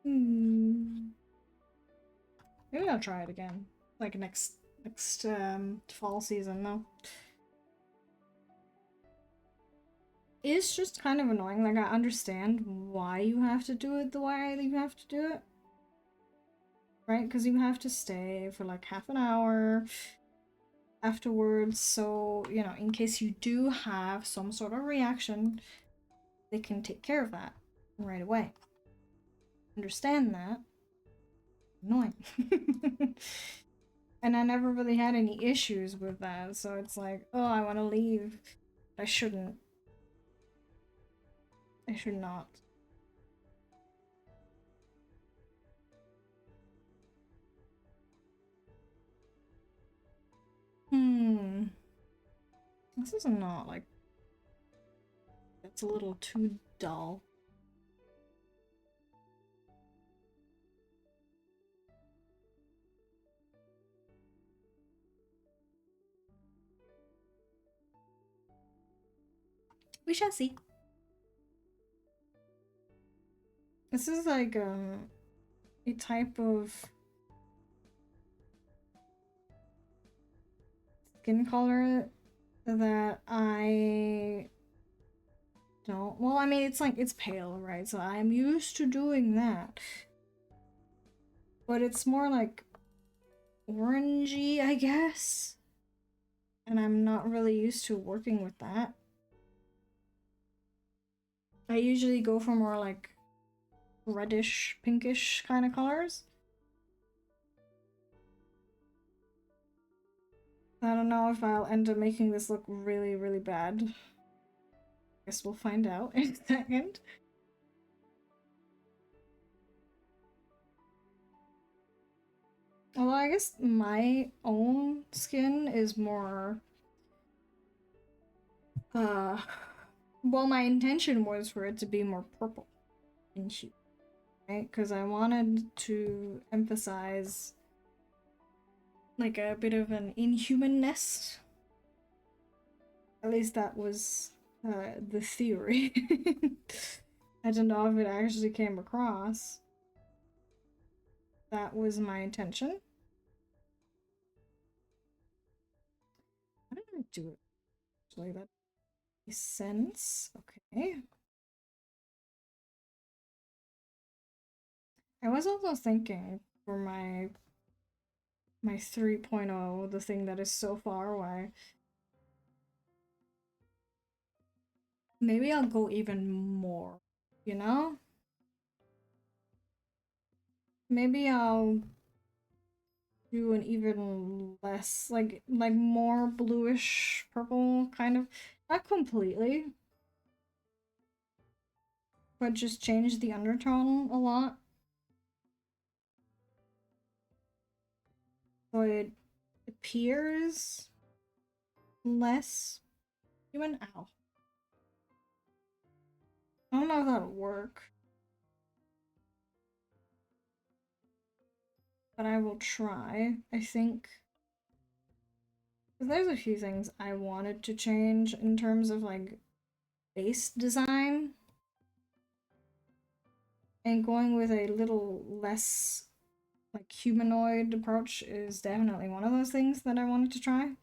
Hmm. Maybe I'll try it again. Like next fall season though. It's just kind of annoying. Like I understand why you have to do it the way you have to do it. Right? Because you have to stay for like half an hour afterwards. So, you know, in case you do have some sort of reaction, they can take care of that right away. Understand that. Annoying. And I never really had any issues with that, so it's like, oh, I want to leave. I shouldn't. I should not. Hmm. This is not like. That's a little too dull. We shall see. This is like a type of skin color that I don't. Well, I mean, it's like it's pale, right? So I'm used to doing that, but it's more like orangey, I guess. And I'm not really used to working with that. I usually go for more like reddish, pinkish kind of colors. I don't know if I'll end up making this look really, really bad. Guess we'll find out in a second. Although I guess my own skin is more well, my intention was for it to be more purple in hue, right? Because I wanted to emphasize like a bit of an inhumanness. At least that was the theory. I don't know if it actually came across. That was my intention. How did I do it? Actually, that makes sense. Okay. I was also thinking for my 3.0, the thing that is so far away. Maybe I'll go even more, you know? Maybe I'll do an even less, like more bluish purple kind of. Not completely, but just change the undertone a lot. So it appears less human. Ow. I don't know if that'll work, but I will try. I think there's a few things I wanted to change in terms of like base design, and going with a little less like humanoid approach is definitely one of those things that I wanted to try. I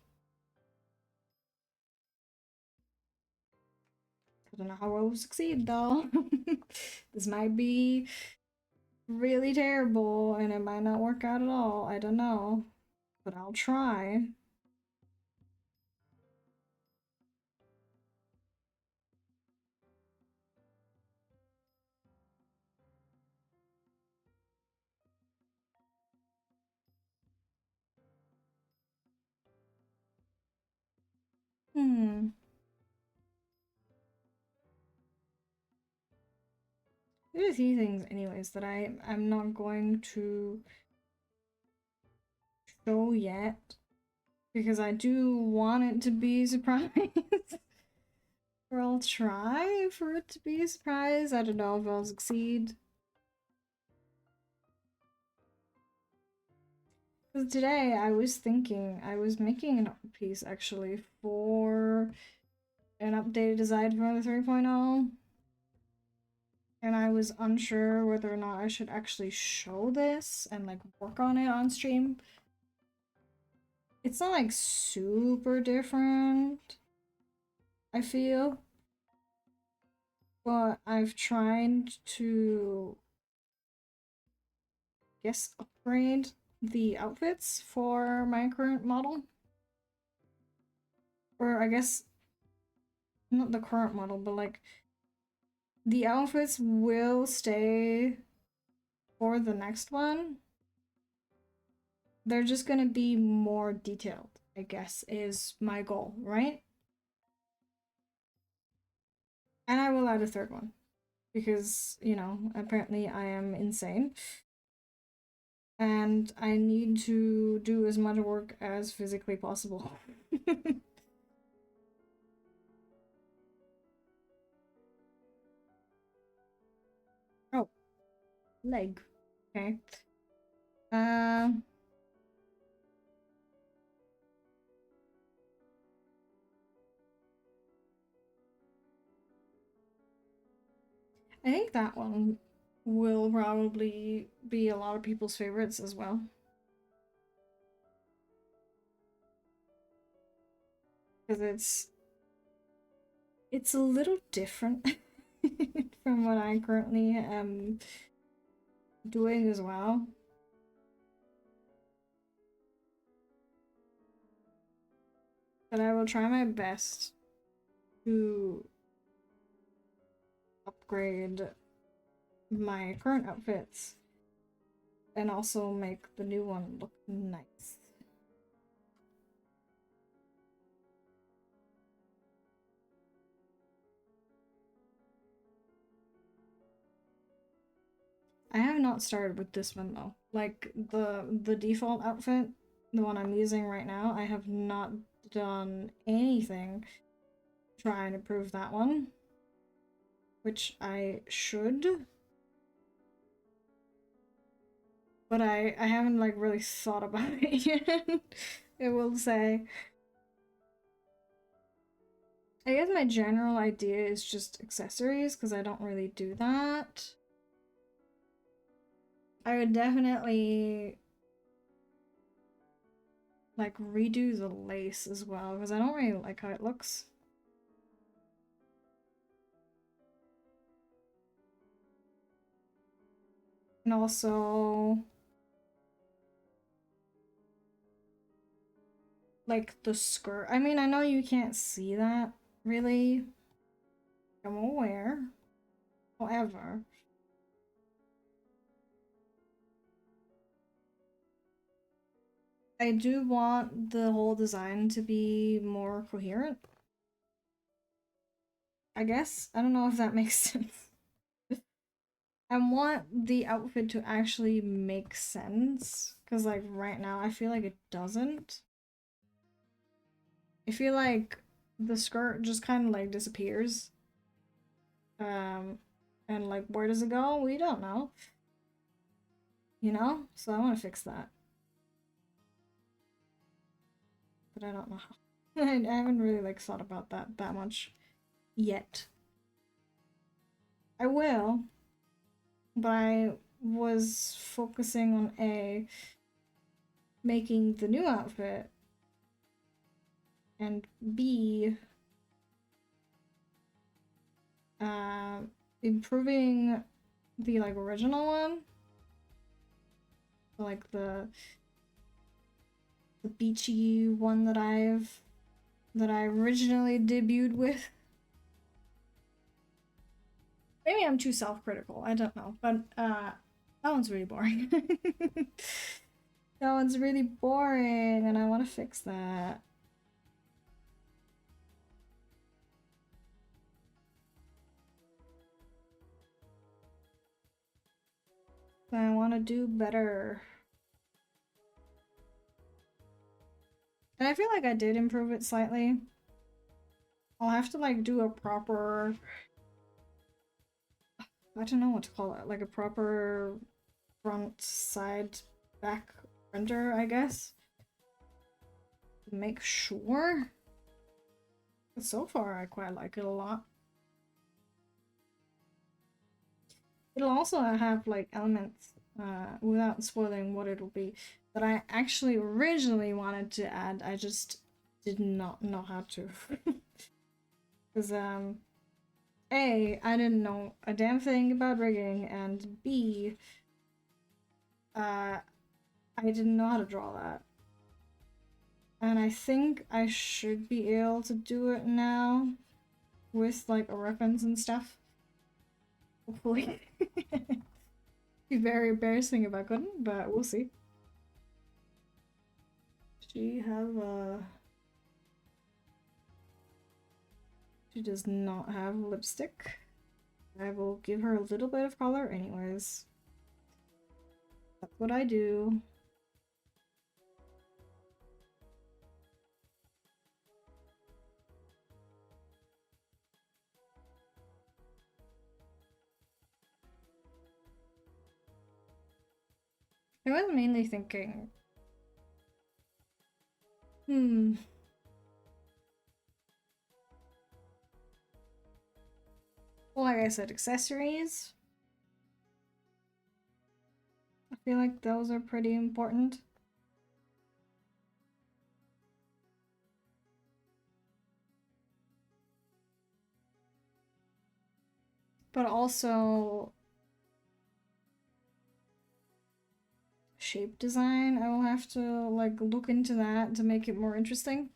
don't know how I will succeed though. This might be really terrible and it might not work out at all. I don't know. But I'll try. Hmm. There's a few things anyways that I'm not going to show yet because I do want it to be a surprise. Or I'll try for it to be a surprise. I don't know if I'll succeed. Because today I was thinking, I was making an art piece actually for an updated design for the 3.0. And I was unsure whether or not I should actually show this and like work on it on stream. It's not like super different, I feel. But I've tried to, guess, upgrade the outfits for my current model. Or I guess, not the current model, but like, the outfits will stay for the next one. They're just gonna be more detailed, I guess, is my goal, right? And I will add a third one. Because, you know, apparently I am insane. And I need to do as much work as physically possible. Oh, leg. Okay. Um, I think that one will probably be a lot of people's favorites as well. Because it's a little different from what I currently am doing as well. But I will try my best to upgrade my current outfits and also make the new one look nice. I have not started with this one though. Like the default outfit, the one I'm using right now, I have not done anything to try and improve that one, which I should. But I haven't like really thought about it yet. I will say. I guess my general idea is just accessories because I don't really do that. I would definitely like redo the lace as well because I don't really like how it looks. And also like the skirt. I mean, I know you can't see that really. I'm aware. However, I do want the whole design to be more coherent. I guess. I don't know if that makes sense. I want the outfit to actually make sense. Because, like, right now, I feel like it doesn't. I feel like the skirt just kind of, like, disappears. And, like, where does it go? We don't know. You know? So I want to fix that. But I don't know how. I haven't really, like, thought about that much yet. I will. But I was focusing on A, making the new outfit, and B, improving the like original one. So, like the beachy one that I originally debuted with. Maybe I'm too self-critical, I don't know. But that one's really boring. That one's really boring and I want to fix that. I want to do better. And I feel like I did improve it slightly. I'll have to like do a proper, I don't know what to call it, like a proper front, side, back render, I guess. Make sure. But so far, I quite like it a lot. It'll also have like elements, without spoiling what it'll be, that I actually originally wanted to add. I just did not know how to. Because, A, I didn't know a damn thing about rigging, and B, I didn't know how to draw that. And I think I should be able to do it now with like a reference and stuff. Hopefully. Be very embarrassing if I couldn't, but we'll see. She have she does not have lipstick. I will give her a little bit of color anyways. That's what I do. I was mainly thinking, well, like I said, accessories. I feel like those are pretty important. But also shape design. I will have to like look into that to make it more interesting.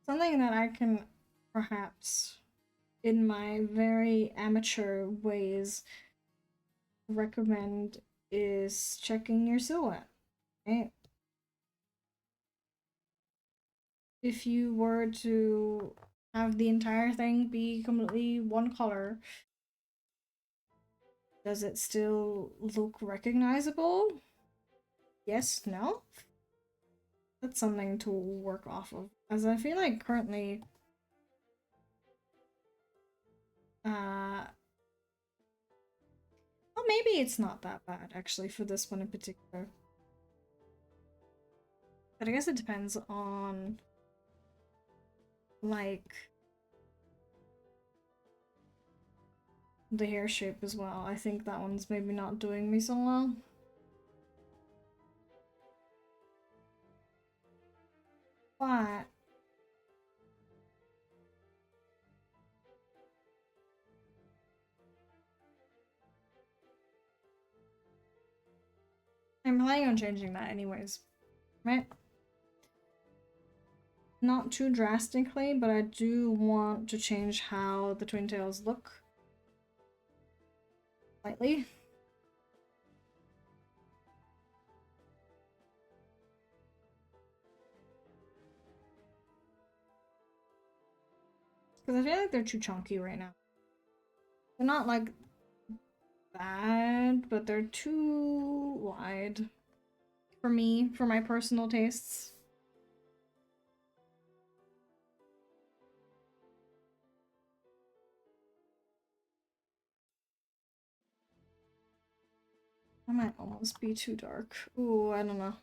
Something that I can perhaps, in my very amateur ways, recommend is checking your silhouette, right? If you were to have the entire thing be completely one color, does it still look recognizable? Yes, no? That's something to work off of, as I feel like currently, well, maybe it's not that bad actually for this one in particular. But I guess it depends on, like, the hair shape as well. I think that one's maybe not doing me so well. But I'm planning on changing that anyways, right? Not too drastically, but I do want to change how the twin tails look. Slightly. Because I feel like they're too chunky right now. They're not like bad, but they're too wide for me, for my personal tastes. I might almost be too dark. Ooh, I don't know.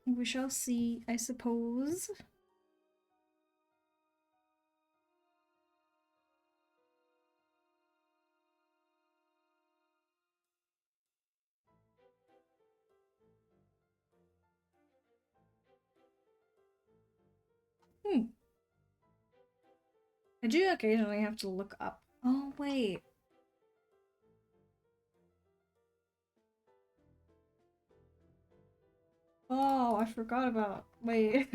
We shall see, I suppose. I do occasionally have to look up. Oh, wait. Oh, I forgot about. Wait.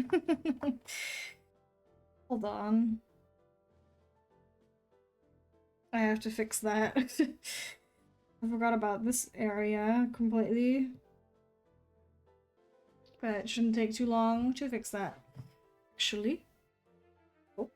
Hold on. I have to fix that. I forgot about this area completely. but it shouldn't take too long to fix that. Actually. Oh.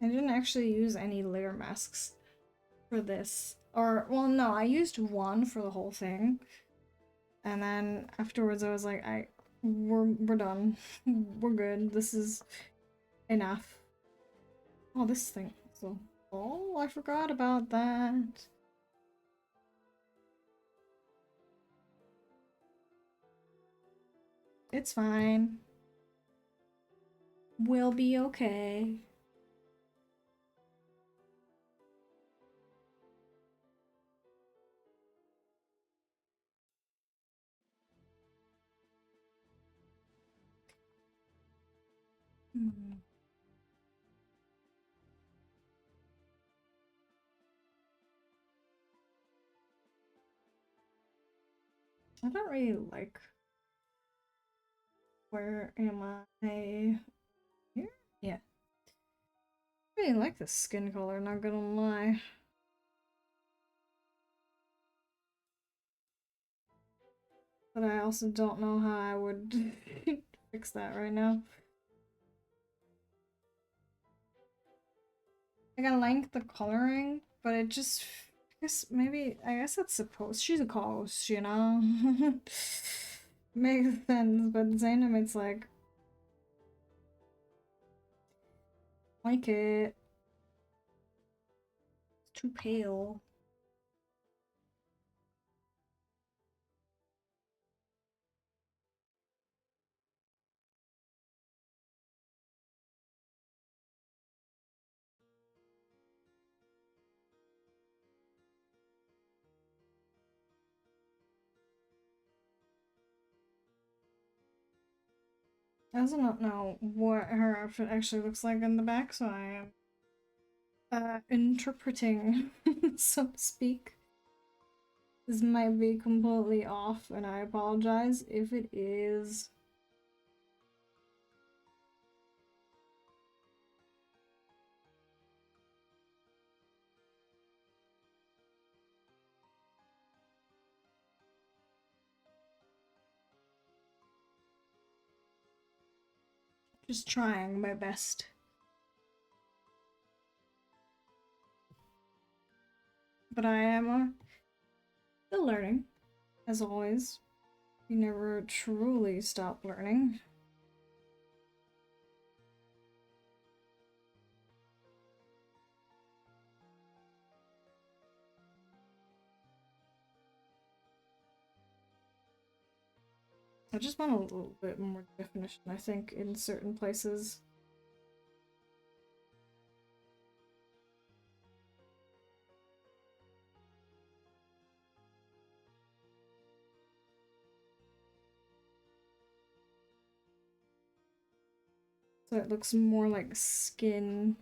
I didn't actually use any layer masks for this. Or, well, no, I used one for the whole thing. And then afterwards I was like, we're done. We're good. This is enough. Oh, this thing. So, oh, I forgot about that. It's fine. We'll be okay. Hmm. I don't really like. Where am I? Here? Yeah. I really like this skin color, not gonna lie. But I also don't know how I would fix that right now. Like, I like the coloring, but it just, I guess it's supposed, she's a ghost, you know? Makes sense, but at the same time, it's like it. It's too pale. I also don't know what her outfit actually looks like in the back, so I am interpreting, so to speak. This might be completely off, and I apologize if it is. Just trying my best. But I am still learning, as always. You never truly stop learning. I just want a little bit more definition, I think, in certain places. So it looks more like skin.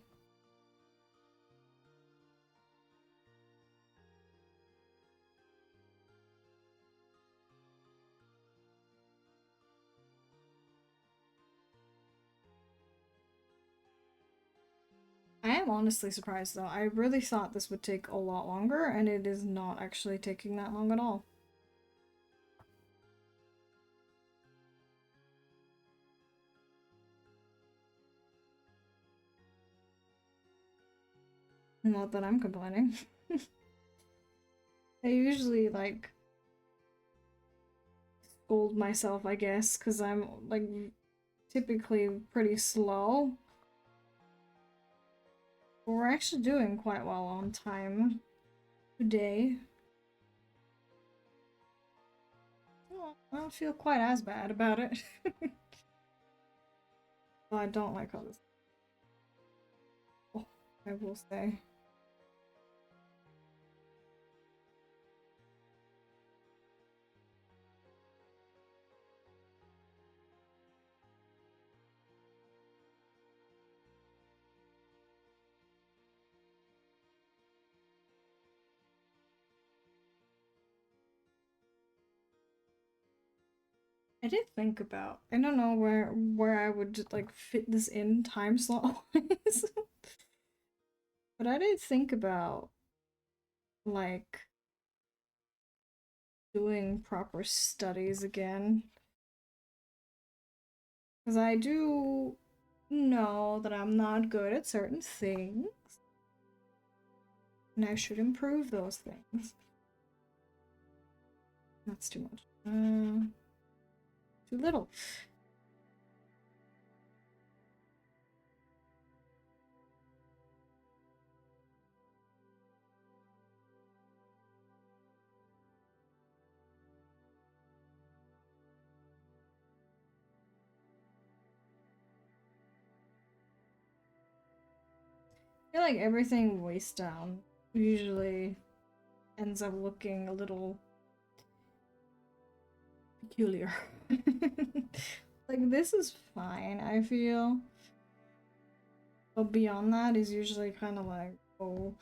I am honestly surprised though. I really thought this would take a lot longer, and it is not actually taking that long at all. Not that I'm complaining. I usually like scold myself, I guess, because I'm like typically pretty slow. But we're actually doing quite well on time today. Oh, I don't feel quite as bad about it. Well, I don't like how this. Oh, I will say. I did think about, I don't know where I would like fit this in time slot wise, but I did think about like doing proper studies again. Because I do know that I'm not good at certain things, and I should improve those things. That's too much. Too little. I feel like everything waist down usually ends up looking a little peculiar. Like, this is fine, I feel. But beyond that is usually kind of like, oh,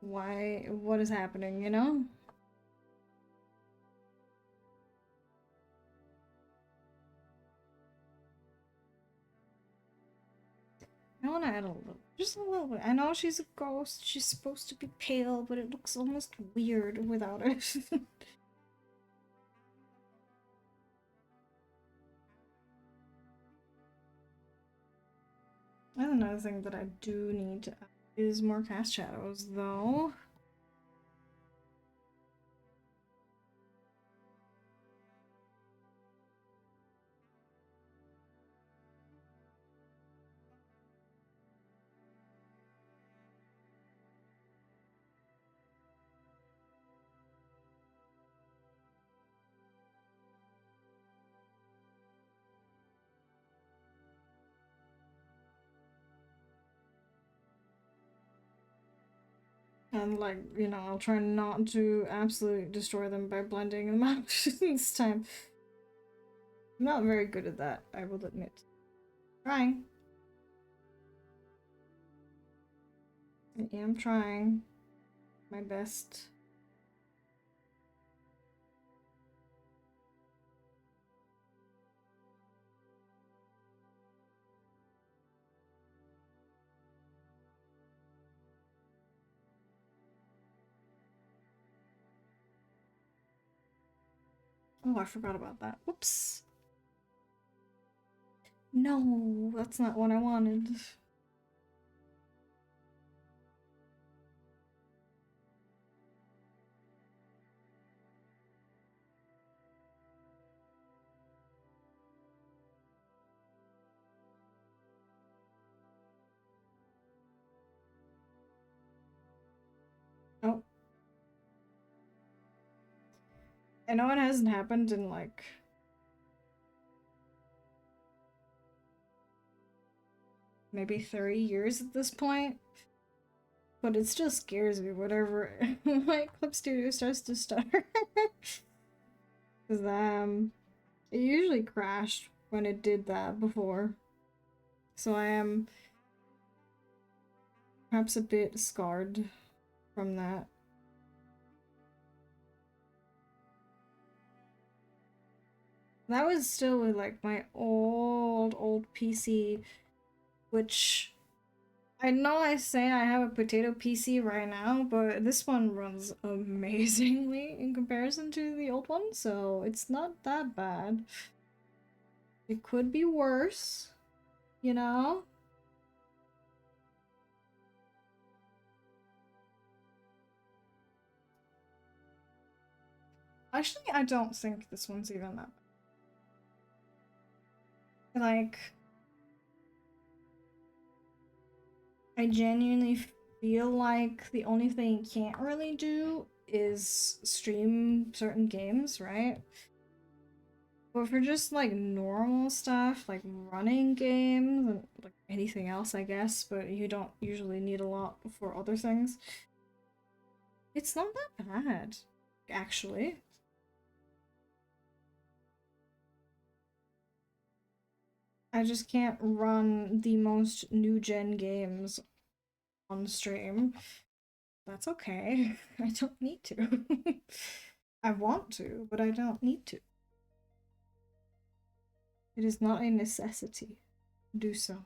why? What is happening, you know? I want to add a little, just a little bit. I know she's a ghost, she's supposed to be pale, but it looks almost weird without it. And another thing that I do need to add is more cast shadows, though. And, like, you know, I'll try not to absolutely destroy them by blending them out this time. I'm not very good at that, I will admit. Trying. I am trying my best. Oh, I forgot about that. Whoops. No, that's not what I wanted. Oh, I know it hasn't happened in like maybe 30 years at this point, but it still scares me whenever my Clip Studio starts to stutter. Because it usually crashed when it did that before. So I am perhaps a bit scarred from that. That was still with like my old PC, which I know I say I have a potato PC right now, but this one runs amazingly in comparison to the old one, so it's not that bad. It could be worse, you know? Actually, I don't think this one's even that bad. Like, I genuinely feel like the only thing you can't really do is stream certain games, right? But for just like normal stuff, like running games and like anything else, I guess, but you don't usually need a lot for other things, it's not that bad, actually. I just can't run the most new gen games on stream. That's okay. I don't need to. I want to, but I don't need to. It is not a necessity to do so.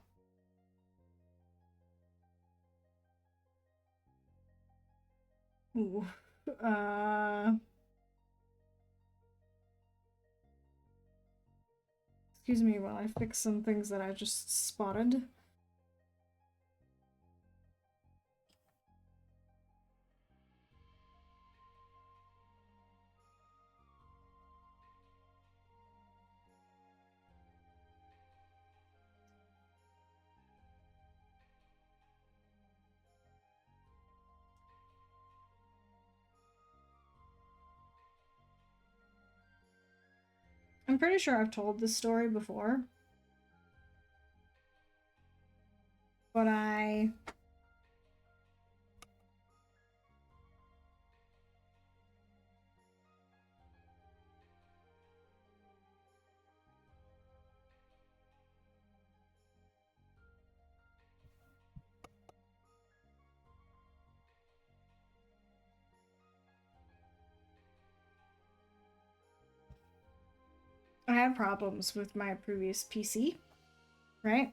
Ooh. Excuse me while I fix some things that I just spotted. I'm pretty sure I've told this story before, but I had problems with my previous PC, right?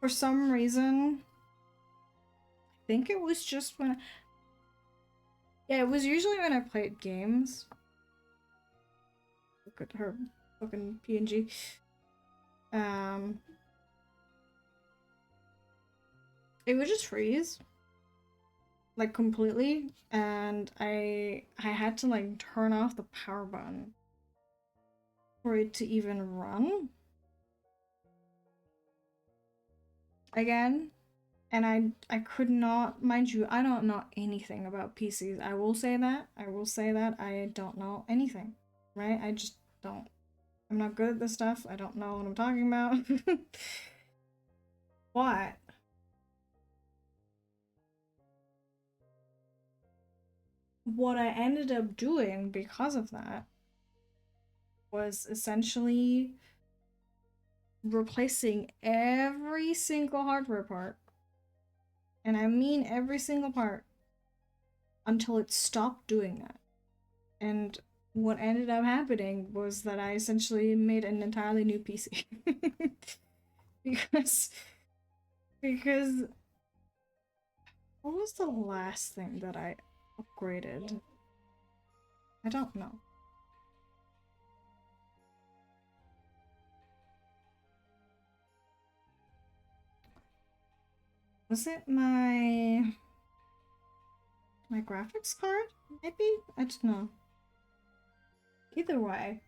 For some reason, I think it was just when, yeah, it was usually when I played games. Look at her fucking PNG. It would just freeze, like completely, and I had to like turn off the power button for it to even run again. And I could not, mind you, I don't know anything about PCs. I will say that. I don't know anything, right? I just don't. I'm not good at this stuff. I don't know what I'm talking about. What? What I ended up doing because of that was essentially replacing every single hardware part. And I mean every single part until it stopped doing that. And what ended up happening was that I essentially made an entirely new PC. because because what was the last thing that I upgraded? I don't know. Was it my graphics card? Maybe? I don't know. Either way.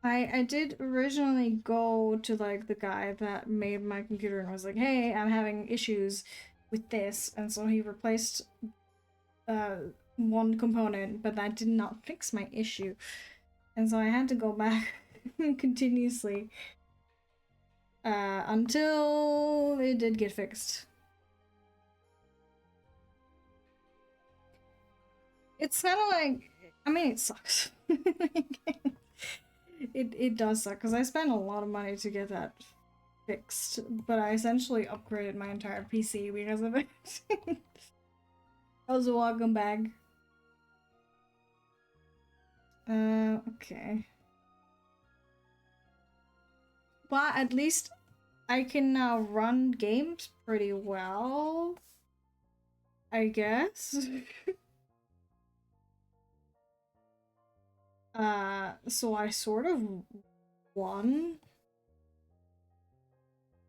I did originally go to like the guy that made my computer and was like, hey, I'm having issues with this, and so he replaced one component, but that did not fix my issue. And so I had to go back continuously until it did get fixed. It's kind of like, I mean, it sucks. it does suck because I spent a lot of money to get that fixed, but I essentially upgraded my entire PC because of it. That was a welcome bag. Okay. But at least I can now run games pretty well, I guess. So I sort of won,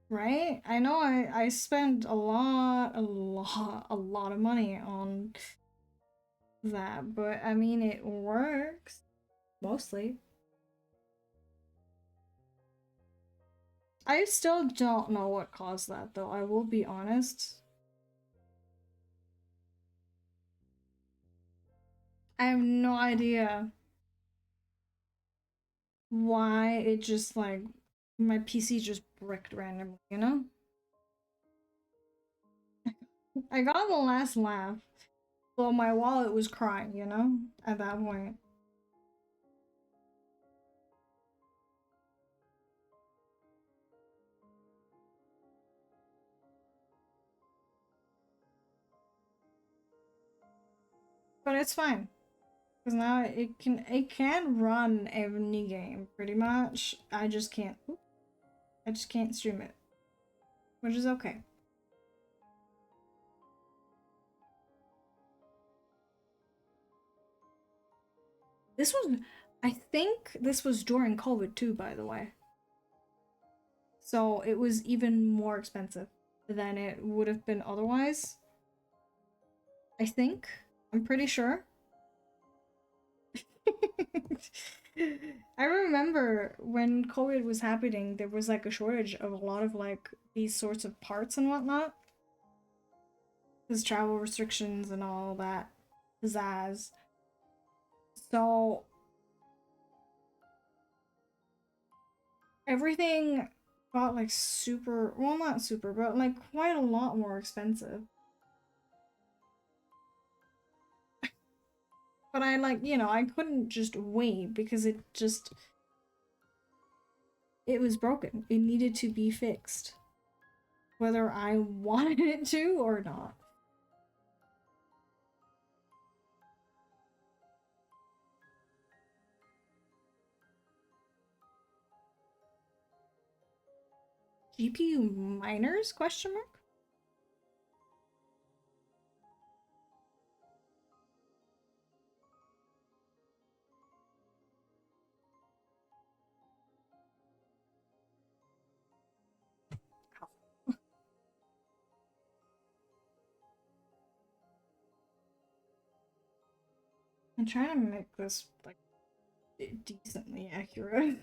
right? I know I spent a lot of money on that, but I mean it works mostly. I still don't know what caused that though, I will be honest. I have no idea why it just like my PC just bricked randomly, you know? I got the last laugh. Well, my wallet was crying, you know, at that point. But it's fine. Because now it can run any game pretty much. I just can't stream it. Which is okay. This was, I think this was during COVID too, by the way. So it was even more expensive than it would have been otherwise. I think. I'm pretty sure. I remember when COVID was happening, there was like a shortage of a lot of like these sorts of parts and whatnot. Because travel restrictions and all that pizzazz. So everything got like super, well, not super, but like quite a lot more expensive. But I like, I couldn't just wait because it was broken. It needed to be fixed. Whether I wanted it to or not. GPU miners? Question mark? I'm trying to make this like decently accurate.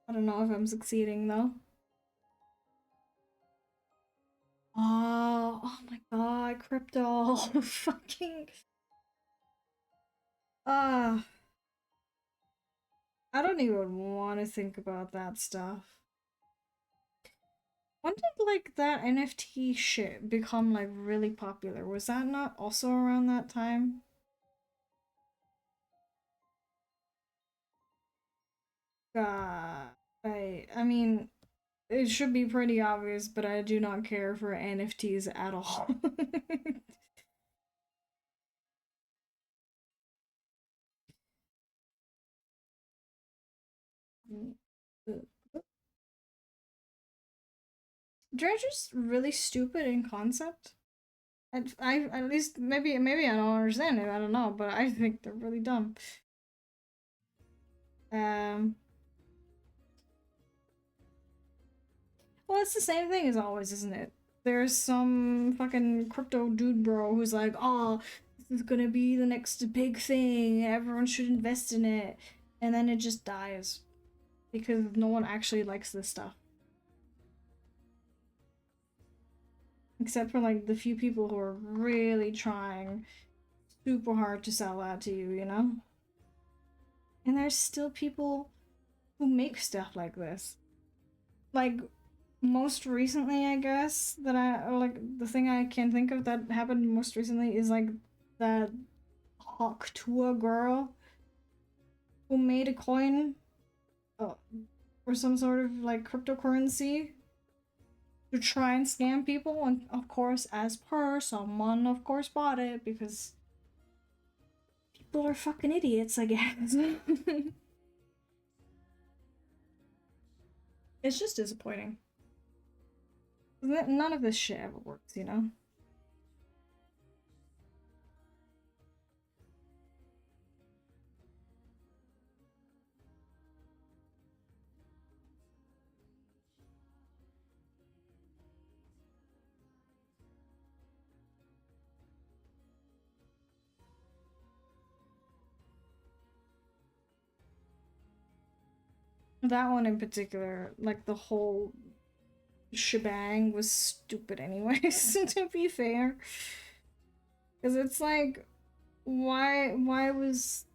I don't know if I'm succeeding though. Oh my god, crypto. Fucking. Uh, I don't even want to think about that stuff. When did like that NFT shit become like really popular? Was that not also around that time? I mean, it should be pretty obvious, but I do not care for NFTs at all. They're just really stupid in concept. I at least maybe I don't understand it. I don't know, but I think they're really dumb. Um, well, it's the same thing as always, isn't it? There's some fucking crypto dude bro who's like, oh, this is gonna be the next big thing. Everyone should invest in it, and then it just dies because no one actually likes this stuff. Except for like the few people who are really trying super hard to sell that to you, you know? And there's still people who make stuff like this. Like, most recently, I guess, that the thing I can think of that happened most recently is like that Hawk Tua girl who made a coin uh, or some sort of like cryptocurrency to try and scam people. And of course, as per, someone of course bought it because people are fucking idiots, I guess. It's just disappointing. None of this shit ever works, you know? That one in particular, like the whole shebang was stupid anyways, to be fair. Because it's like, why was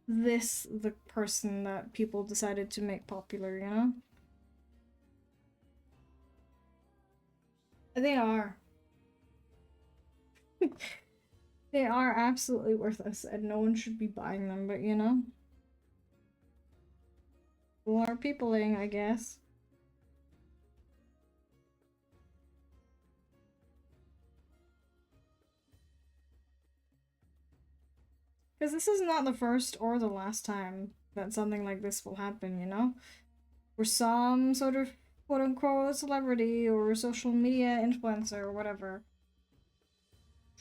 this the person that people decided to make popular, you know? They are. They are absolutely worthless and no one should be buying them, but you know? More peopling, I guess. Because this is not the first or the last time that something like this will happen, you know? Where some sort of quote unquote celebrity or social media influencer or whatever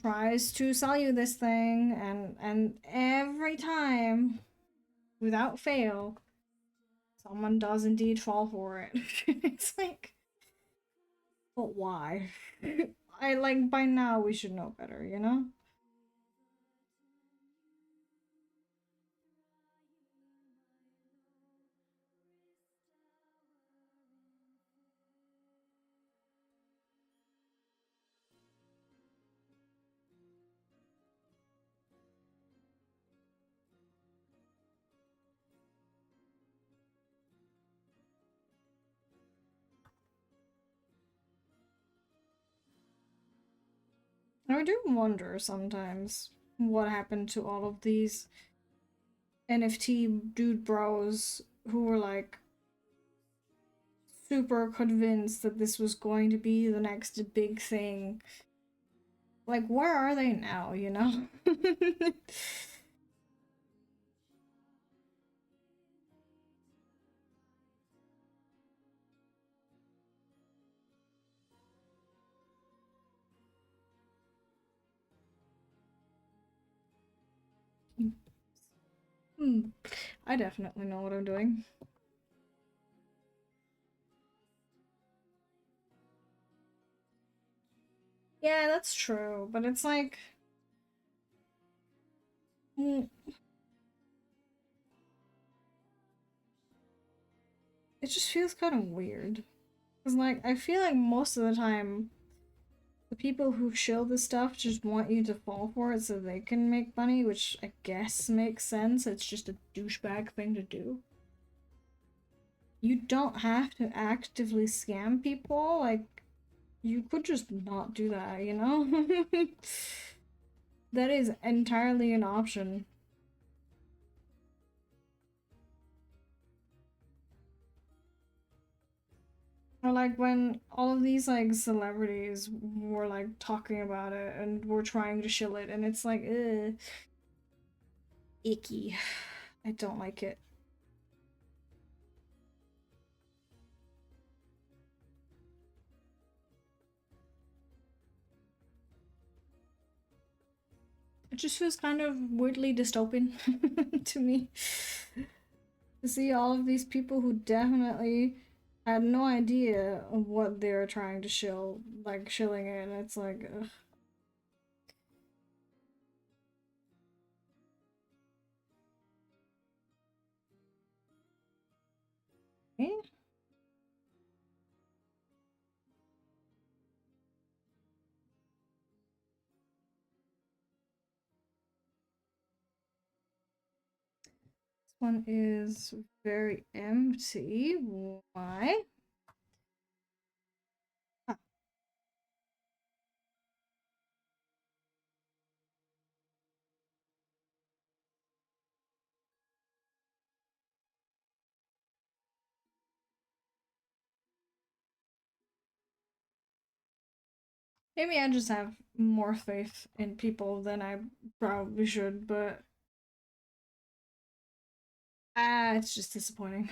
tries to sell you this thing, and every time, without fail, someone does indeed fall for it. It's like, but why? I like, by now we should know better, you know? I do wonder sometimes what happened to all of these NFT dude bros who were like super convinced that this was going to be the next big thing. Like, where are they now, you know? Hmm. I definitely know what I'm doing. Yeah, that's true, but it's like, mm, it just feels kind of weird. Cause like, I feel like most of the time, the people who shill this stuff just want you to fall for it so they can make money, which I guess makes sense. It's just a douchebag thing to do. You don't have to actively scam people. Like, you could just not do that, you know? That is entirely an option. Or like when all of these like celebrities were like talking about it and were trying to shill it, and it's like, icky. I don't like it. It just feels kind of weirdly dystopian to me to see all of these people who definitely had no idea of what they're trying to shill, like shilling it, and it's like, ugh. Eh? This one is very empty. Why? Ah, maybe I just have more faith in people than I probably should, but it's just disappointing.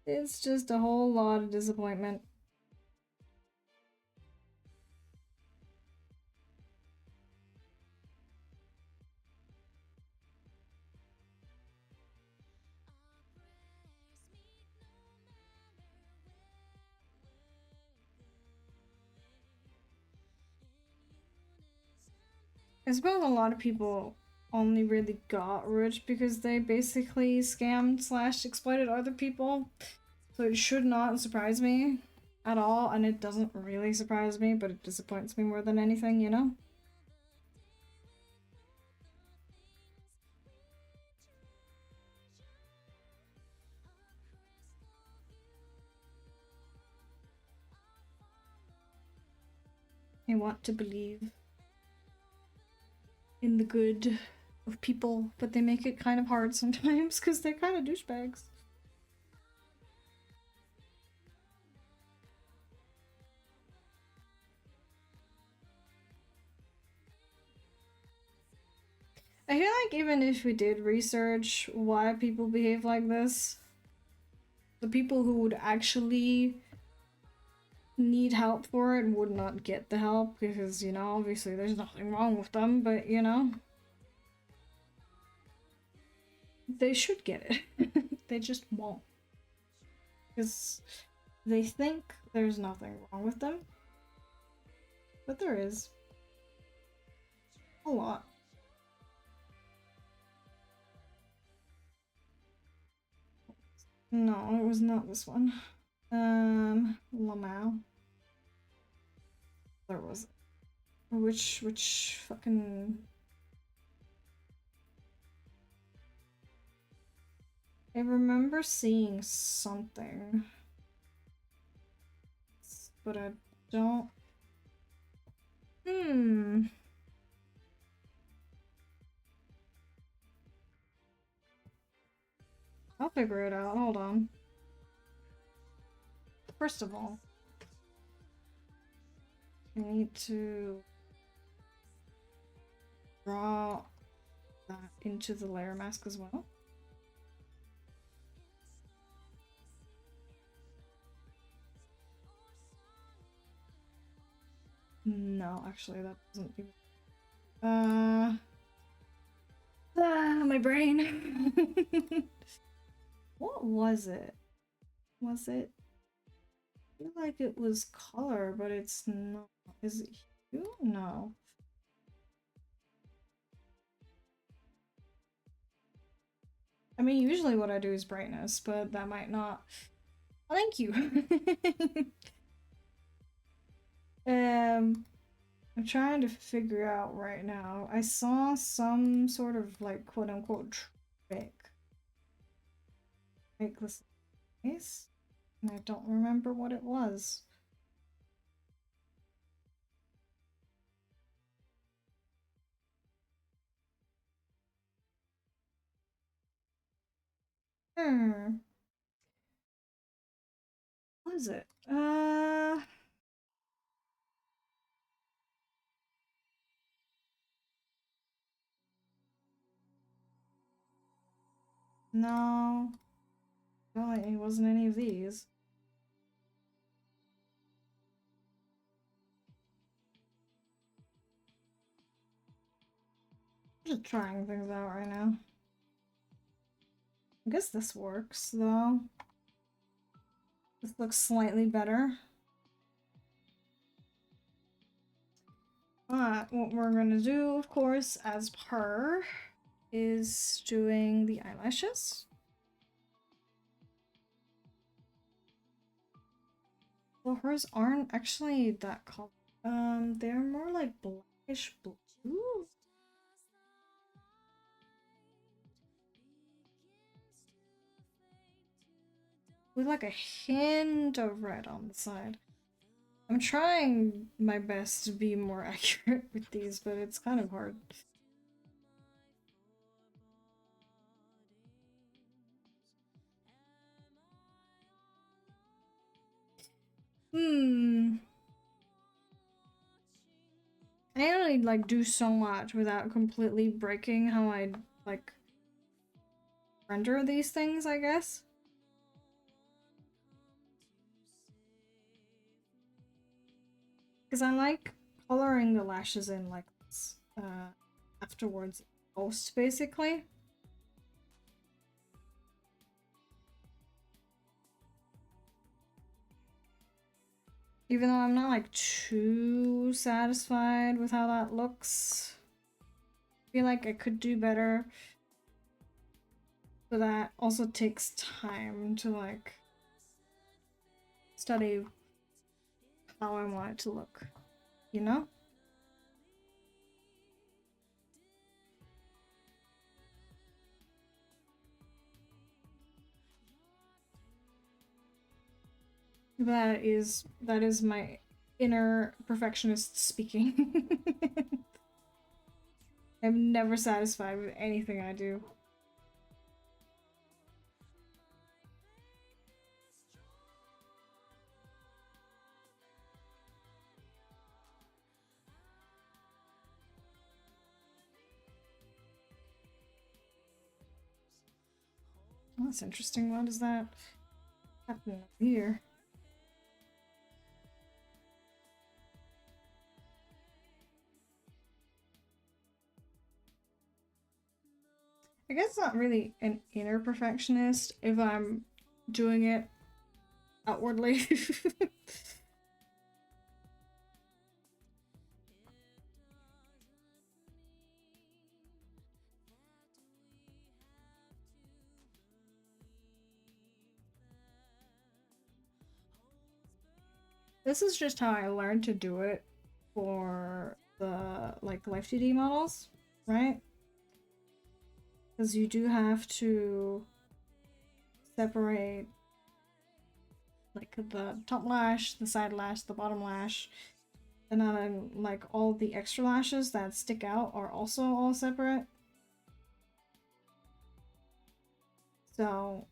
It's just a whole lot of disappointment. I suppose a lot of people only really got rich because they basically scammed slash exploited other people. So it should not surprise me at all, and it doesn't really surprise me, but it disappoints me more than anything, you know? I want to believe in the good of people, but they make it kind of hard sometimes because they're kind of douchebags. I feel like even if we did research why people behave like this, the people who would actually need help for it would not get the help because, you know, obviously there's nothing wrong with them, but, you know, they should get it. They just won't. Because they think there's nothing wrong with them. But there is. A lot. No, it was not this one. Lamau. There was. Which fucking. I remember seeing something. But I don't. I'll figure it out. Hold on. First of all, I need to draw that into the layer mask as well. No, actually, that doesn't even. My brain. What was it? Was it? I feel like it was color, but it's not. Is it hue? No. I mean, usually what I do is brightness, but that might not. Oh, thank you. I'm trying to figure out right now. I saw some sort of like quote unquote trick. Make this nice, and I don't remember what it was. What is it? No. Well, it wasn't any of these. I'm just trying things out right now. I guess this works, though. This looks slightly better. But what we're gonna do, of course, as per, is doing the eyelashes. Well, hers aren't actually that color. They're more like blackish blue. With like a hint of red on the side. I'm trying my best to be more accurate with these, but it's kind of hard. I only like do so much without completely breaking how I like render these things, I guess. Because I like coloring the lashes in like this afterwards, post basically. Even though I'm not like too satisfied with how that looks. I feel like I could do better. But that also takes time to like study how I want it to look, you know? That is my inner perfectionist speaking. I'm never satisfied with anything I do. that's interesting. Why does that happen over here? I guess it's not really an inner perfectionist if I'm doing it outwardly. This is just how I learned to do it for the like Life 2D models, right? Because you do have to separate like the top lash, the side lash, the bottom lash, and then like all the extra lashes that stick out are also all separate. So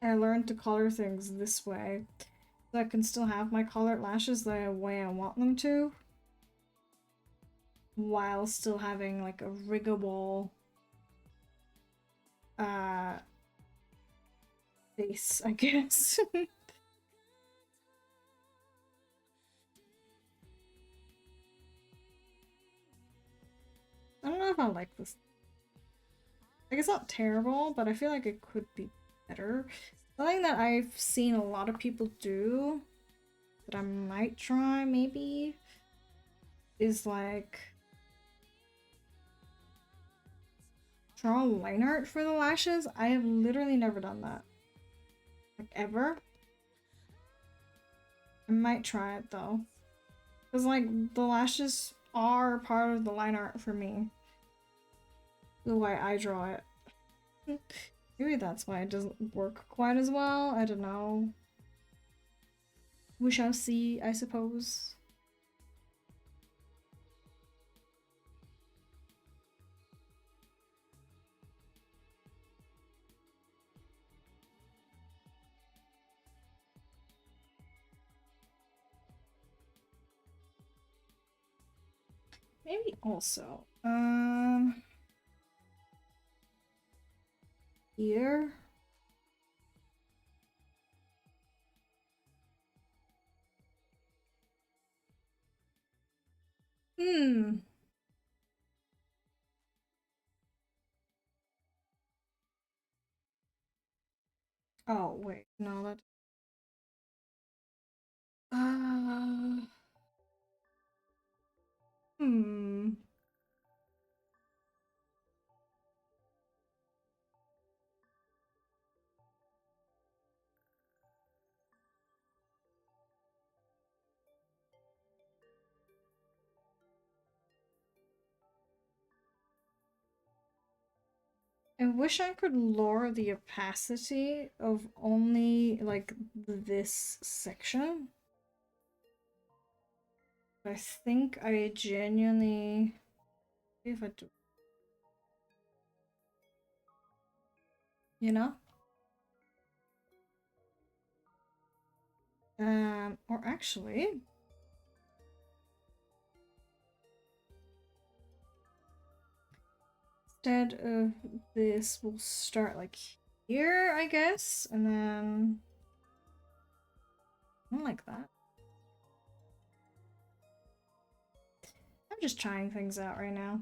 I learned to color things this way so I can still have my colored lashes the way I want them to while still having like a riggable face, I guess. I don't know if I like this. Like, it's not terrible, but I feel like it could be better. Something that I've seen a lot of people do that I might try, maybe, is like draw line art for the lashes. I have literally never done that. Like, ever. I might try it, though. Because, like, the lashes are part of the line art for me. The way I draw it. Maybe that's why it doesn't work quite as well. I don't know. We shall see, I suppose. Maybe also, here. Hmm. Oh, wait. No, that... Uh... Hmm. I wish I could lower the opacity of only, like, this section. I think I genuinely... If I do... You know? Or actually... Instead of this, we'll start, like, here, I guess, and then... I don't like that. I'm just trying things out right now.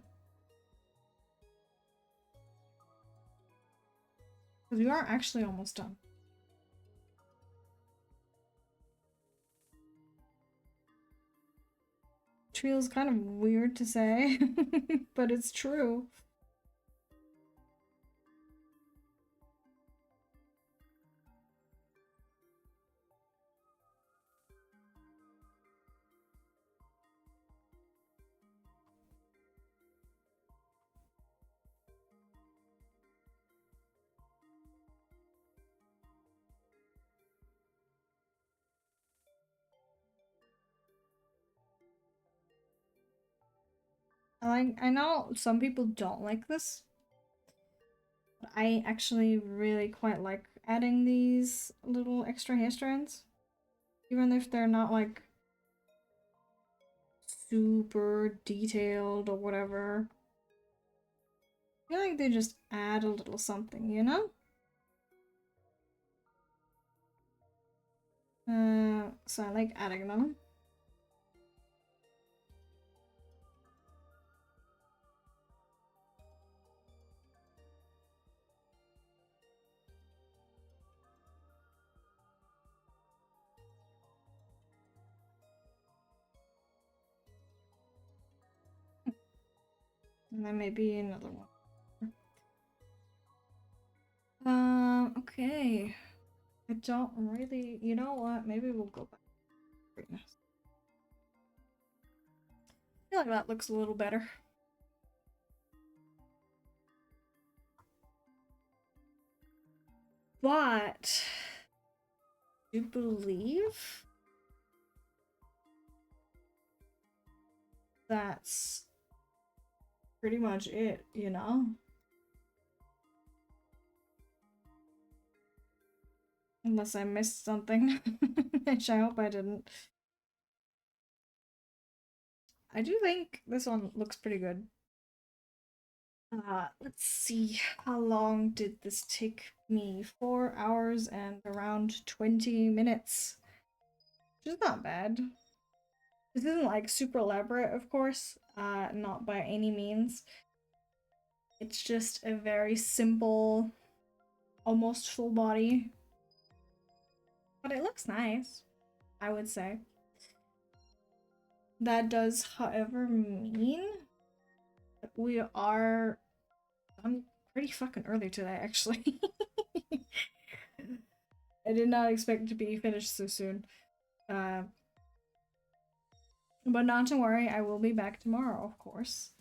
Because we are actually almost done. Which feels kind of weird to say, but it's true. I know some people don't like this, but I actually really quite like adding these little extra hair strands. Even if they're not like super detailed or whatever. I feel like they just add a little something, you know? So I like adding them. And then maybe another one. Okay. I don't really, you know what? Maybe we'll go back to greatness. I feel like that looks a little better. But I do believe that's pretty much it, you know? Unless I missed something, which I hope I didn't. I do think this one looks pretty good. Let's see, how long did this take me? 4 hours and around 20 minutes. Which is not bad. This isn't like super elaborate, of course, not by any means. It's just a very simple, almost full body. But it looks nice, I would say. That does, however, mean that we are... I'm pretty fucking early today, actually. I did not expect to be finished so soon. But not to worry, I will be back tomorrow, of course,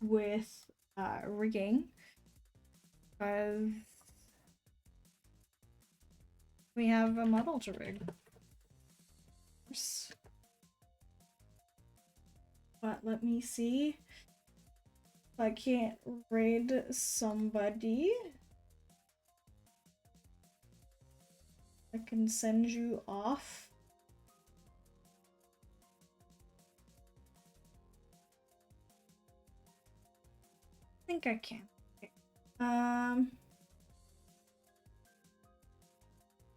with rigging, because we have a model to rig. But let me see if I can't raid somebody. I can send you off. I think I can. Okay.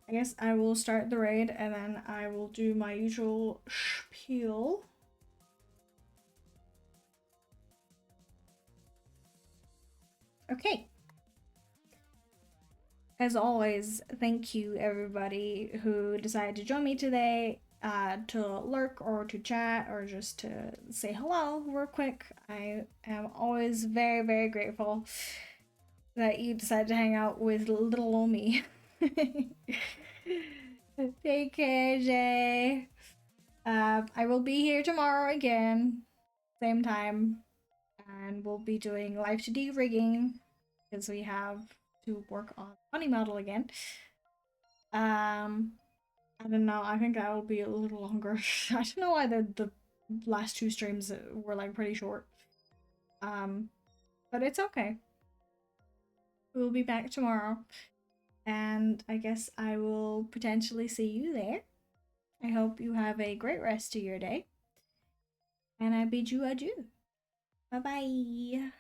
I guess I will start the raid and then I will do my usual spiel. Okay. As always, thank you everybody who decided to join me today, to lurk or to chat or just to say hello real quick. I am always very, very grateful that you decided to hang out with little old me. Take care, Jay. I will be here tomorrow again, same time, and we'll be doing Life 2D rigging because we have to work on funny model again. I don't know. I think that will be a little longer. I don't know why the last two streams were like pretty short. But it's okay. We'll be back tomorrow, and I guess I will potentially see you there. I hope you have a great rest of your day, and I bid you adieu. Bye bye.